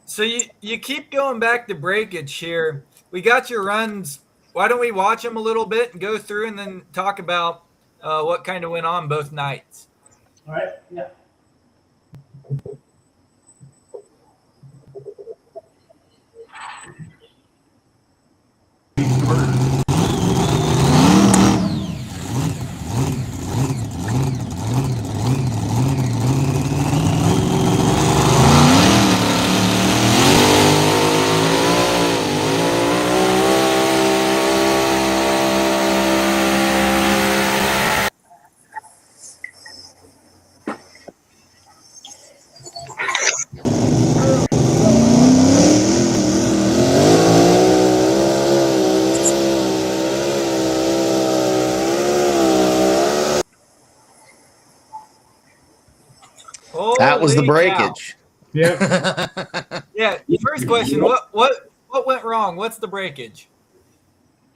[SPEAKER 7] So you keep going back to breakage here. We got your runs. Why don't we watch them a little bit and go through and then talk about what kind of went on both nights?
[SPEAKER 15] All right, yeah.
[SPEAKER 9] That was the breakage.
[SPEAKER 12] Yeah.
[SPEAKER 7] Yeah. First question: What went wrong? What's the breakage?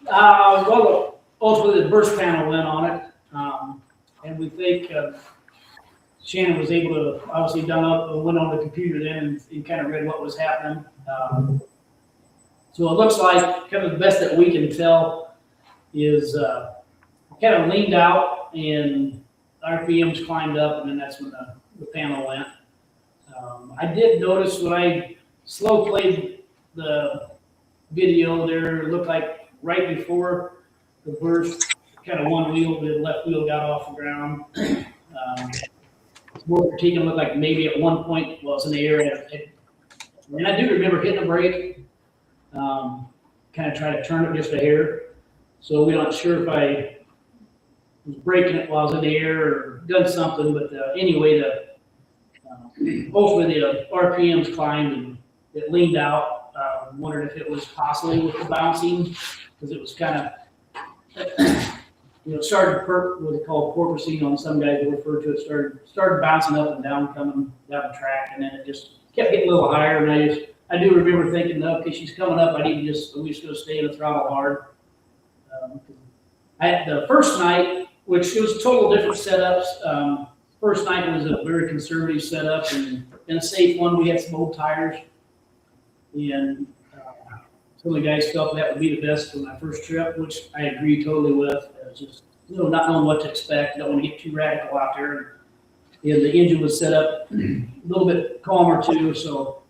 [SPEAKER 15] Well, ultimately the burst panel went on it. and we think Shannon was able to obviously went on the computer then and kind of read what was happening. So it looks like kind of the best that we can tell is kind of leaned out and RPMs climbed up, and then that's when the panel went. I did notice when I slow played the video there, it looked like right before the burst, kind of one wheel, the left wheel got off the ground. More critiquing looked like maybe at one point was in the air. And I do remember hitting a brake, kind of trying to turn it just a hair. So we're not sure if I was braking it while I was in the air or done something, but anyway, hopefully the RPMs climbed and it leaned out. Wondered if it was possibly with the bouncing, because it was kind of, started what they call porpoising on some guys will refer to it, started bouncing up and down, coming down the track, and then it just kept getting a little higher. And I do remember thinking, okay, she's coming up. We just going to stay in the throttle hard. The first night, which it was total different setups. First night was a very conservative setup and a safe one. We had some old tires, and some of the guys felt that would be the best for my first trip, which I agree totally with. Just not knowing what to expect. Don't want to get too radical out there. And the engine was set up a little bit calmer too. So,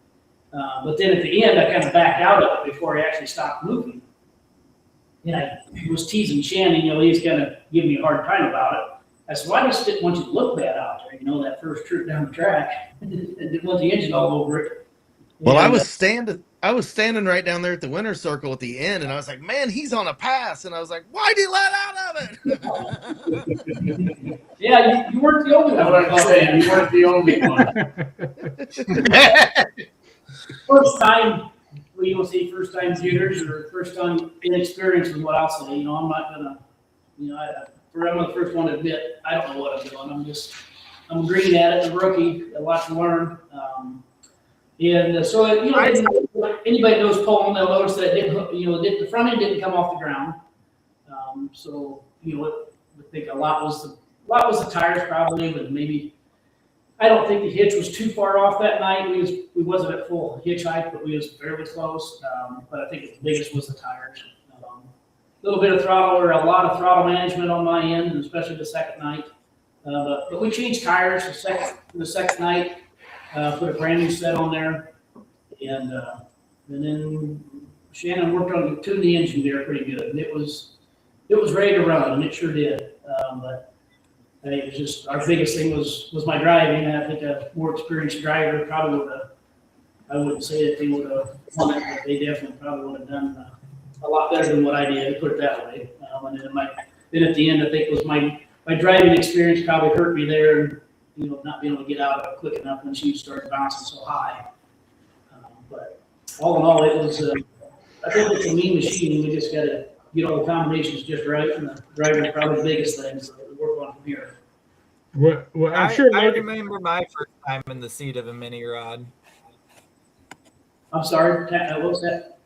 [SPEAKER 15] but then at the end, I kind of backed out of it before I actually stopped moving. And I was teasing Shannon. He's kind of giving me a hard time about it. I said, well, I just didn't want you to look bad out there. That first trip down the track, and didn't want the engine all over it.
[SPEAKER 9] Well, I was standing right down there at the winner's circle at the end, and I was like, man, he's on a pass. And I was like, why'd he let out of it?
[SPEAKER 15] Yeah, you weren't the only one.
[SPEAKER 14] I was saying, you weren't the only one.
[SPEAKER 15] First time, you'll see first time jitters or first time inexperienced is what I'll say. I'm not going to, I'm the first one to admit I don't know what I'm doing. I'm green at it, I'm a rookie, a lot to learn. So anybody that knows pulling, they'll notice that it didn't, the front end didn't come off the ground. I think a lot was the tires probably, but maybe I don't think the hitch was too far off that night. We wasn't at full hitch height, but we was fairly close. But I think the biggest was the tires. A little bit of throttle or a lot of throttle management on my end, especially the second night. But we changed tires the second night. Put a brand new set on there, and then Shannon worked on tuning the engine there pretty good, and it was ready to run, and it sure did. But I think it was just our biggest thing was my driving. And I think a more experienced driver probably would have. I wouldn't say that they would have won it, but they definitely probably would have done a lot better than what I did. Put it that way. And then at the end, I think it was my driving experience probably hurt me there. And, not being able to get out of it quick enough when she started bouncing so high. But all in all, it was, I think it's a mean machine. We just got to get all the combinations just right, and the driving is probably the biggest thing, so we work on from here.
[SPEAKER 12] Well, I'm sure
[SPEAKER 7] I remember my first time in the seat of a mini rod.
[SPEAKER 15] I'm sorry, what was that?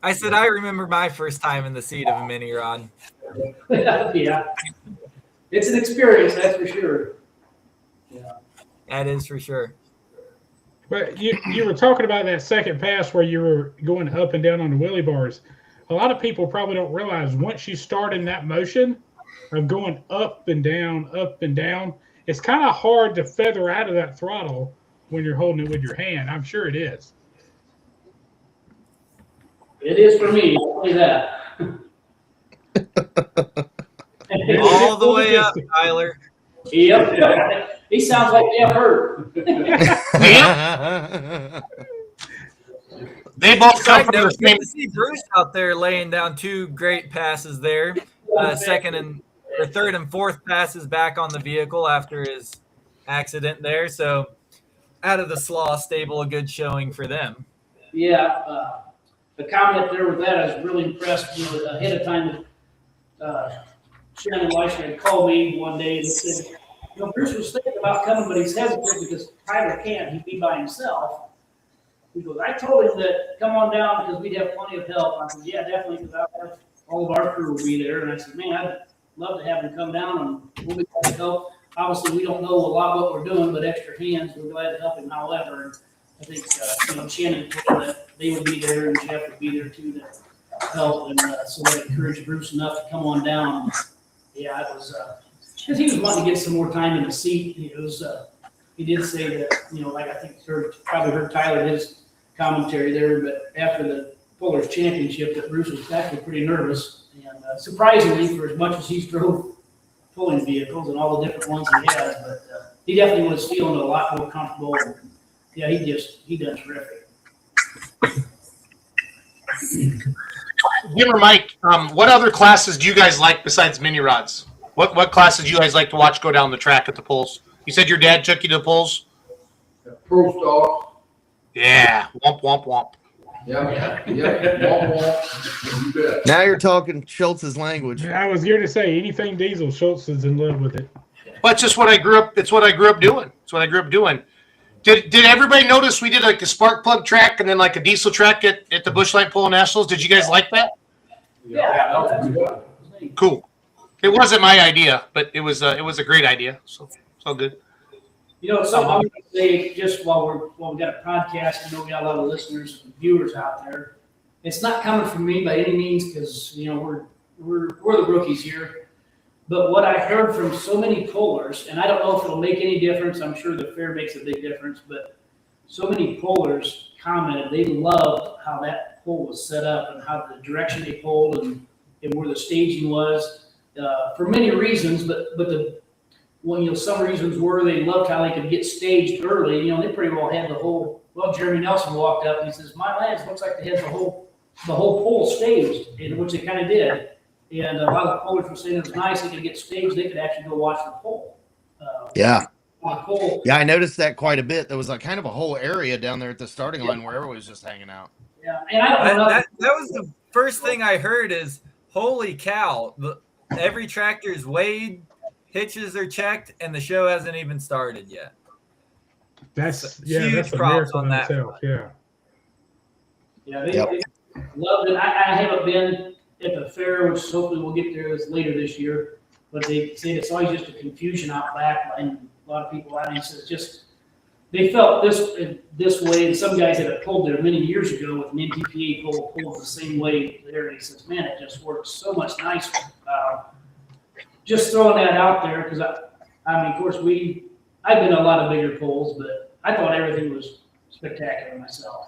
[SPEAKER 7] I said I remember my first time in the seat of a mini rod.
[SPEAKER 15] Yeah. It's an experience, that's for sure. Yeah.
[SPEAKER 7] That is for sure.
[SPEAKER 12] But you were talking about that second pass where you were going up and down on the wheelie bars. A lot of people probably don't realize once you start in that motion of going up and down, it's kind of hard to feather out of that throttle when you're holding it with your hand. I'm sure it is.
[SPEAKER 15] It is for me, I'll say that.
[SPEAKER 7] All the way up, Tyler.
[SPEAKER 15] Yep. He sounds like Jeff Hurt.
[SPEAKER 8] They both come from the
[SPEAKER 7] same. To see Bruce out there laying down two great passes there. Third and fourth passes back on the vehicle after his accident there. So out of the Slaw stable, a good showing for them.
[SPEAKER 15] Yeah. The comment there with that, I was really impressed. Ahead of time, Shannon Leisher had called me one day and said, Bruce was thinking about coming, but he's hesitant because Tyler can't. He'd be by himself. He goes, I told him that come on down because we'd have plenty of help. I said, yeah, definitely, because all of our crew will be there. And I said, man, love to have him come down and we'll be glad to help. Obviously, we don't know a lot what we're doing, but extra hands, we're glad to help him. However, I think Shannon told that they would be there and Jeff would be there too to help, and so that encouraged Bruce enough to come on down. Yeah, it was because he was wanting to get some more time in the seat. It was he did say that like I think probably heard Tyler his commentary there, but after the Pullers Championship, that Bruce was actually pretty nervous, and surprisingly, for as much as he's drove pulling vehicles and all the different ones he has, but he definitely was feeling a lot more comfortable. And, yeah, he done terrific.
[SPEAKER 8] Gimmer Mike, what other classes do you guys like besides mini rods? What classes do you guys like to watch go down the track at the pulls? You said your dad took you to the pulls?
[SPEAKER 14] Pro stocks.
[SPEAKER 8] Yeah, womp womp womp.
[SPEAKER 14] Yeah, womp womp. You bet.
[SPEAKER 9] Now you're talking Schultz's language.
[SPEAKER 12] I was here to say anything diesel, Schultz is in love with it.
[SPEAKER 8] Well, it's just what I grew up. It's what I grew up doing. It's what I grew up doing. Did everybody notice we did like a spark plug track and then like a diesel track at the Busch Light Nationals? Did you guys like that?
[SPEAKER 14] Yeah.
[SPEAKER 8] Cool. It wasn't my idea, but it was a great idea. So good.
[SPEAKER 15] Something I'm going to say just while we got a podcast, I know we got a lot of listeners and viewers out there. It's not coming from me by any means because we're the rookies here. But what I heard from so many pullers, and I don't know if it'll make any difference. I'm sure the fair makes a big difference, but so many pullers commented they loved how that pull was set up and how the direction they pulled and where the staging was for many reasons. But some reasons were they loved how they could get staged early. They pretty well had the whole. Well, Jeremy Nelson walked up and he says, "My lads, looks like they had the whole pull staged," which they kind of did. And a lot of the pullers were saying it was nice. They could get staged. They could actually go watch the pull.
[SPEAKER 9] Yeah.
[SPEAKER 15] Pull.
[SPEAKER 9] Yeah, I noticed that quite a bit. There was like kind of a whole area down there at the starting line where everyone was just hanging out.
[SPEAKER 15] Yeah, and I don't know.
[SPEAKER 7] That was the first thing I heard is, holy cow, every tractor's weighed, hitches are checked, and the show hasn't even started yet.
[SPEAKER 12] That's
[SPEAKER 7] huge
[SPEAKER 12] that's a
[SPEAKER 7] props
[SPEAKER 12] miracle
[SPEAKER 7] on
[SPEAKER 12] in
[SPEAKER 7] that.
[SPEAKER 12] itself. Yeah.
[SPEAKER 15] Yeah, they loved it. I haven't been at the fair, which hopefully we'll get there later this year. But they say it's always just a confusion out back, and a lot of people out there says just they felt this way. And some guys that have pulled there many years ago with an NTPA pulled the same way there. And he says, "Man, it just works so much nicer." Just throwing that out there because I mean, of course, I've been to a lot of bigger pulls, but I thought everything was spectacular myself.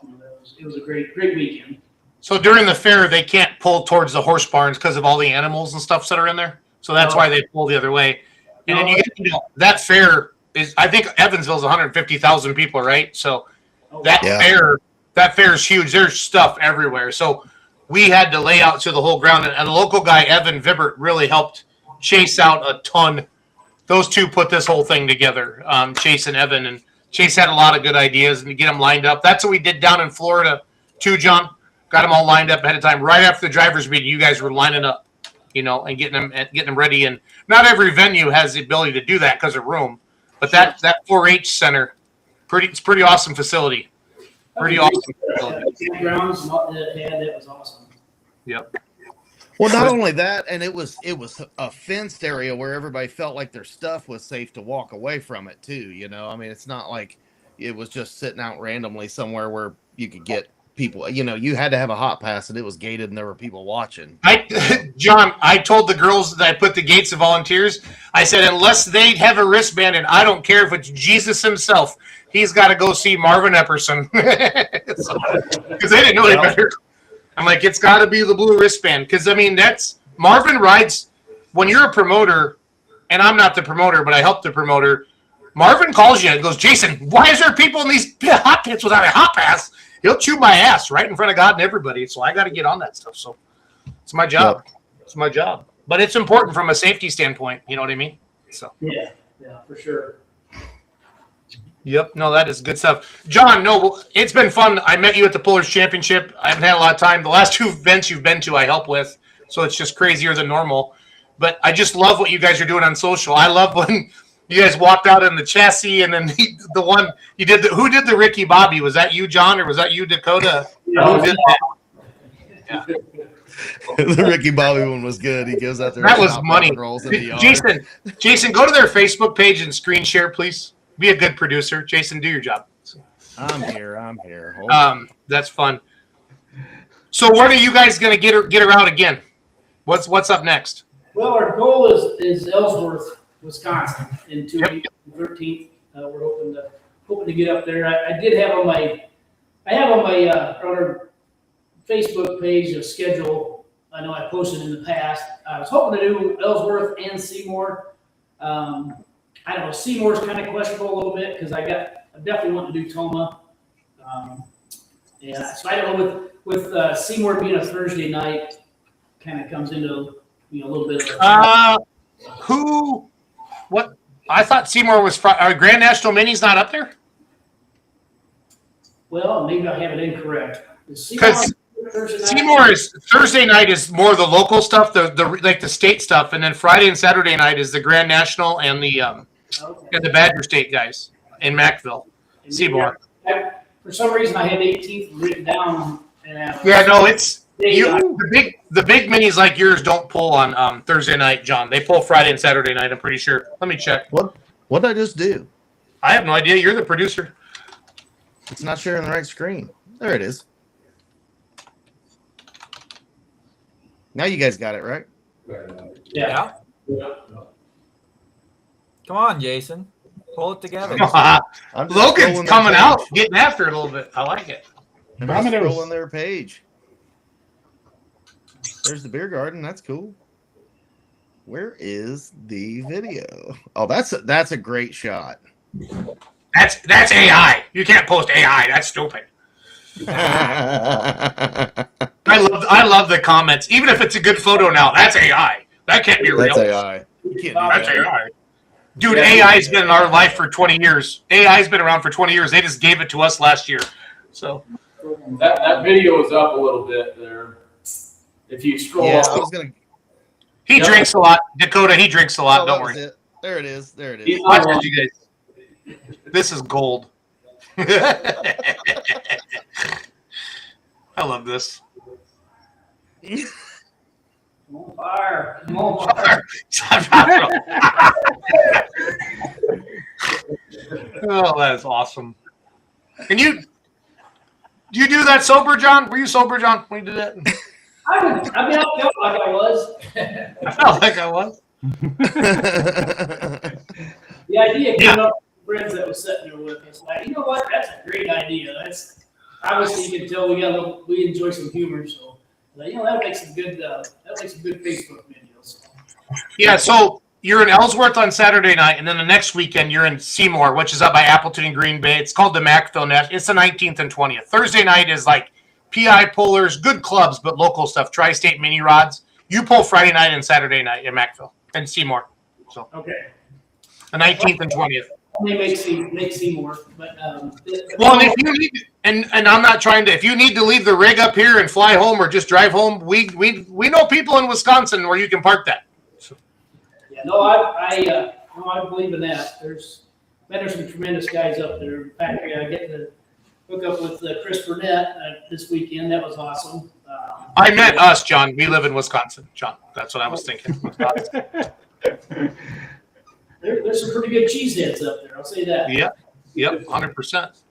[SPEAKER 15] It was a great weekend.
[SPEAKER 8] So during the fair, they can't pull towards the horse barns because of all the animals and stuff that are in there. So that's why they pull the other way. And then that fair is, I think Evansville's 150,000 people, right? So that fair is huge. There's stuff everywhere. So we had to lay out to the whole ground. And a local guy, Evan Vibert, really helped chase out a ton. Those two put this whole thing together, Chase and Evan. And Chase had a lot of good ideas and to get them lined up. That's what we did down in Florida too, John. Got them all lined up ahead of time. Right after the driver's meeting, you guys were lining up, and getting them ready. And not every venue has the ability to do that because of room. But that 4-H center, it's pretty awesome facility. Pretty awesome facility.
[SPEAKER 15] Grounds that was awesome.
[SPEAKER 8] Yep.
[SPEAKER 9] Well, not only that, and it was a fenced area where everybody felt like their stuff was safe to walk away from it too. I mean, it's not like it was just sitting out randomly somewhere where you could get people. You had to have a hot pass, and it was gated, and there were people watching.
[SPEAKER 8] John, I told the girls that I put the gates of volunteers. I said, unless they have a wristband, and I don't care if it's Jesus himself, he's got to go see Marvin Epperson because they didn't know any better. I'm like, it's got to be the blue wristband because I mean that's Marvin rides when you're a promoter, and I'm not the promoter, but I help the promoter. Marvin calls you and goes, Jason, why is there people in these hot pits without a hot pass? He'll chew my ass right in front of God and everybody. So I got to get on that stuff. So it's my job. Yep. It's my job. But it's important from a safety standpoint. You know what I mean? So
[SPEAKER 15] yeah, for sure.
[SPEAKER 8] Yep. No, that is good stuff. John, no, it's been fun. I met you at the Pullers Championship. I haven't had a lot of time. The last two events you've been to, I help with. So it's just crazier than normal. But I just love what you guys are doing on social. I love when you guys walked out in the chassis, and then the one you did. Who did the Ricky Bobby? Was that you, John, or was that you, Dakota?
[SPEAKER 15] Yeah,
[SPEAKER 8] who did that?
[SPEAKER 9] The Ricky Bobby one was good. He goes out there.
[SPEAKER 8] That
[SPEAKER 9] and
[SPEAKER 8] was
[SPEAKER 9] chops
[SPEAKER 8] money.
[SPEAKER 9] and rolls in the yard.
[SPEAKER 8] Jason, go to their Facebook page and screen share, please. Be a good producer. Jason, do your job.
[SPEAKER 9] I'm here. Hold on.
[SPEAKER 8] That's fun. So when are you guys going to get her out again? What's up next?
[SPEAKER 15] Well, our goal is Ellsworth, Wisconsin, in 2 weeks, 13th. We're hoping to get up there. I did have on my on our Facebook page a schedule. I know I posted in the past. I was hoping to do Ellsworth and Seymour. I don't know. Seymour's kind of questionable a little bit because I definitely want to do Toma. Yeah, so I don't know with Seymour being a Thursday night, kind of comes into a little bit of.
[SPEAKER 8] What? I thought Seymour was Friday. Grand National Mini's not up there.
[SPEAKER 15] Well, maybe I have it incorrect.
[SPEAKER 8] Because Seymour is Thursday night is more the local stuff, the like the state stuff, and then Friday and Saturday night is the Grand National and the Badger State guys in Mackville. Seymour.
[SPEAKER 15] For some reason, I had 18th written down.
[SPEAKER 8] Yeah, no, it's the big minis like yours don't pull on Thursday night, John. They pull Friday and Saturday night. I'm pretty sure. Let me check.
[SPEAKER 9] What did I just do?
[SPEAKER 8] I have no idea. You're the producer.
[SPEAKER 9] It's not sharing the right screen. There it is. Now you guys got it, right?
[SPEAKER 7] Yeah. Come on, Jason. Pull it together.
[SPEAKER 8] Logan's coming out, getting after it a little bit. I like it.
[SPEAKER 9] I'm scrolling their page. There's the beer garden. That's cool. Where is the video? Oh, that's a great shot.
[SPEAKER 8] That's AI. You can't post AI. That's stupid. I love the comments. Even if it's a good photo now, that's AI. That can't be real.
[SPEAKER 9] That's AI.
[SPEAKER 8] That's AI. Dude, AI's been in our life for 20 years. AI's been around for 20 years. They just gave it to us last year. So
[SPEAKER 13] that video is up a little bit there. If you scroll up.
[SPEAKER 8] He drinks a lot. Dakota, he drinks a lot. Don't worry.
[SPEAKER 9] There it is.
[SPEAKER 8] Watch this, you guys. This is gold. I love this.
[SPEAKER 15] Come on, fire. Come on, fire.
[SPEAKER 8] Oh, that is awesome. And do you do that sober, John? Were you sober, John, when you did that?
[SPEAKER 15] I felt like I was.
[SPEAKER 8] I felt like I was.
[SPEAKER 15] The idea came up with friends that was sitting there with us. Like, you know what? That's a great idea. That's obviously you can tell we enjoy some humor. So, that makes some good Facebook videos.
[SPEAKER 8] Yeah. So you're in Ellsworth on Saturday night, and then the next weekend you're in Seymour, which is up by Appleton and Green Bay. It's called the Mackville National. It's the 19th and 20th. Thursday night is like PI pullers, good clubs, but local stuff. Tri-State mini rods. You pull Friday night and Saturday night in Mackville and Seymour. So
[SPEAKER 15] okay.
[SPEAKER 8] The 19th and 20th.
[SPEAKER 15] They make Seymour, but
[SPEAKER 8] well, and if you need, and I'm not trying to. If you need to leave the rig up here and fly home or just drive home, we know people in Wisconsin where you can park that. So.
[SPEAKER 15] Yeah, no, I believe in that. There's some tremendous guys up there. In fact, I get to hook up with Chris Burnett this weekend. That was awesome.
[SPEAKER 8] I met us, John. We live in Wisconsin, John. That's what I was thinking.
[SPEAKER 15] There's some pretty good cheeseheads up there. I'll say that.
[SPEAKER 8] Yep, 100%.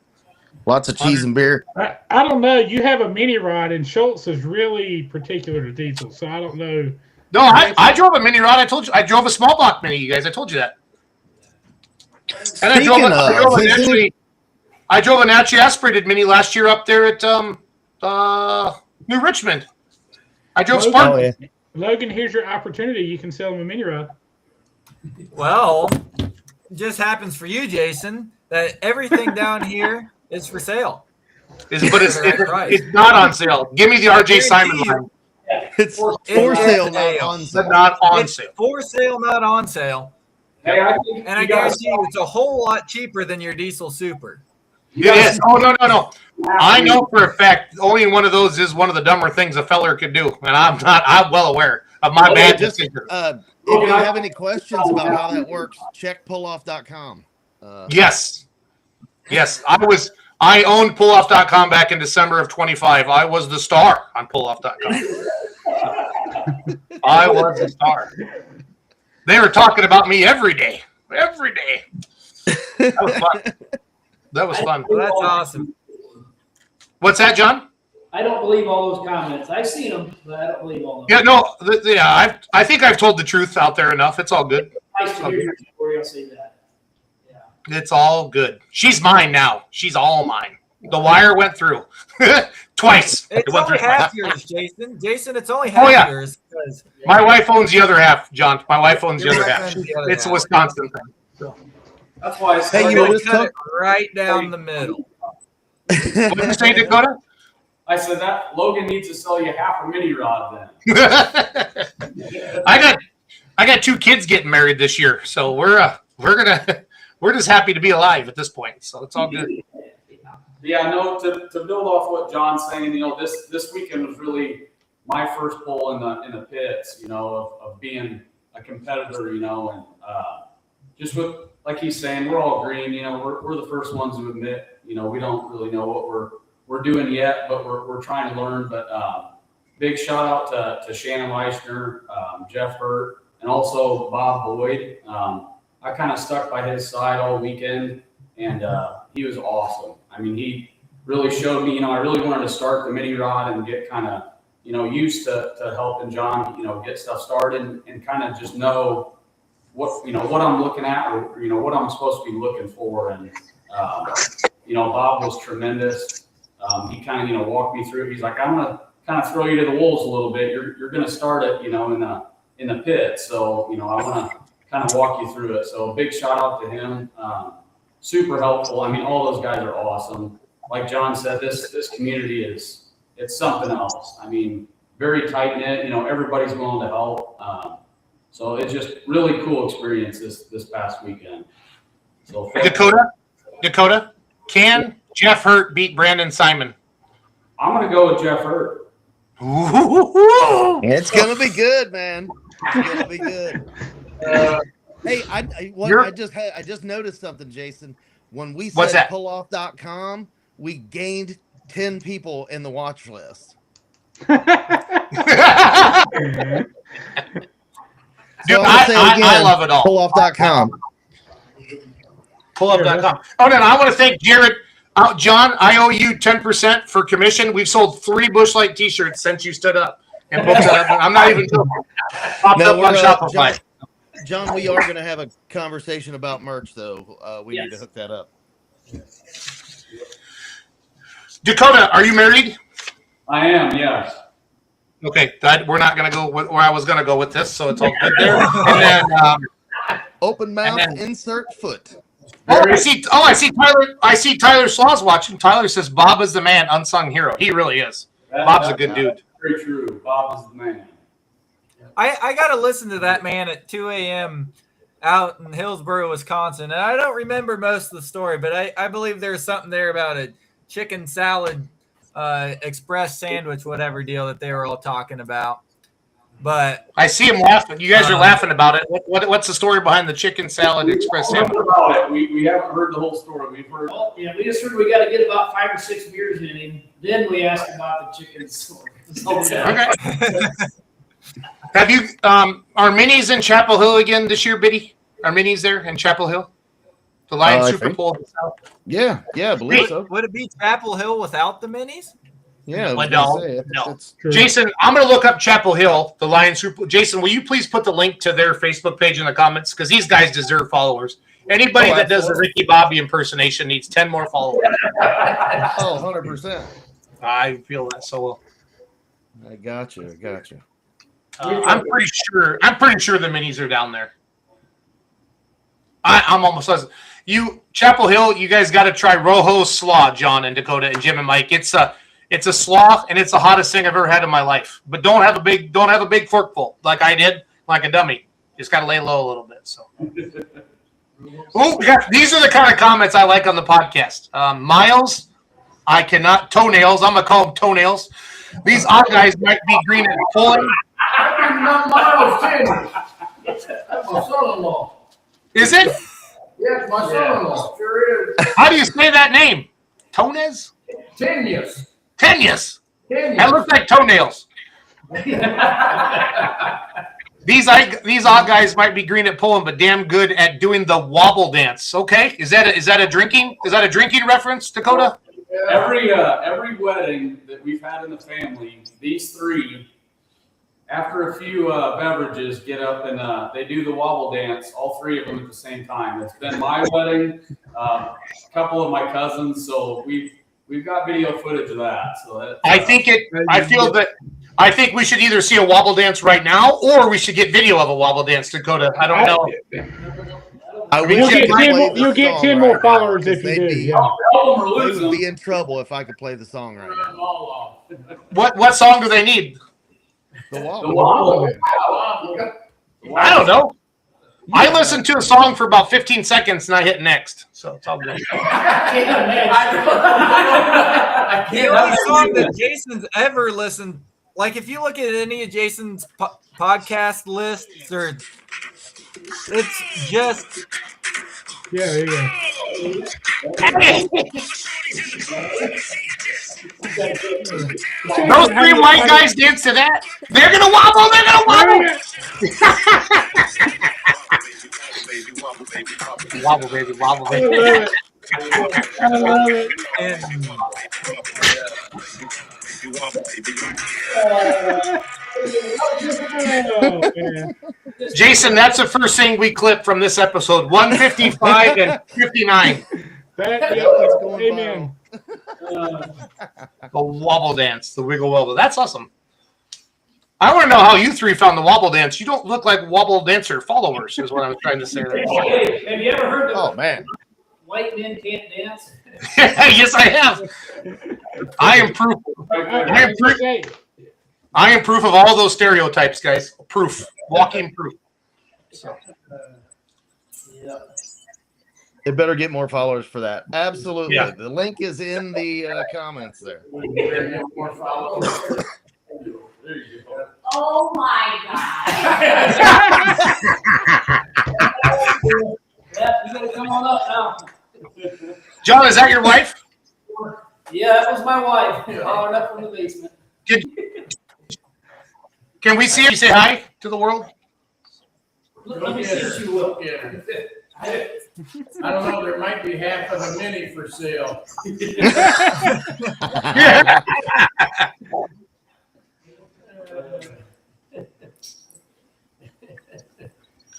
[SPEAKER 9] Lots of cheese and beer.
[SPEAKER 12] I don't know. You have a mini rod, and Schultz is really particular to diesel, so I don't know.
[SPEAKER 8] No, I drove a mini rod. I told you. I drove a small block mini, you guys. I told you that. And I drove a naturally aspirated mini last year up there at New Richmond. I drove Spartan.
[SPEAKER 12] Oh, yeah. Logan, here's your opportunity. You can sell him a mini rod.
[SPEAKER 7] Well, it just happens for you, Jason, that everything down here is for sale.
[SPEAKER 8] It's not on sale. Give me the RJ Simon line.
[SPEAKER 9] It's for sale, not on sale.
[SPEAKER 8] Not on sale.
[SPEAKER 7] For sale, not on sale.
[SPEAKER 13] Hey, I
[SPEAKER 7] guarantee you it's a whole lot cheaper than your diesel super.
[SPEAKER 8] Yes. Oh, no. I know for a fact only one of those is one of the dumber things a feller could do. And I'm well aware of my bad decision.
[SPEAKER 9] If you have any questions about how that works, check pulloff.com.
[SPEAKER 8] Yes. I I owned pulloff.com back in December of 25. I was the star on pulloff.com. I was the star. They were talking about me every day. Every day. That was fun. That was fun.
[SPEAKER 7] Well, that's awesome.
[SPEAKER 8] What's that, John?
[SPEAKER 15] I don't believe all those comments. I've seen them, but I don't believe all of them.
[SPEAKER 8] Yeah, no, I think I've told the truth out there enough. It's all good.
[SPEAKER 15] Nice to hear your story. I'll say that.
[SPEAKER 8] It's all good. She's mine now. She's all mine. The wire went through twice.
[SPEAKER 7] It's
[SPEAKER 8] went
[SPEAKER 7] only
[SPEAKER 8] through
[SPEAKER 7] half
[SPEAKER 8] twice.
[SPEAKER 7] yours, Jason. Jason, it's only half yours. Because
[SPEAKER 8] My wife owns the other half, John. My wife owns the other half. It's a Wisconsin thing. So.
[SPEAKER 13] That's why I said
[SPEAKER 7] Hey, you cut it right down the middle.
[SPEAKER 8] What did you say, Dakota?
[SPEAKER 13] I said that Logan needs to sell you half a mini rod then.
[SPEAKER 8] I got 2 kids getting married this year, so we're just happy to be alive at this point. So it's all good.
[SPEAKER 13] Yeah, no, to build off what John's saying, this weekend was really my first pull in the pits, of being a competitor, and just with, like he's saying, we're all green, we're the first ones to admit, we don't really know what we're doing yet, but we're trying to learn. But big shout out to Shannon Leishner, Jeff Hurt, and also Bob Boyd. I kind of stuck by his side all weekend, and he was awesome. I mean, he really showed me, I really wanted to start the mini rod and get kind of, used to helping John, get stuff started and kind of just know what I'm looking at or, what I'm supposed to be looking for. And, Bob was tremendous. He kind of, walked me through. He's like, I'm going to kind of throw you to the wolves a little bit. You're going to start it, in the pit. So, I want to kind of walk you through it. So big shout out to him. Super helpful. I mean, all those guys are awesome. Like John said, this community it's something else. I mean, very tight knit, everybody's willing to help. So it's just really cool experience this past weekend. So
[SPEAKER 8] Dakota, can Jeff Hurt beat Brandon Simon?
[SPEAKER 13] I'm going to go with Jeff Hurt.
[SPEAKER 9] It's going to be good, man. It's going to be good. Hey, I just noticed something, Jason. When we said pulloff.com, we gained 10 people in the watch list.
[SPEAKER 8] Dude, I love it all.
[SPEAKER 9] Pulloff.com.
[SPEAKER 8] Pulloff.com. Oh, no, I want to thank Jared. John, I owe you 10% for commission. We've sold 3 Busch Light t-shirts since you stood up and booked it up. I'm not even joking. Popped up on Shopify.
[SPEAKER 9] John, we are going to have a conversation about merch, though. We need to hook that up.
[SPEAKER 8] Dakota, are you married?
[SPEAKER 13] I am, yes.
[SPEAKER 8] Okay, we're not going to go where I was going to go with this, so it's all good there. And then
[SPEAKER 9] open mouth, insert foot.
[SPEAKER 8] I see Tyler. I see Tyler Slaw's watching. Tyler says Bob is the man, unsung hero. He really is. Bob's a good dude.
[SPEAKER 13] Very true. Bob is the man.
[SPEAKER 7] I got to listen to that man at 2 a.m. out in Hillsboro, Wisconsin. And I don't remember most of the story, but I believe there's something there about a chicken salad express sandwich, whatever deal that they were all talking about. But
[SPEAKER 8] I see him laughing. You guys are laughing about it. What's the story behind the chicken salad express sandwich?
[SPEAKER 13] About it. We haven't heard the whole story. We've heard.
[SPEAKER 15] Oh, yeah, we just heard we got to get about 5 or 6 beers in him. Then we asked about the chicken story.
[SPEAKER 8] Okay. Have you are minis in Chapel Hill again this year, Biddy? Are minis there in Chapel Hill? The Lions Super Bowl.
[SPEAKER 9] Yeah, I believe so.
[SPEAKER 7] Would it be Chapel Hill without the minis?
[SPEAKER 9] Yeah,
[SPEAKER 8] no. Jason, I'm going to look up Chapel Hill, the Lions Super. Jason, will you please put the link to their Facebook page in the comments, because these guys deserve followers. Anybody that does a Ricky Bobby impersonation needs 10 more followers.
[SPEAKER 9] 100%.
[SPEAKER 8] I feel that so well.
[SPEAKER 9] I got you.
[SPEAKER 8] I'm pretty sure the minis are down there. I'm almost positive. Chapel Hill, you guys got to try Rojo Slaw, John and Dakota and Jim and Mike. It's a slaw, and it's the hottest thing I've ever had in my life. But don't have a big forkful like I did, like a dummy. Just got to lay low a little bit. So, these are the kind of comments I like on the podcast. Miles, I cannot toenails. I'm gonna call them toenails. These odd guys might be green at pulling.
[SPEAKER 14] Miles, that's my son-in-law.
[SPEAKER 8] Is it?
[SPEAKER 14] Yes, my son-in-law. Sure is.
[SPEAKER 8] How do you say that name? Tonez?
[SPEAKER 14] Tenuous.
[SPEAKER 8] Tenuous.
[SPEAKER 14] Tenuous.
[SPEAKER 8] That looks like toenails. These odd guys might be green at pulling, but damn good at doing the wobble dance. Okay, is that a drinking reference, Dakota?
[SPEAKER 13] Every wedding that we've had in the family, these three, after a few beverages, get up and they do the wobble dance. All three of them at the same time. It's been my wedding, a couple of my cousins, so we've got video footage of that. So
[SPEAKER 8] I think we should either see a wobble dance right now, or we should get video of a wobble dance, Dakota. I don't know.
[SPEAKER 12] You'll get 10 more followers if you do. Yeah.
[SPEAKER 9] They would be in trouble if I could play the song right now.
[SPEAKER 8] What song do they need?
[SPEAKER 9] The wobble.
[SPEAKER 8] I don't know. I listened to a song for about 15 seconds and I hit next. So it's all good.
[SPEAKER 7] The only song that Jason's ever listened, like if you look at any of Jason's podcast lists, or it's just
[SPEAKER 12] there you go.
[SPEAKER 8] Those three white guys dance to that. They're gonna wobble. They're gonna wobble. Wobble, baby, wobble, baby.
[SPEAKER 12] I love it.
[SPEAKER 8] Jason, that's the first thing we clip from this episode. 155 and 59.
[SPEAKER 12] Amen.
[SPEAKER 8] The wobble dance, the wiggle wobble. That's awesome. I want to know how you three found the wobble dance. You don't look like wobble dancer followers, is what I was trying to say.
[SPEAKER 15] Hey, have you ever heard of
[SPEAKER 9] Oh man,
[SPEAKER 15] white men can't dance?
[SPEAKER 8] Yes, I have. I am proof. I am proof of all those stereotypes, guys. Proof. Walking proof. So.
[SPEAKER 9] they better get more followers for that. Absolutely.
[SPEAKER 8] Yeah.
[SPEAKER 9] The link is in the comments there.
[SPEAKER 16] Oh my God.
[SPEAKER 15] Yeah, you gotta come on up now.
[SPEAKER 8] John, is that your wife?
[SPEAKER 15] Yeah, that was my wife. Hollering up from the basement.
[SPEAKER 8] Can we see her? You say hi to the world?
[SPEAKER 15] Let me see if you will.
[SPEAKER 14] I don't know, there might be half of a mini for sale.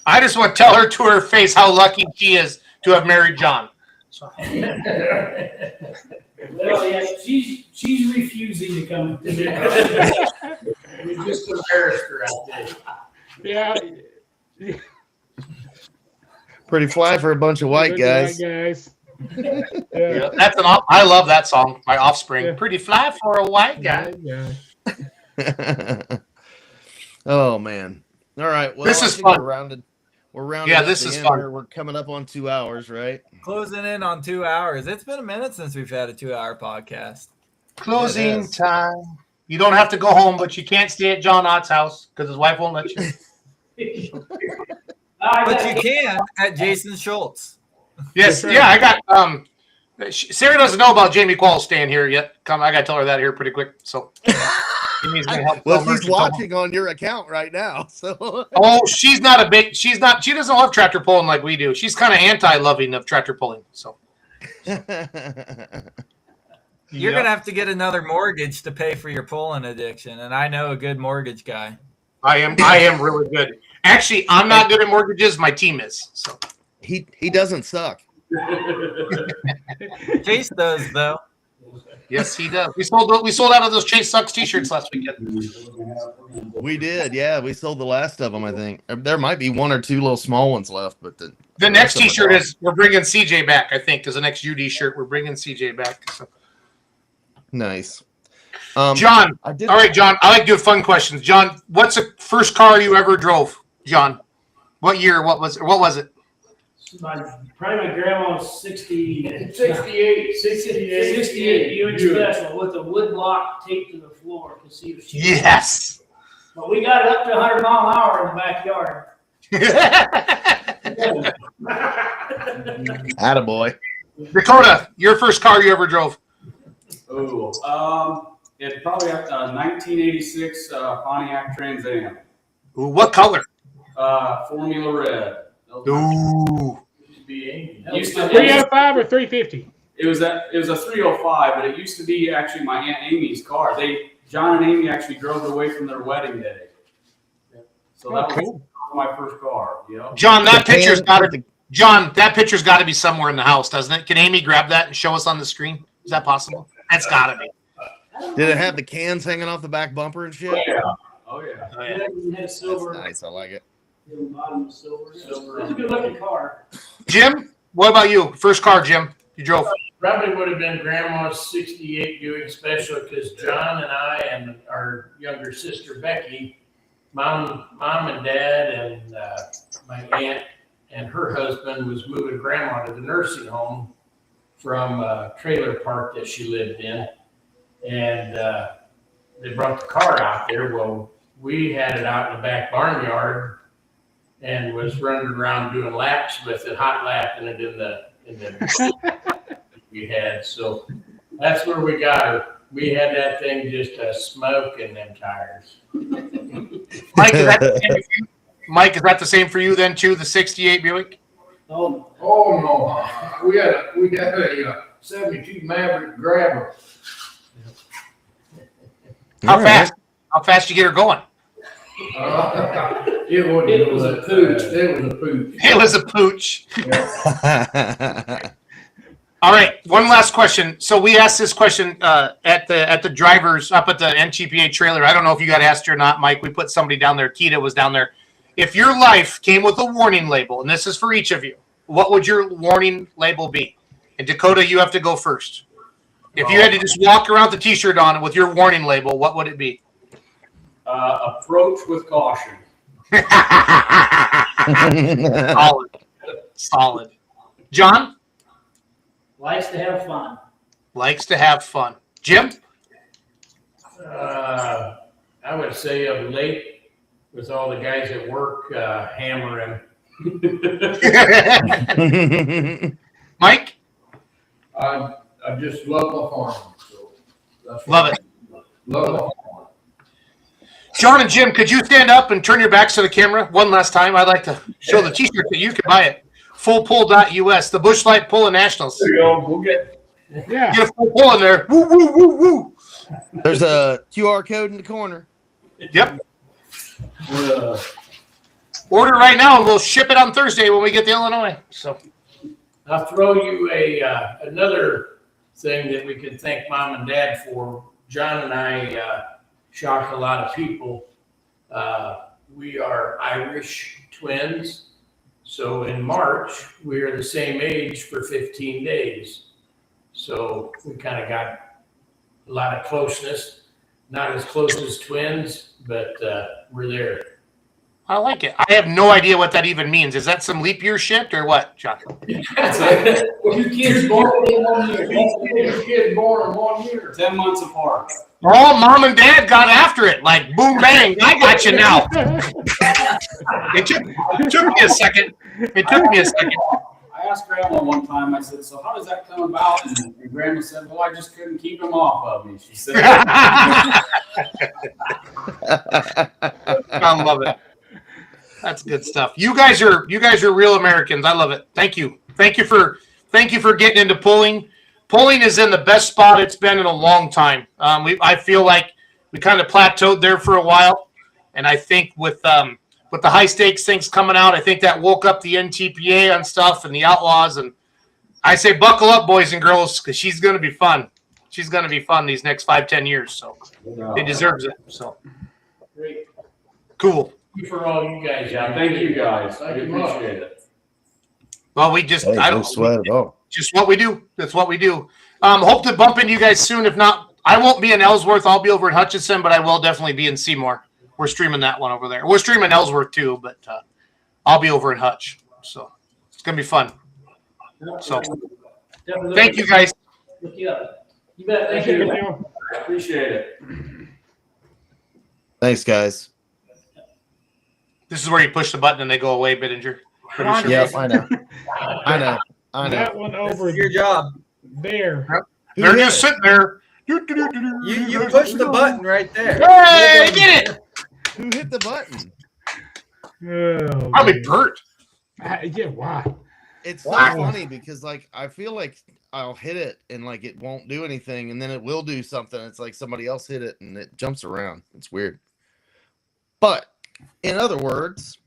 [SPEAKER 8] I just want to tell her to her face how lucky she is to have married John. So.
[SPEAKER 15] Well, yeah, she's refusing to come.
[SPEAKER 14] We just embarrassed her out there.
[SPEAKER 12] Yeah.
[SPEAKER 9] Pretty fly for a bunch of white guys.
[SPEAKER 12] Yeah.
[SPEAKER 8] Yeah, I love that song by Offspring. Yeah. Pretty fly for a white guy.
[SPEAKER 12] Yeah.
[SPEAKER 9] Oh man. All right. Well,
[SPEAKER 8] this is fun.
[SPEAKER 9] We're rounded.
[SPEAKER 8] Yeah, this is fun.
[SPEAKER 9] We're coming up on 2 hours, right?
[SPEAKER 7] Closing in on 2 hours. It's been a minute since we've had a 2-hour podcast.
[SPEAKER 8] Closing time. You don't have to go home, but you can't stay at John Ott's house because his wife won't let you.
[SPEAKER 7] But you can at Jason Schultz.
[SPEAKER 8] Yes, yeah, I got Sarah doesn't know about Jamie Qualls staying here yet. I gotta tell her that here pretty quick. So
[SPEAKER 9] well, she's watching on your account right now. So
[SPEAKER 8] she doesn't love tractor pulling like we do. She's kind of anti-loving of tractor pulling. So
[SPEAKER 7] you're gonna have to get another mortgage to pay for your pulling addiction, and I know a good mortgage guy.
[SPEAKER 8] I am really good. Actually, I'm not good at mortgages. My team is. So
[SPEAKER 9] he doesn't suck.
[SPEAKER 7] Chase does though.
[SPEAKER 8] Yes, he does. We sold out of those Chase Sucks t-shirts last weekend.
[SPEAKER 9] We did, yeah. We sold the last of them, I think. There might be one or two little small ones left, but the
[SPEAKER 8] next t-shirt is we're bringing CJ back. I think is the next UD shirt. We're bringing CJ back. So.
[SPEAKER 9] Nice.
[SPEAKER 8] John. All right, John. I like doing fun questions. John, what's the first car you ever drove? John, what year? What was it?
[SPEAKER 15] Probably my grandma's 68.
[SPEAKER 14] 68.
[SPEAKER 15] Buick Special with a wood block taped to the floor to see if she.
[SPEAKER 8] Yes.
[SPEAKER 15] But we got it up to 100 mile an hour in the backyard.
[SPEAKER 9] Attaboy.
[SPEAKER 8] Dakota, your first car you ever drove?
[SPEAKER 13] It probably 1986 Pontiac Trans Am.
[SPEAKER 8] Ooh, what color?
[SPEAKER 13] Formula red.
[SPEAKER 8] Ooh.
[SPEAKER 13] Used to
[SPEAKER 12] 305 or 350?
[SPEAKER 13] It was a 305, but it used to be actually my Aunt Amy's car. John and Amy actually drove it away from their wedding day. So that was my first car. You know?
[SPEAKER 8] John, that picture's got to be somewhere in the house, doesn't it? Can Amy grab that and show us on the screen? Is that possible? That's got to be.
[SPEAKER 9] Did it have the cans hanging off the back bumper and shit?
[SPEAKER 13] Oh yeah.
[SPEAKER 15] It had silver.
[SPEAKER 9] That's nice. I like it.
[SPEAKER 15] The bottom was silver. It was a good looking car.
[SPEAKER 8] Jim, what about you? First car, Jim, you drove.
[SPEAKER 14] Probably would have been Grandma's 68 Buick Special because John and I and our younger sister Becky, mom and dad and my aunt and her husband was moving Grandma to the nursing home from a trailer park that she lived in. And they brought the car out there. Well, we had it out in the back barnyard and was running around doing laps with it, hot lapping it in the we had. So that's where we got her. We had that thing just smoking them tires.
[SPEAKER 8] Mike, is that the same for you? Mike, is that the same for you then too? The '68 Buick?
[SPEAKER 14] Oh no, we had a 72 Maverick Grabber.
[SPEAKER 8] How fast? How fast you get her going?
[SPEAKER 14] It was a pooch. It was a pooch.
[SPEAKER 8] It was a pooch. All right, one last question. So we asked this question at the drivers up at the NTPA trailer. I don't know if you got asked or not, Mike. We put somebody down there. Keita was down there. If your life came with a warning label, and this is for each of you, what would your warning label be? And Dakota, you have to go first. If you had to just walk around with the T-shirt on with your warning label, what would it be?
[SPEAKER 13] Approach with caution.
[SPEAKER 8] Solid. John?
[SPEAKER 15] Likes to have fun.
[SPEAKER 8] Likes to have fun. Jim?
[SPEAKER 14] I would say of late with all the guys at work hammering.
[SPEAKER 8] Mike?
[SPEAKER 14] I just love my farm. So that's
[SPEAKER 8] love it.
[SPEAKER 14] Love my farm.
[SPEAKER 8] John and Jim, could you stand up and turn your backs to the camera one last time? I'd like to show the T-shirt that you can buy it. Fullpull.us, the Busch Light Nationals.
[SPEAKER 13] There you go. We'll get
[SPEAKER 8] get a full pull in there. Woo, woo, woo, woo.
[SPEAKER 9] There's a QR code in the corner.
[SPEAKER 8] Yep. Order right now, and we'll ship it on Thursday when we get to Illinois. So
[SPEAKER 14] I'll throw you another thing that we can thank Mom and Dad for. John and I shocked a lot of people. We are Irish twins. So in March, we are the same age for 15 days. So we kind of got a lot of closeness. Not as close as twins, but we're there.
[SPEAKER 8] I like it. I have no idea what that even means. Is that some leap year shit or what, John?
[SPEAKER 14] Two kids born in 1 year. 2 kids born in 1 year.
[SPEAKER 13] 10 months apart.
[SPEAKER 8] Oh, Mom and Dad got after it. Like, boom, bang. I got you now. It took me a second.
[SPEAKER 13] I asked Grandma one time, I said, so how does that come about? And Grandma said, well, I just couldn't keep him off of me, she said.
[SPEAKER 8] I love it. That's good stuff. You guys are real Americans. I love it. Thank you. Thank you for getting into pulling. Pulling is in the best spot it's been in a long time. I feel like we kind of plateaued there for a while, and I think with the high stakes things coming out, I think that woke up the NTPA on stuff and the Outlaws. And I say, buckle up, boys and girls, because she's going to be fun. She's going to be fun these next 5-10 years. So it deserves it. So
[SPEAKER 14] Great.
[SPEAKER 8] Cool.
[SPEAKER 14] Thank you for all you guys.
[SPEAKER 13] Yeah, thank you guys. I
[SPEAKER 14] Thank you
[SPEAKER 13] appreciate it.
[SPEAKER 8] Well, we just
[SPEAKER 9] Hey,
[SPEAKER 8] I
[SPEAKER 9] no
[SPEAKER 8] don't
[SPEAKER 9] sweat at all.
[SPEAKER 8] just what we do. That's what we do. Hope to bump into you guys soon. If not, I won't be in Ellsworth. I'll be over in Hutchinson, but I will definitely be in Seymour. We're streaming that one over there. We're streaming Ellsworth too, but I'll be over in Hutch. So it's gonna be fun. So
[SPEAKER 15] Definitely
[SPEAKER 8] thank you guys.
[SPEAKER 15] Look you up. You bet. Thank you.
[SPEAKER 13] Appreciate it.
[SPEAKER 9] Thanks, guys.
[SPEAKER 8] This is where you push the button and they go away, Bittinger. Pretty sure.
[SPEAKER 9] Yep, I know. I know.
[SPEAKER 12] That one over
[SPEAKER 7] your job.
[SPEAKER 12] there.
[SPEAKER 8] They're just sitting there.
[SPEAKER 7] You push the button right there.
[SPEAKER 8] Hey, get it!
[SPEAKER 9] Who hit the button?
[SPEAKER 12] Oh,
[SPEAKER 8] Probably Bert.
[SPEAKER 12] Yeah, why?
[SPEAKER 9] It's so
[SPEAKER 8] Wow.
[SPEAKER 9] funny because like I feel like I'll hit it and like it won't do anything, and then it will do something. It's like somebody else hit it and it jumps around. It's weird. But in other words,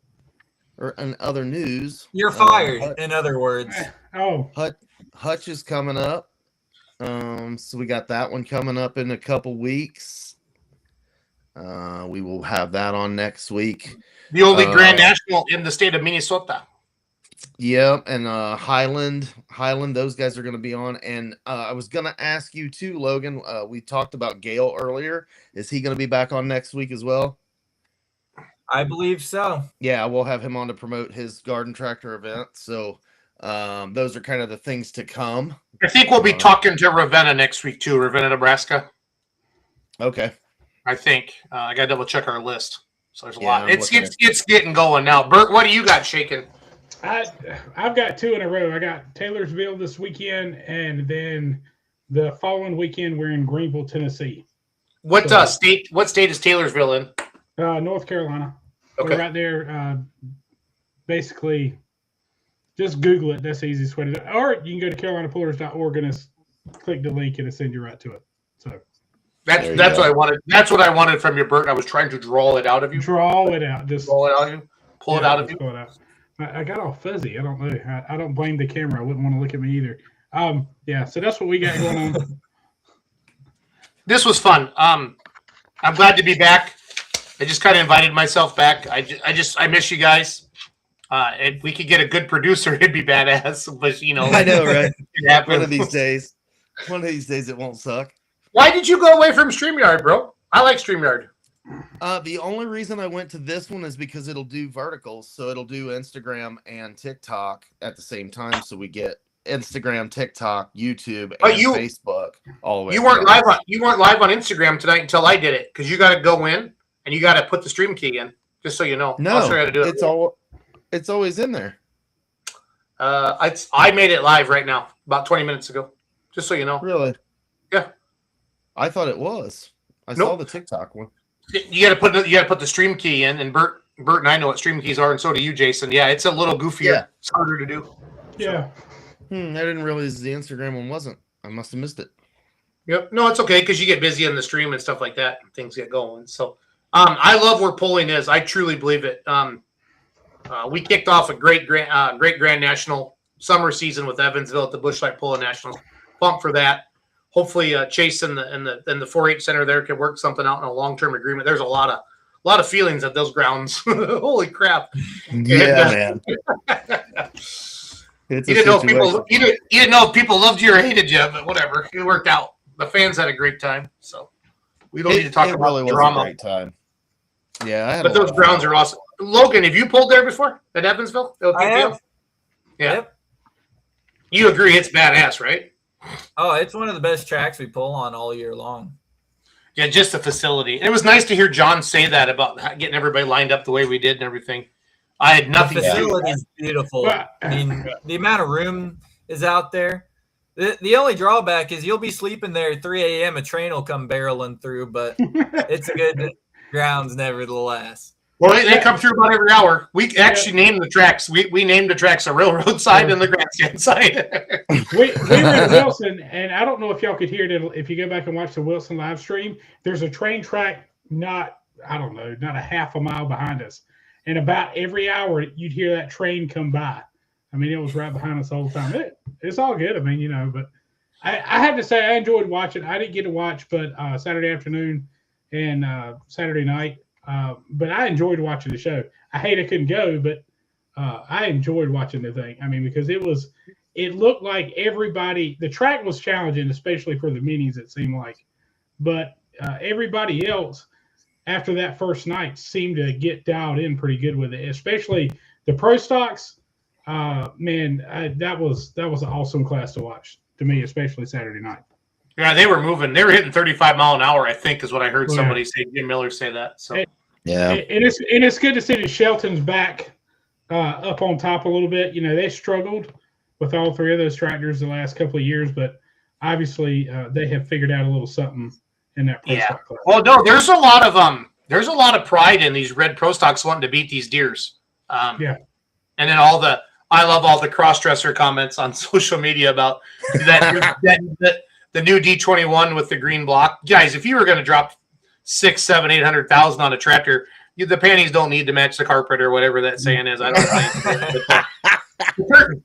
[SPEAKER 9] or in other news,
[SPEAKER 7] You're fired. In other words.
[SPEAKER 12] Oh,
[SPEAKER 9] Hutch is coming up. So we got that one coming up in a couple weeks. We will have that on next week.
[SPEAKER 8] The only Grand National in the state of Minnesota.
[SPEAKER 9] Yeah, and Highland, those guys are going to be on. And I was going to ask you too, Logan. We talked about Gale earlier. Is he going to be back on next week as well?
[SPEAKER 7] I believe so.
[SPEAKER 9] Yeah, we'll have him on to promote his garden tractor event. So those are kind of the things to come.
[SPEAKER 8] I think we'll be talking to Ravenna next week too. Ravenna, Nebraska.
[SPEAKER 9] Okay.
[SPEAKER 8] I think I got to double check our list. So there's a lot. It's getting going now. Bert, what do you got shaking?
[SPEAKER 12] I've got 2 in a row. I got Taylorsville this weekend, and then the following weekend we're in Greenville, Tennessee.
[SPEAKER 8] What state? What state is Taylorsville in?
[SPEAKER 12] North Carolina.
[SPEAKER 8] Okay.
[SPEAKER 12] We're right there. Basically, just Google it. That's the easiest way to do it. Or you can go to carolinapullers.org and just click the link and it'll send you right to it. So
[SPEAKER 8] that's what I wanted. That's what I wanted from you, Bert. I was trying to draw it out of you.
[SPEAKER 12] Draw it out. Just
[SPEAKER 8] draw it out of you. Pull it out of you.
[SPEAKER 12] Pull it out. I got all fuzzy. I don't know. I don't blame the camera. I wouldn't want to look at me either. Yeah. So that's what we got going on.
[SPEAKER 8] This was fun. I'm glad to be back. I just kind of invited myself back. I miss you guys. If we could get a good producer, it'd be badass. But you know,
[SPEAKER 9] I know, right?
[SPEAKER 8] One
[SPEAKER 9] of these days it won't suck.
[SPEAKER 8] Why did you go away from StreamYard, bro? I like StreamYard.
[SPEAKER 9] The only reason I went to this one is because it'll do verticals, so it'll do Instagram and TikTok at the same time. So we get Instagram, TikTok, YouTube, and Facebook all the way.
[SPEAKER 8] You weren't live on Instagram tonight until I did it because you got to go in and you got to put the stream key in. Just so you know,
[SPEAKER 9] no,
[SPEAKER 8] I'll show you how to do it.
[SPEAKER 9] It's always in there.
[SPEAKER 8] I made it live right now about 20 minutes ago. Just so you know.
[SPEAKER 9] Really?
[SPEAKER 8] Yeah.
[SPEAKER 9] I thought it was. I saw the TikTok one.
[SPEAKER 8] You got to put the stream key in, and Bert and I know what stream keys are, and so do you, Jason. Yeah, it's a little goofier.
[SPEAKER 9] Yeah.
[SPEAKER 8] It's harder to do.
[SPEAKER 12] Yeah.
[SPEAKER 9] I didn't realize the Instagram one wasn't. I must have missed it.
[SPEAKER 8] Yep. No, it's okay because you get busy in the stream and stuff like that, and things get going. So, I love where polling is. I truly believe it. We kicked off a great Grand National summer season with Evansville at the Busch Light Nationals. Pumped for that. Hopefully, Chase and the 4-H center there can work something out in a long-term agreement. There's a lot of feelings at those grounds. Holy crap!
[SPEAKER 9] Yeah, man.
[SPEAKER 8] You didn't know if people loved you or hated you, but whatever. It worked out. The fans had a great time, so we don't need to talk about
[SPEAKER 9] really
[SPEAKER 8] drama.
[SPEAKER 9] Was a great time. Yeah,
[SPEAKER 8] but those grounds are awesome. Logan, have you pulled there before at Evansville?
[SPEAKER 7] I have.
[SPEAKER 8] Yeah.
[SPEAKER 7] Yep.
[SPEAKER 8] You agree it's badass, right?
[SPEAKER 7] Oh, it's one of the best tracks we pull on all year long.
[SPEAKER 8] Yeah, just the facility. And it was nice to hear John say that about getting everybody lined up the way we did and everything. I had nothing
[SPEAKER 7] The
[SPEAKER 8] to do with
[SPEAKER 7] facility
[SPEAKER 8] that.
[SPEAKER 7] is beautiful. I mean, the amount of room is out there. The only drawback is you'll be sleeping there at 3 a.m. A train will come barreling through, but it's a good grounds nevertheless.
[SPEAKER 8] Well, they come through about every hour. We actually named the tracks. We named the tracks the railroad side and the grandstand side.
[SPEAKER 12] we were in Wilson, and I don't know if y'all could hear it. If you go back and watch the Wilson live stream, there's a train track not a half a mile behind us. And about every hour, you'd hear that train come by. I mean, it was right behind us all the time. It's all good. I mean, but I have to say I enjoyed watching. I didn't get to watch, but Saturday afternoon and Saturday night. But I enjoyed watching the show. I hate I couldn't go, but I enjoyed watching the thing. I mean, because it looked like everybody, the track was challenging, especially for the minis, it seemed like. But everybody else, after that first night, seemed to get dialed in pretty good with it, especially the pro stocks. That was an awesome class to watch to me, especially Saturday night.
[SPEAKER 8] Yeah, they were moving. They were hitting 35 mile an hour, I think, is what I heard somebody say. Jim Miller say that. So
[SPEAKER 9] yeah,
[SPEAKER 12] and it's good to see that Shelton's back up on top a little bit. You know, they struggled with all three of those tractors the last couple of years, but obviously they have figured out a little something in that pro stock class.
[SPEAKER 8] Well, no, there's a lot of pride in these red pro stocks wanting to beat these deers.
[SPEAKER 12] Yeah.
[SPEAKER 8] And then I love all the cross-dresser comments on social media about that, the new D21 with the green block. Guys, if you were going to drop 6, 7, 800,000 on a tractor, the panties don't need to match the carpet or whatever that saying is. I don't know.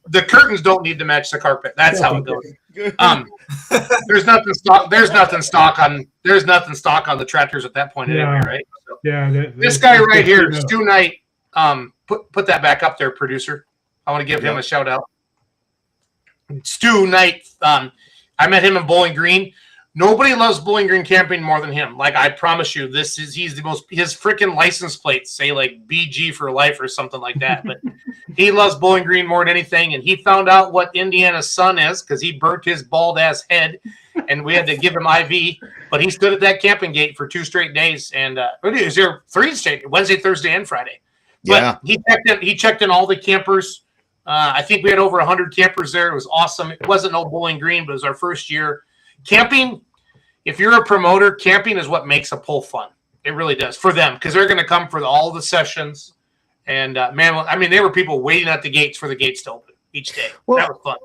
[SPEAKER 8] The curtains don't need to match the carpet. That's how it goes. There's nothing stock on the tractors at that point anyway, right? So, this guy right here, Stu Knight. Put that back up there, producer. I want to give him a shout out. Stu Knight. I met him in Bowling Green. Nobody loves Bowling Green camping more than him. Like, I promise you, he's the most. His freaking license plates say like BG for life or something like that. But he loves Bowling Green more than anything. And he found out what Indiana's sun is because he burnt his bald ass head, and we had to give him IV. But he stood at that camping gate for 2 straight days, and it was there 3 straight, Wednesday, Thursday, and Friday. But he checked in all the campers. I think we had over 100 campers there. It was awesome. It wasn't no Bowling Green, but it was our first year. Camping, if you're a promoter, camping is what makes a pull fun. It really does for them because they're going to come for all the sessions. And, man, I mean, there were people waiting at the gates for the gates to open each day. Well, that was fun.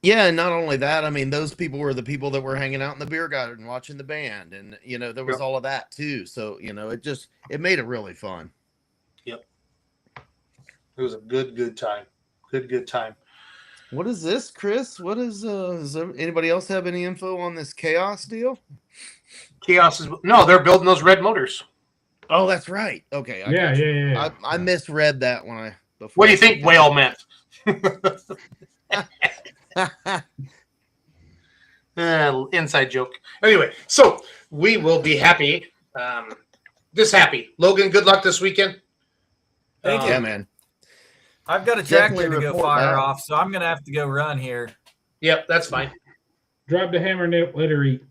[SPEAKER 9] And not only that, I mean, those people were the people that were hanging out in the beer garden watching the band. And, there was all of that, too. So, it made it really fun.
[SPEAKER 8] Yep. It was a good time. Good time.
[SPEAKER 9] What is this, Chris? What is does anybody else have any info on this Chaos deal?
[SPEAKER 8] Chaos is they're building those red motors.
[SPEAKER 9] Oh, that's right. Okay.
[SPEAKER 12] Yeah.
[SPEAKER 9] I misread that when
[SPEAKER 8] What do you think whale meant? Inside joke. Anyway, so we will be happy. Just happy. Logan, good luck this weekend.
[SPEAKER 7] Thank you.
[SPEAKER 9] Yeah, man.
[SPEAKER 7] I've got a tractor to go fire off, so I'm going to have to go run here.
[SPEAKER 8] Yep, that's fine.
[SPEAKER 12] Drop the hammer and let her eat.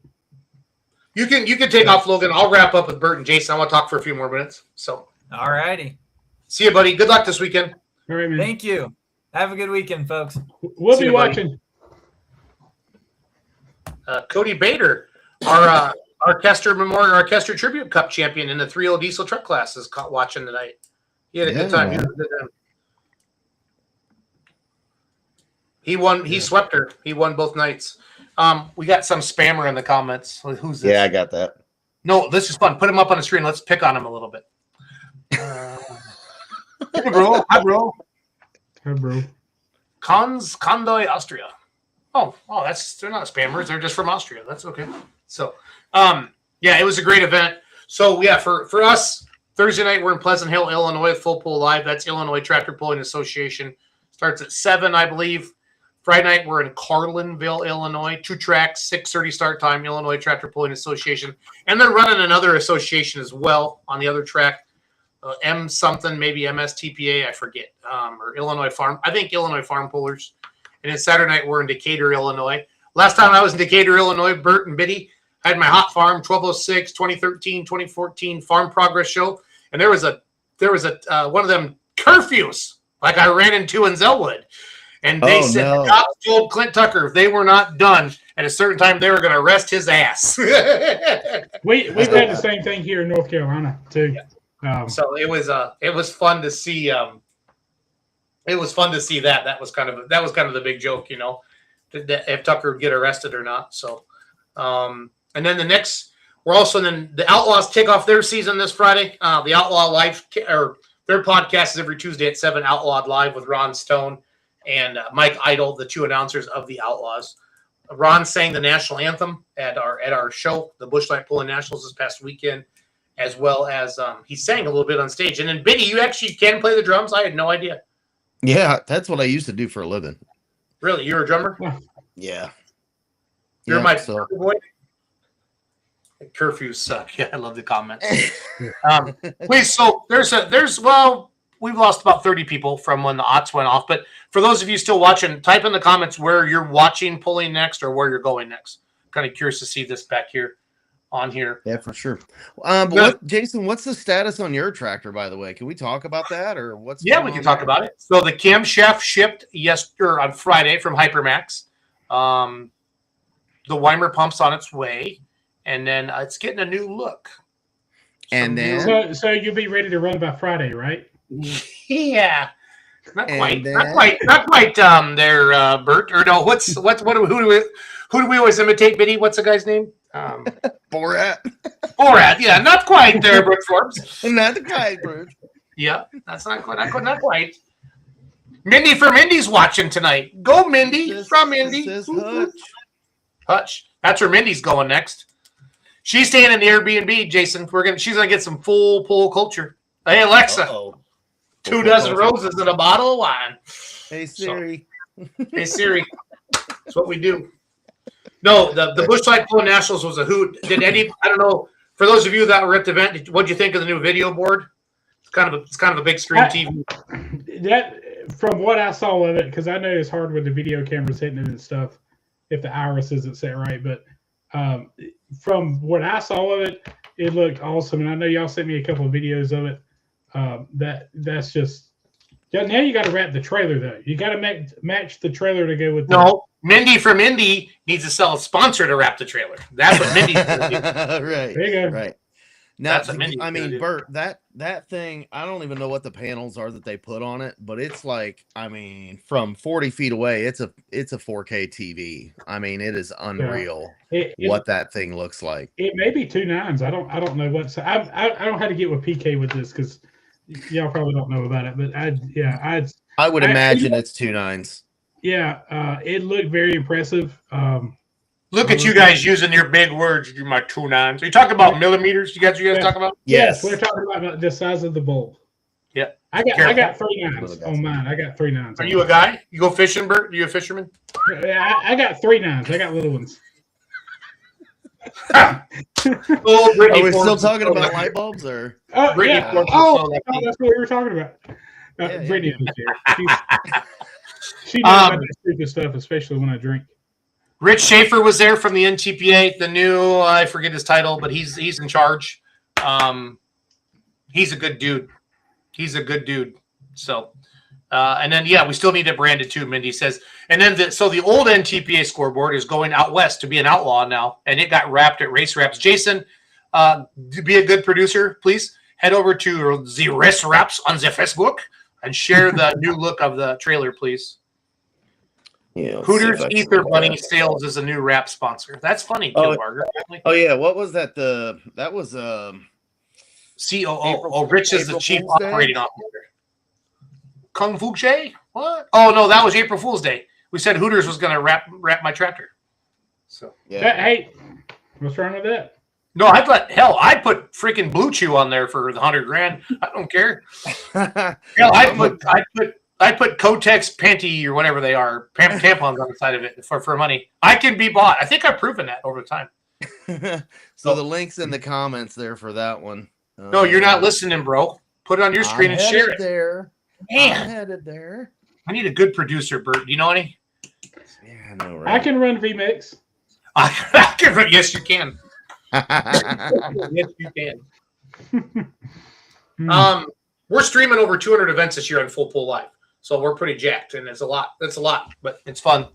[SPEAKER 8] You can take off, Logan. I'll wrap up with Bert and Jason. I want to talk for a few more minutes. So,
[SPEAKER 7] all righty.
[SPEAKER 8] See you, buddy. Good luck this weekend.
[SPEAKER 12] All right, man.
[SPEAKER 7] Thank you. Have a good weekend, folks.
[SPEAKER 12] We'll be watching.
[SPEAKER 8] Cody Bader, our Kester Memorial, our Kester Tribute Cup champion in the 3.0 diesel truck class, is watching tonight. He had a good time. He won. He swept her. He won both nights. We got some spammer in the comments. Who's this?
[SPEAKER 9] Yeah, I got that.
[SPEAKER 8] No, this is fun. Put him up on the screen. Let's pick on him a little bit. Hey, bro. Hi, bro.
[SPEAKER 12] Hi, bro.
[SPEAKER 8] Kondoy, Austria. Oh, they're not spammers. They're just from Austria. That's okay. So, it was a great event. So, yeah, for us, Thursday night, we're in Pleasant Hill, Illinois, Full Pull Live. That's Illinois Tractor Pulling Association. Starts at 7, I believe. Friday night, we're in Carlinville, Illinois. 2 tracks, 6:30 start time, Illinois Tractor Pulling Association. And they're running another association as well on the other track. M something, maybe MSTPA, I forget. Or Illinois Farm. I think Illinois Farm Pullers. And then Saturday night, we're in Decatur, Illinois. Last time I was in Decatur, Illinois, Bert and Biddy, I had my Hot Farm 1206, 2013, 2014 Farm Progress Show. And there was a one of them curfews like I ran into in Zellwood. And they said the cops told Clint Tucker if they were not done at a certain time, they were going to arrest his ass.
[SPEAKER 12] We've had the same thing here in North Carolina too.
[SPEAKER 8] Yeah. So it was fun to see. It was fun to see that. That was kind of the big joke, if Tucker would get arrested or not. So, and then the Outlaws kick off their season this Friday. The Outlaw Live or their podcast is every Tuesday at 7. Outlawed Live with Ron Stone and Mike Idle, the 2 announcers of the Outlaws. Ron sang the national anthem at our show, the Busch Light Nationals, this past weekend, as well as he sang a little bit on stage. And then Biddy, you actually can play the drums. I had no idea.
[SPEAKER 9] Yeah, that's what I used to do for a living.
[SPEAKER 8] Really, you're a drummer?
[SPEAKER 9] Yeah.
[SPEAKER 8] You're my boy. Curfews suck. Yeah, I love the comments. Please, so we've lost about 30 people from when the aughts went off. But for those of you still watching, type in the comments where you're watching pulling next or where you're going next. Kind of curious to see this back here on here.
[SPEAKER 9] Yeah, for sure. Jason, what's the status on your tractor, by the way? Can we talk about that or what's
[SPEAKER 8] we can talk about it. So the camshaft shipped on Friday from Hypermax. the Weimer pump's on its way, and then it's getting a new look.
[SPEAKER 9] And then,
[SPEAKER 12] so you'll be ready to run by Friday, right?
[SPEAKER 8] Yeah, not quite. There, Bert. Or no, who do we always imitate, Biddy? What's the guy's name?
[SPEAKER 9] Borat.
[SPEAKER 8] Borat. Yeah, not quite there, Bert Forbes.
[SPEAKER 9] Not quite, Bert.
[SPEAKER 8] Yeah, that's not quite. Not quite. Mindy from Mindy's watching tonight. Go, Mindy from Mindy.
[SPEAKER 9] This is Hutch.
[SPEAKER 8] Hutch. That's where Mindy's going next. She's staying in the Airbnb, Jason. She's gonna get some full pool culture. Hey, Alexa.
[SPEAKER 9] Uh-oh.
[SPEAKER 8] 2 dozen roses and a bottle of wine.
[SPEAKER 9] Hey, Siri.
[SPEAKER 8] Hey, Siri. That's what we do. No, the Busch Light Nationals was a hoot. Did any? I don't know. For those of you that were at the event, what did you think of the new video board? It's kind of a big screen TV.
[SPEAKER 12] That, from what I saw of it, because I know it's hard with the video cameras hitting it and stuff, if the iris isn't set right. But from what I saw of it, it looked awesome. And I know y'all sent me a couple of videos of it. That's just, yeah. Now you got to wrap the trailer though. You got to match the trailer to go with.
[SPEAKER 8] No, Mindy from Indy needs to sell a sponsor to wrap the trailer. That's what Mindy's gonna do.
[SPEAKER 9] Right.
[SPEAKER 12] There you go.
[SPEAKER 9] Right. Now,
[SPEAKER 8] That's what Mindy's
[SPEAKER 9] I mean,
[SPEAKER 8] gonna do.
[SPEAKER 9] Bert, that thing, I don't even know what the panels are that they put on it, but it's like, I mean, from 40 feet away, it's a 4K TV. I mean, it is unreal what that thing looks like.
[SPEAKER 12] It may be 2 nines. I don't know what. So I don't have to get with PK with this because y'all probably don't know about it. But
[SPEAKER 9] I would imagine it's 2 nines.
[SPEAKER 12] Yeah, it looked very impressive.
[SPEAKER 8] Look at you guys using your big words. You my 2 nines. Are you talking about millimeters? You guys talking about?
[SPEAKER 12] Yes, we're talking about the size of the bulb.
[SPEAKER 8] Yeah.
[SPEAKER 12] I got 3 nines on mine. I got 3 nines.
[SPEAKER 8] Are you a guy? You go fishing, Bert? Are you a fisherman?
[SPEAKER 12] I got 3 nines. I got little ones.
[SPEAKER 9] Are we still talking about light bulbs or?
[SPEAKER 12] Oh, yeah. That's what we were talking about. Brittany was there. She knows about that stupid stuff, especially when I drink.
[SPEAKER 8] Rich Schaefer was there from the NTPA. The new, I forget his title, but he's in charge. He's a good dude. So, and then we still need it branded too. Mindy says, and then the old NTPA scoreboard is going out west to be an outlaw now, and it got wrapped at Race Wraps. Jason, be a good producer, please. Head over to the Race Wraps on the Facebook and share the new look of the trailer, please.
[SPEAKER 9] Yeah,
[SPEAKER 8] Hooters Ether Bunny Sales is a new wrap sponsor. That's funny, Kilbarger.
[SPEAKER 9] Oh yeah, what was that? That was
[SPEAKER 8] COO. Rich is the chief operating officer. Kung Fu Che? What? Oh no, that was April Fool's Day. We said Hooters was going to wrap my tractor. So
[SPEAKER 12] hey, what's wrong with that?
[SPEAKER 8] No, I'd put freaking Blue Chew on there for the $100,000. I don't care. Hell, I'd put Kotex Panty or whatever they are, tampons on the side of it for money. I can be bought. I think I've proven that over time.
[SPEAKER 9] So the link's in the comments there for that one.
[SPEAKER 8] No, you're not listening, bro. Put it on your screen and share it.
[SPEAKER 9] There.
[SPEAKER 8] Man,
[SPEAKER 9] I'm headed there.
[SPEAKER 8] I need a good producer, Bert. Do you know any?
[SPEAKER 9] Yeah, I know, right?
[SPEAKER 12] I can run VMix.
[SPEAKER 8] I can run. Yes, you can. Yes, you can. We're streaming over 200 events this year on Full Pool Live. So we're pretty jacked, and it's a lot. That's a lot, but it's fun.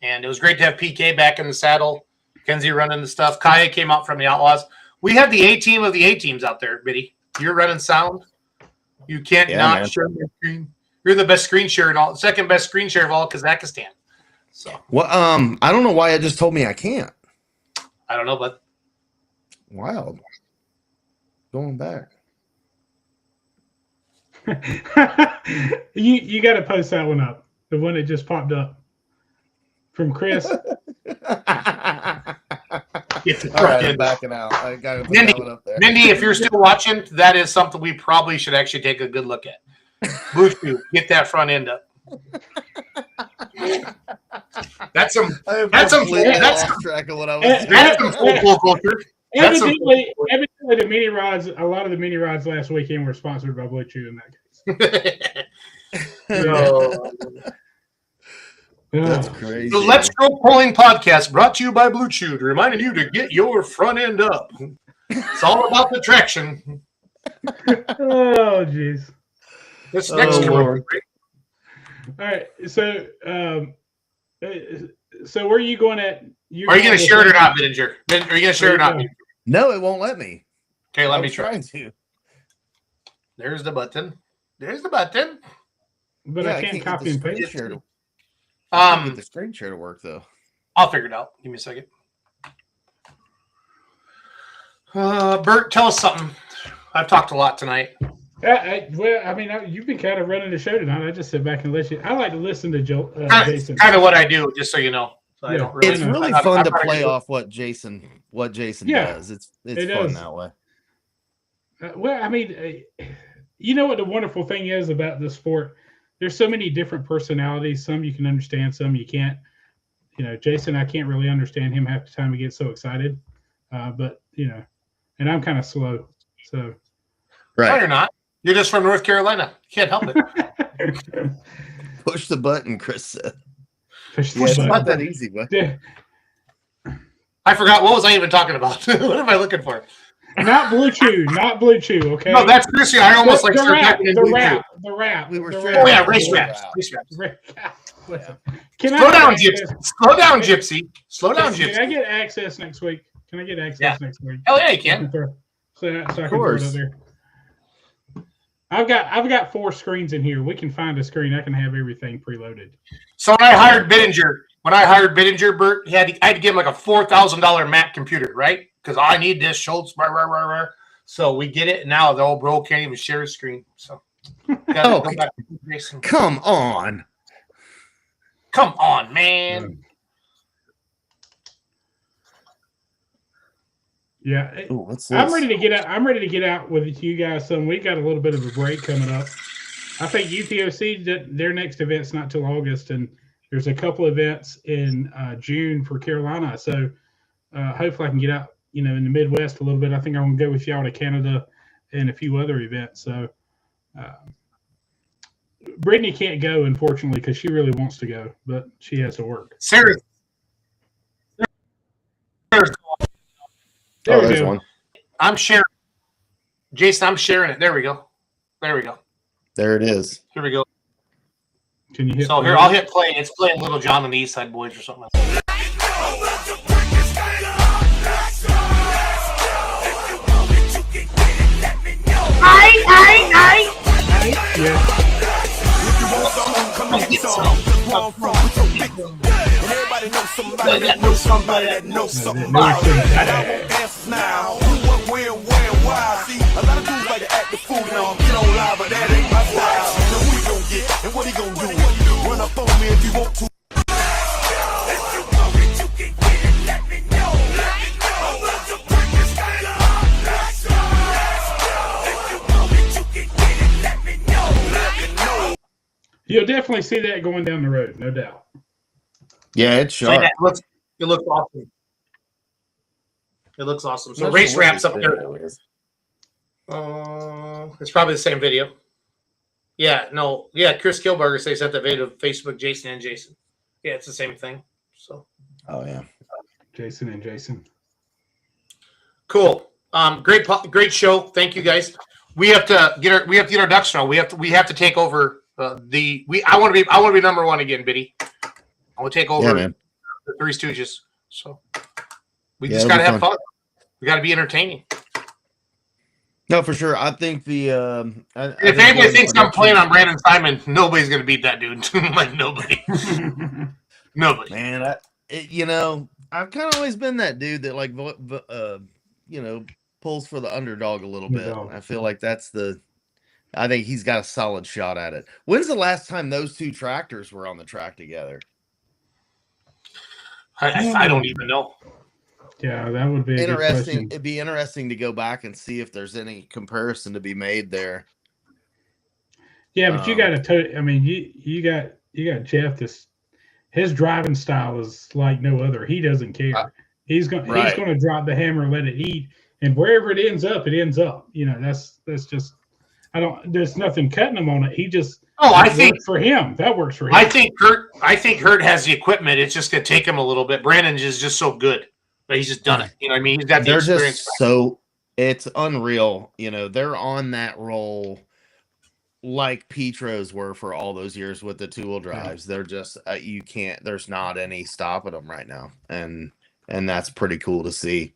[SPEAKER 8] And it was great to have PK back in the saddle. Kenzie running the stuff. Kaya came out from the Outlaws. We have the A-team of the A-teams out there, Biddy. You're running sound. You can't share your screen. You're the best screen share in all, second best screen share of all Kazakhstan. So
[SPEAKER 9] well, I don't know why it just told me I can't.
[SPEAKER 8] I don't know, but
[SPEAKER 9] wild. Going back.
[SPEAKER 12] You got to post that one up. The one that just popped up from Chris.
[SPEAKER 9] All right, I'm backing out. I got to put that one up there.
[SPEAKER 8] Mindy, if you're still watching, that is something we probably should actually take a good look at. Busch, get that front end up. That's some
[SPEAKER 9] track of what I was
[SPEAKER 8] that's some full culture.
[SPEAKER 12] Evidently, the mini rods. A lot of the mini rods last weekend were sponsored by Blue Chew. In that case,
[SPEAKER 9] that's crazy.
[SPEAKER 8] The Let's Go Pulling podcast brought to you by Blue Chew, reminding you to get your front end up. It's all about the traction.
[SPEAKER 12] Oh, jeez.
[SPEAKER 8] This next commercial.
[SPEAKER 12] All right, so where are you going at
[SPEAKER 8] Are you going to share it or not, Bittinger? Are you going to share it or not?
[SPEAKER 9] No, it won't let me.
[SPEAKER 8] Okay, let me try.
[SPEAKER 9] Trying to.
[SPEAKER 8] There's the button. There's the button.
[SPEAKER 12] But
[SPEAKER 9] Yeah,
[SPEAKER 12] I can't copy and paste.
[SPEAKER 9] Get the screen share to work though.
[SPEAKER 8] I'll figure it out. Give me a second. Bert, tell us something. I've talked a lot tonight.
[SPEAKER 12] You've been kind of running the show tonight. I just sit back and let you. I like to listen to Jason.
[SPEAKER 8] Kind of what I do, just so you know. So I don't really
[SPEAKER 9] It's really fun to play off what Jason does. It's fun that way.
[SPEAKER 12] You know what the wonderful thing is about the sport? There's so many different personalities. Some you can understand, some you can't. Jason, I can't really understand him half the time. He gets so excited, but and I'm kind of slow. So,
[SPEAKER 8] right? No, you're not. You're just from North Carolina. You can't help it.
[SPEAKER 9] Push the button, Chris said.
[SPEAKER 12] It's
[SPEAKER 9] not that easy, but
[SPEAKER 8] I forgot what was I even talking about. What am I looking for?
[SPEAKER 12] Not Blue Chew, okay?
[SPEAKER 8] No, that's Chrissy. I almost
[SPEAKER 12] the rap.
[SPEAKER 9] We were
[SPEAKER 8] race wraps.
[SPEAKER 12] Slow
[SPEAKER 8] down, Gypsy. Slow down, Gypsy.
[SPEAKER 12] Can I get access next week? Next week?
[SPEAKER 8] Hell yeah, you can.
[SPEAKER 12] So I can throw it up there. I've got 4 screens in here. We can find a screen. I can have everything preloaded.
[SPEAKER 8] So when I hired Bittinger, Bert, I had to give him like a $4,000 Mac computer, right? Because I need this Schultz. So we get it, and now the old bro can't even share his screen. So
[SPEAKER 9] come on,
[SPEAKER 8] man.
[SPEAKER 12] Yeah,
[SPEAKER 9] ooh, what's
[SPEAKER 12] I'm
[SPEAKER 9] this?
[SPEAKER 12] ready to get out. I'm ready to get out with you guys. We got a little bit of a break coming up. I think UTOC, their next event's not till August, and there's a couple events in June for Carolina. So hopefully I can get out, in the Midwest a little bit. I think I'm gonna go with y'all to Canada and a few other events. So Brittany can't go, unfortunately, because she really wants to go, but she has to work.
[SPEAKER 8] Sarah.
[SPEAKER 12] There we
[SPEAKER 9] there's
[SPEAKER 12] go.
[SPEAKER 9] one.
[SPEAKER 8] I'm sharing. Jason, I'm sharing it. There we go.
[SPEAKER 9] There it is.
[SPEAKER 8] Here we go.
[SPEAKER 12] Can you hit
[SPEAKER 8] So
[SPEAKER 12] play?
[SPEAKER 8] here, I'll hit play. It's playing Little John and the East Side Boys or something like that.
[SPEAKER 16] Everybody knows somebody that knows somebody that knows somebody. Answers now. Who, what, where, why? See, a lot of dudes like to act the fool now. Get on live, but that ain't my style. So who he gonna get and what he gonna do? Run up on me if you want to.
[SPEAKER 12] You'll definitely see that going down the road, no doubt.
[SPEAKER 9] Yeah, it's
[SPEAKER 8] So
[SPEAKER 9] sharp.
[SPEAKER 8] yeah, it looks awesome. It looks awesome. So race wraps up there. It's probably the same video. Yeah, no, yeah. Chris Kilberger says sent the video to Facebook. Jason and Jason. Yeah, it's the same thing. So.
[SPEAKER 9] Oh yeah.
[SPEAKER 12] Jason and Jason.
[SPEAKER 8] Cool. Great show. Thank you guys. We have to get our ducks in a row. We have to take over I want to be number one again, Biddy. I want to take over the Three Stooges. So we just got to have fun. We got to be entertaining.
[SPEAKER 9] No, for sure. I think the
[SPEAKER 8] if anybody thinks I'm playing on Brandon Simon, nobody's going to beat that dude. Like nobody. Nobody.
[SPEAKER 9] Man, I've kind of always been that dude that pulls for the underdog a little bit. I feel like I think he's got a solid shot at it. When's the last time those two tractors were on the track together?
[SPEAKER 8] I don't even know.
[SPEAKER 12] Yeah, that would be
[SPEAKER 9] interesting. It'd be interesting to go back and see if there's any comparison to be made there.
[SPEAKER 12] Yeah, but you got to. You got Jeff. His driving style is like no other. He doesn't care. He's going to drop the hammer and let it eat, and wherever it ends up, it ends up. That's just. There's nothing cutting him on it. He just.
[SPEAKER 8] I think
[SPEAKER 12] for him that works for him.
[SPEAKER 8] I think Hurt has the equipment. It's just gonna take him a little bit. Brandon is just so good, but he's just done it. You know what I mean? He's got the experience.
[SPEAKER 9] It's unreal. They're on that roll like Petros were for all those years with the 2-wheel drives. They're just you can't. There's not any stopping them right now, and and that's pretty cool to see.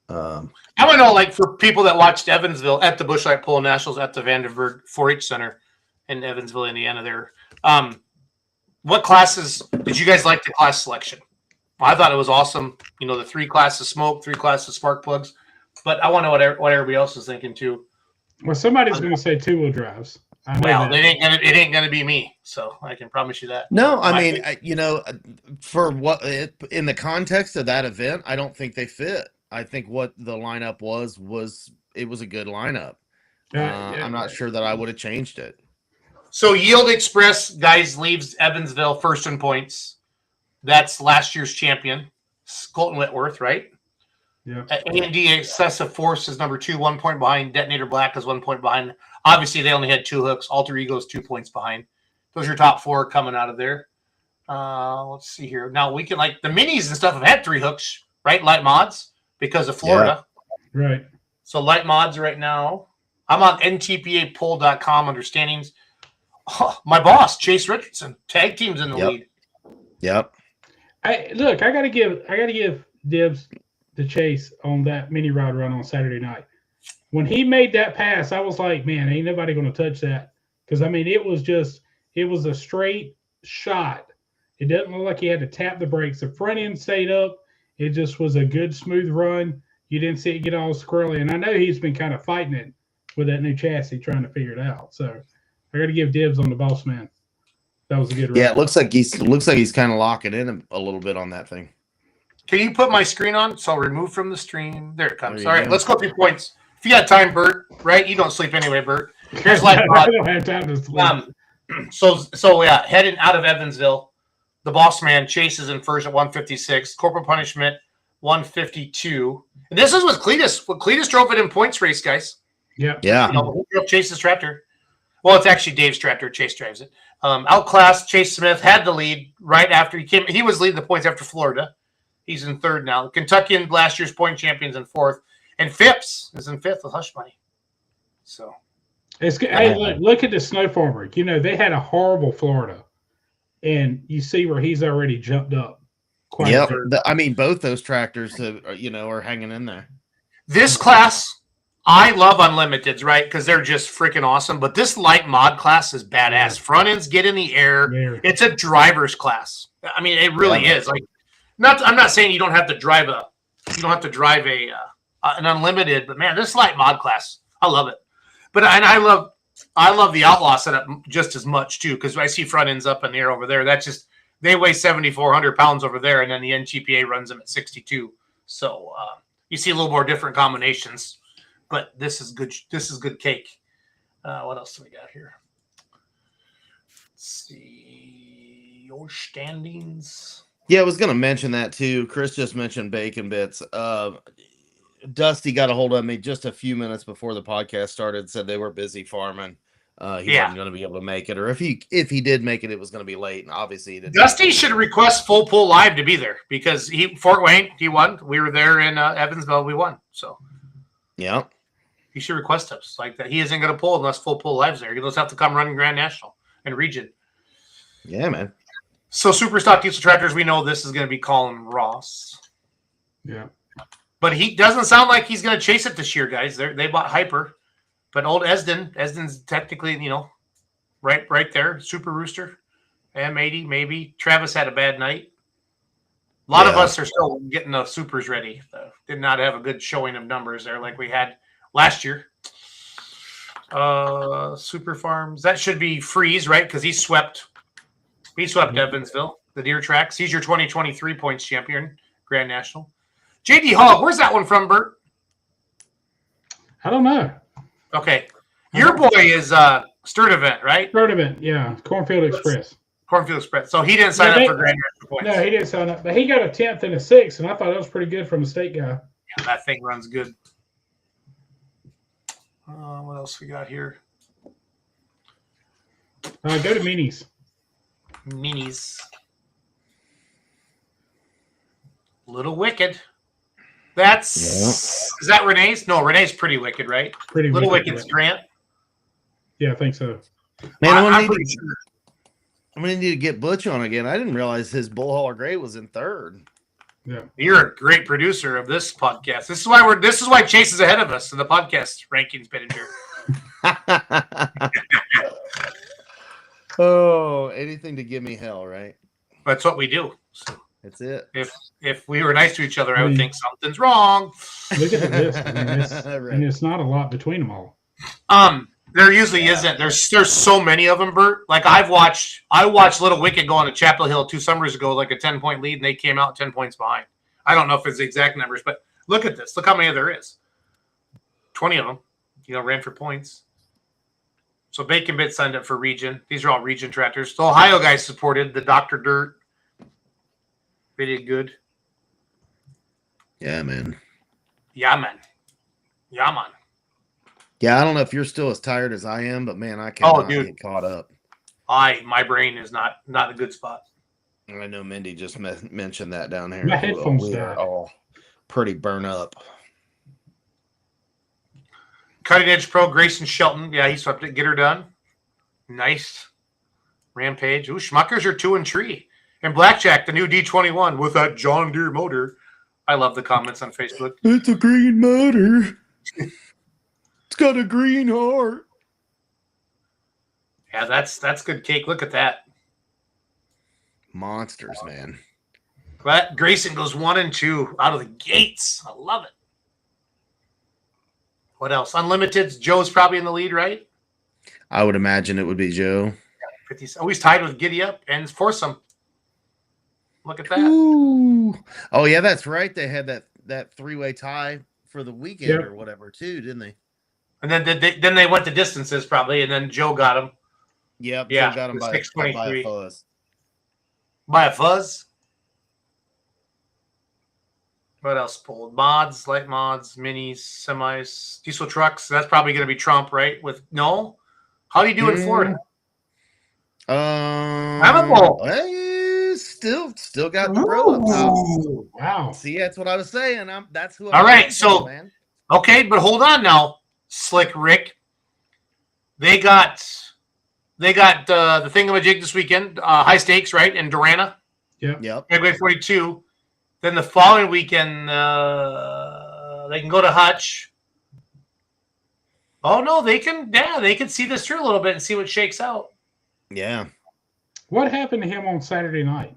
[SPEAKER 8] I want to know, like, for people that watched Evansville at the Busch Light Polo Nationals at the Vanderbilt 4-H Center in Evansville, Indiana. There, what classes did you guys like the class selection? I thought it was awesome. You know, the 3 classes smoke, 3 classes spark plugs. But I want to know what everybody else is thinking too.
[SPEAKER 12] Well, somebody's going to say 2-wheel drives.
[SPEAKER 8] Well, it ain't gonna be me, so I can promise you that.
[SPEAKER 9] No, I mean, you know, for what in the context of that event, I don't think they fit. I think what the lineup was it was a good lineup. I'm not sure that I would have changed it.
[SPEAKER 8] So Yield Express, guys, leaves Evansville first in points. That's last year's champion, Colton Whitworth, right?
[SPEAKER 12] Yeah.
[SPEAKER 8] A&D Excessive Force is number 2, 1 point behind. Detonator Black is 1 point behind. Obviously, they only had 2 hooks. Alter Ego is 2 points behind. Those are your top 4 coming out of there. Let's see here. Now, we can, like, the minis and stuff have had 3 hooks, right? Light mods because of Florida.
[SPEAKER 12] Yeah. Right.
[SPEAKER 8] So light mods right now. I'm on ntpapoll.com under standings. Oh, my boss, Chase Richardson, tag team's in the lead.
[SPEAKER 9] Yep.
[SPEAKER 12] I gotta give dibs to Chase on that mini rod run on Saturday night. When he made that pass, I was like, man, ain't nobody going to touch that. Because, I mean, it was a straight shot. It doesn't look like he had to tap the brakes. The front end stayed up. It just was a good, smooth run. You didn't see it get all squirrely. And I know he's been kind of fighting it with that new chassis, trying to figure it out. So I got to give dibs on the boss man. That was a good run.
[SPEAKER 9] Yeah, it looks like he's kind of locking in a little bit on that thing.
[SPEAKER 8] Can you put my screen on? So I'll remove from the stream. There it comes. All right, let's go through points. If you got time, Bert, right? You don't sleep anyway, Bert. Here's light mod.
[SPEAKER 12] I don't have time to sleep.
[SPEAKER 8] So yeah, heading out of Evansville, the boss man Chase is in first at 156. Corporal Punishment 152. And this is with Cletus. Cletus drove it in points race, guys.
[SPEAKER 12] Yeah.
[SPEAKER 9] Yeah.
[SPEAKER 8] You know, who drove Chase's tractor? Well, it's actually Dave's tractor. Chase drives it. Outclassed Chase Smith had the lead right after he came. He was leading the points after Florida. He's in third now. Kentuckian, last year's point champions, in fourth. And Phipps is in fifth with Hush Money. So,
[SPEAKER 12] hey, look at the snow farmer. You know, they had a horrible Florida. And you see where he's already jumped up.
[SPEAKER 9] Yep. I mean, both those tractors, are hanging in there.
[SPEAKER 8] This class, I love Unlimiteds, right? Because they're just freaking awesome. But this light mod class is badass. Yeah. Front ends get in the air. Yeah. It's a driver's class. I mean, it really is. Like, I'm not saying you don't have to drive an unlimited, but man, this light mod class, I love it. But I love the Outlaw setup just as much too, because I see front ends up in the air over there. That's just, they weigh 7,400 pounds over there, and then the NTPA runs them at 62. So you see a little more different combinations, but this is good. This is good cake. What else do we got here? Let's see your standings.
[SPEAKER 9] Yeah, I was going to mention that too. Chris just mentioned Bacon Bits. Dusty got a hold of me just a few minutes before the podcast started, said they were busy farming. He wasn't going to be able to make it, or if he did make it, it was going to be late, and obviously he didn't.
[SPEAKER 8] Dusty should request Full Pull Live to be there, because Fort Wayne, he won. We were there in Evansville, we won. So
[SPEAKER 9] yeah,
[SPEAKER 8] he should request us like that. He isn't going to pull unless Full Pull Live's there. He'll just have to come running Grand National and region.
[SPEAKER 9] Yeah, man.
[SPEAKER 8] So super stock diesel tractors, we know this is going to be Colin Ross.
[SPEAKER 12] Yeah.
[SPEAKER 8] But he doesn't sound like he's going to chase it this year, guys. They bought Hyper. But old Esden's technically, right there. Super Rooster. M80, maybe. Travis had a bad night. A lot of us are still getting the supers ready. Did not have a good showing of numbers there like we had last year. Super Farms. That should be Freeze, right? Because he swept Evansville, the Deer Tracks. He's your 2023 points champion, Grand National. JD Hogg, where's that one from, Bert?
[SPEAKER 12] I don't know.
[SPEAKER 8] Okay. Your boy is Sturt Event, right?
[SPEAKER 12] Sturt Event, yeah. Cornfield Express.
[SPEAKER 8] Cornfield Express. So he didn't sign up for Grand National points.
[SPEAKER 12] No, he didn't sign up. But he got a 10th and a 6th, and I thought that was pretty good from a state guy.
[SPEAKER 8] Yeah, that thing runs good. What else we got here?
[SPEAKER 12] Go to minis.
[SPEAKER 8] Minis. Little Wicked. Is that Renee's? No, Renee's Pretty Wicked, right?
[SPEAKER 12] Pretty
[SPEAKER 8] Little
[SPEAKER 12] Wicked,
[SPEAKER 8] Wicked's Grant.
[SPEAKER 12] Yeah, I think so.
[SPEAKER 9] Man, I'm gonna need to get Butch on again. I didn't realize his Bull Hauler Gray was in third.
[SPEAKER 12] Yeah.
[SPEAKER 8] You're a great producer of this podcast. This is why Chase is ahead of us in the podcast rankings, Bittinger.
[SPEAKER 9] Oh, anything to give me hell, right?
[SPEAKER 8] That's what we do. So
[SPEAKER 9] that's it.
[SPEAKER 8] If we were nice to each other, I would think something's wrong.
[SPEAKER 12] Look at the list. I mean, and it's not a lot between them all.
[SPEAKER 8] There usually isn't. There's so many of them, Bert. Like I watched Little Wicked go on to Chapel Hill 2 summers ago, like a 10-point lead, and they came out 10 points behind. I don't know if it's the exact numbers, but look at this. Look how many there is. 20 of them, ran for points. So Bacon Bit signed up for region. These are all region tractors. The Ohio guys supported the Dr. Dirt. They did good.
[SPEAKER 9] Yeah, man.
[SPEAKER 8] Yeah, man. Yeah, man.
[SPEAKER 9] Yeah, I don't know if you're still as tired as I am, but man, I cannot get caught up.
[SPEAKER 8] My brain is not in a good spot.
[SPEAKER 9] I know Mindy just mentioned that down here.
[SPEAKER 12] My headphones
[SPEAKER 9] we are
[SPEAKER 12] died.
[SPEAKER 9] all pretty burnt up.
[SPEAKER 8] Cutting Edge Pro, Grayson Shelton. Yeah, he swept it. Get her done. Nice. Rampage. Ooh, Schmuckers are 2 and 3. And Blackjack, the new D21 with that John Deere motor. I love the comments on Facebook.
[SPEAKER 9] It's a green motor. It's got a green heart.
[SPEAKER 8] Yeah, that's good cake. Look at that.
[SPEAKER 9] Monsters, man.
[SPEAKER 8] But Grayson goes 1 and 2 out of the gates. I love it. What else? Unlimited's Joe's probably in the lead, right?
[SPEAKER 9] I would imagine it would be Joe.
[SPEAKER 8] 50. Oh, he's tied with Giddy Up and Foursome. Look at that.
[SPEAKER 9] Ooh. Oh, yeah, that's right. They had that 3-way tie for the weekend or whatever, too, didn't they?
[SPEAKER 8] And then they went to distances probably, and then Joe got him.
[SPEAKER 9] Yep,
[SPEAKER 8] yeah,
[SPEAKER 9] Joe got him by a fuzz.
[SPEAKER 8] By a fuzz? What else pulled? Mods, light mods, minis, semis, diesel trucks. That's probably going to be Trump, right? No? How do you do in Florida?
[SPEAKER 9] Still got the bro up top.
[SPEAKER 12] Wow.
[SPEAKER 9] See, that's what I was saying. That's who.
[SPEAKER 8] All right, so man. Okay, but hold on now, Slick Rick. They got the thingamajig this weekend, high stakes, right? In Durana.
[SPEAKER 12] Yep.
[SPEAKER 8] February 42. Then the following weekend, they can go to Hutch. Oh no, they can see this through a little bit and see what shakes out.
[SPEAKER 9] Yeah.
[SPEAKER 12] What happened to him on Saturday night?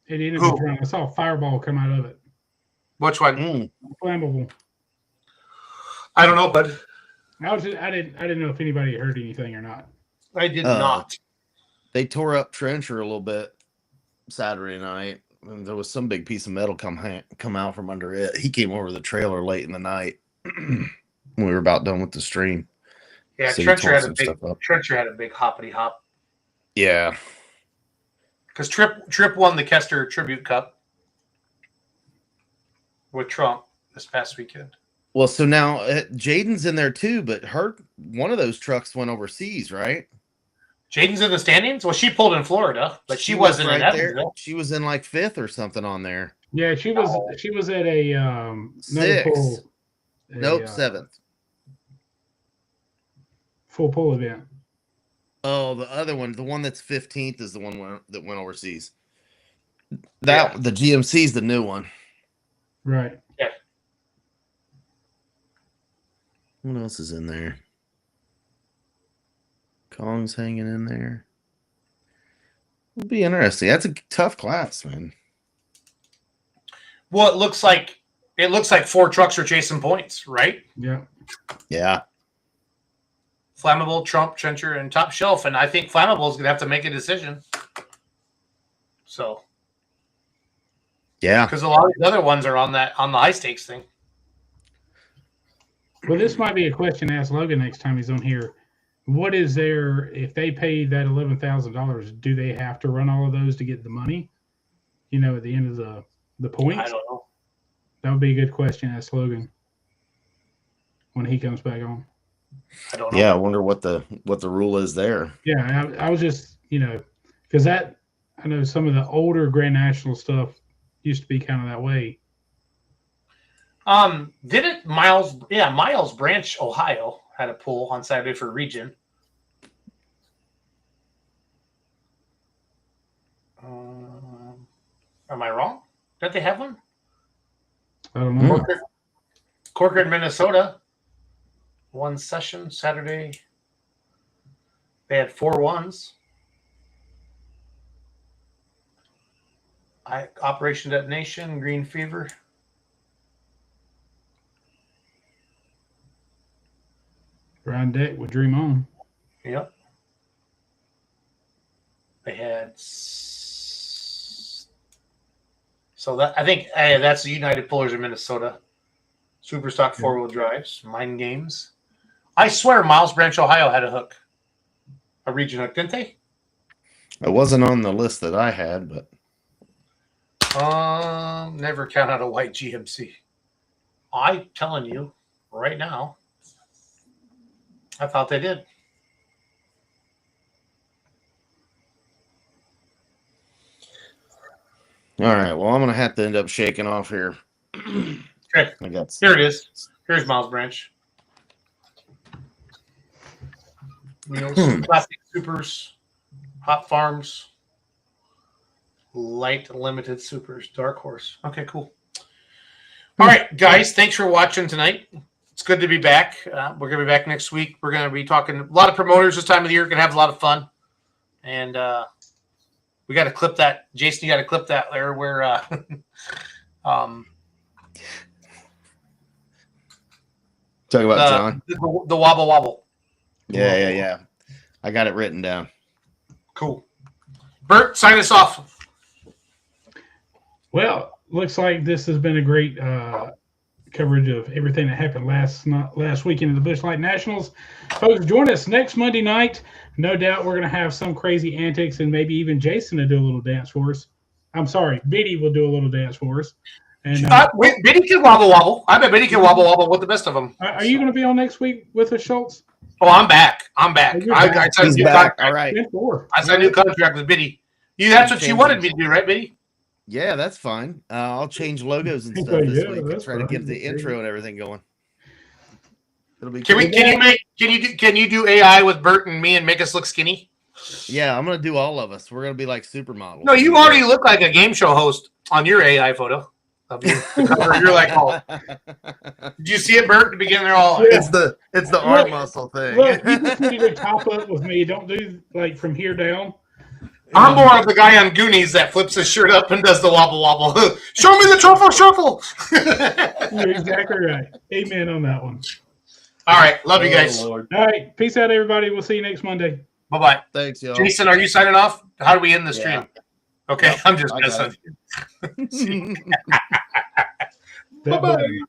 [SPEAKER 12] It ended up I saw a fireball come out of it.
[SPEAKER 8] Which one?
[SPEAKER 12] Flammable.
[SPEAKER 8] I don't know, bud.
[SPEAKER 12] I didn't know if anybody heard anything or not.
[SPEAKER 8] I did not.
[SPEAKER 9] They tore up Trencher a little bit Saturday night. And there was some big piece of metal come out from under it. He came over the trailer late in the night when we were about done with the stream.
[SPEAKER 8] Yeah,
[SPEAKER 9] so
[SPEAKER 8] Trencher had a big hoppity hop.
[SPEAKER 9] Yeah.
[SPEAKER 8] Because Trip won the Kester Tribute Cup with Trump this past weekend.
[SPEAKER 9] Well, so now Jaden's in there too, but one of those trucks went overseas, right?
[SPEAKER 8] Jaden's in the standings? Well, she pulled in Florida, but she wasn't in Evansville.
[SPEAKER 9] She was in like 5th or something on there.
[SPEAKER 12] Yeah, she was at a
[SPEAKER 9] 6th. Nope, 7th.
[SPEAKER 12] Full pull event.
[SPEAKER 9] Oh, the other one, the one that's 15th is the one that went overseas. The GMC is the new one.
[SPEAKER 12] Right.
[SPEAKER 8] Yeah.
[SPEAKER 9] What else is in there? Kong's hanging in there. It'll be interesting. That's a tough class, man.
[SPEAKER 8] Well, it looks like 4 trucks are chasing points, right?
[SPEAKER 12] Yeah.
[SPEAKER 9] Yeah.
[SPEAKER 8] Flammable, Trump, Trencher, and Top Shelf, and I think Flammable is going to have to make a decision. So.
[SPEAKER 9] Yeah.
[SPEAKER 8] Because a lot of the other ones are on the high stakes thing.
[SPEAKER 12] Well, this might be a question to ask Logan next time he's on here. What is if they pay that $11,000, do they have to run all of those to get the money? At the end of the points?
[SPEAKER 8] I don't know.
[SPEAKER 12] That would be a good question to ask Logan when he comes back on.
[SPEAKER 8] I don't know.
[SPEAKER 9] Yeah, I wonder what the rule is there.
[SPEAKER 12] Yeah, I was just, because I know some of the older Grand National stuff used to be kind of that way.
[SPEAKER 8] Didn't Miles Branch, Ohio had a pool on Saturday for region. Am I wrong? Don't they have one?
[SPEAKER 12] I don't know.
[SPEAKER 8] Corker in Minnesota. One session Saturday. They had 4 ones. Operation Detonation, Green Fever.
[SPEAKER 12] Grind deck with Dream On.
[SPEAKER 8] Yep. They had that. I think that's the United Pullers in Minnesota. Superstock 4-wheel drives, Mind Games. I swear, Miles Branch, Ohio had a hook, a region hook, didn't they?
[SPEAKER 9] It wasn't on the list that I had, but
[SPEAKER 8] never count out a white GMC. I'm telling you right now, I thought they did.
[SPEAKER 9] all right. Well, I'm gonna have to end up shaking off here.
[SPEAKER 8] Okay,
[SPEAKER 9] I got
[SPEAKER 8] here it is. Here's Miles Branch. You know, some classic supers, Hot Farms, light limited supers, Dark Horse. Okay, cool. All right, guys, thanks for watching tonight. It's good to be back. We're going to be back next week. We're going to be talking a lot of promoters this time of the year. Going to have a lot of fun. And we got to clip that. Jason, you got to clip that there where
[SPEAKER 9] talk about John.
[SPEAKER 8] The wobble wobble.
[SPEAKER 9] Yeah. I got it written down.
[SPEAKER 8] Cool. Bert, sign us off.
[SPEAKER 12] Well, looks like this has been a great coverage of everything that happened last weekend in the Busch Light Nationals. Folks, join us next Monday night. No doubt we're going to have some crazy antics, and maybe even Jason will do a little dance for us. I'm sorry, Biddy will do a little dance for us. And
[SPEAKER 8] Biddy can wobble wobble. I bet Biddy can wobble wobble with the best of them.
[SPEAKER 12] Are you going to be on next week with us, Schultz?
[SPEAKER 8] Oh, I'm back. I signed a new contract.
[SPEAKER 9] All right.
[SPEAKER 8] I signed a new contract with Biddy. That's what you wanted me to do, right, Biddy?
[SPEAKER 9] Yeah, that's fine. I'll change logos and stuff this week and try to get the intro and everything going. It'll be.
[SPEAKER 8] Can you do AI with Bert and me and make us look skinny?
[SPEAKER 9] Yeah, I'm gonna do all of us. We're gonna be like supermodels.
[SPEAKER 8] No, you already look like a game show host on your AI photo. You're like, oh. Did you see it, Bert? To begin there, all
[SPEAKER 9] it's the arm muscle thing.
[SPEAKER 12] Look, you just need to top up with me. Don't do like from here down.
[SPEAKER 8] I'm more of the guy on Goonies that flips his shirt up and does the wobble wobble. Show me the truffle shuffle.
[SPEAKER 12] You're exactly right. Amen on that one.
[SPEAKER 8] All right. Love you guys.
[SPEAKER 12] Lord. All right. Peace out, everybody. We'll see you next Monday.
[SPEAKER 8] Bye-bye.
[SPEAKER 9] Thanks, y'all.
[SPEAKER 8] Jason, are you signing off? How do we end the stream? Okay. I'm just messing.
[SPEAKER 12] Bye-bye.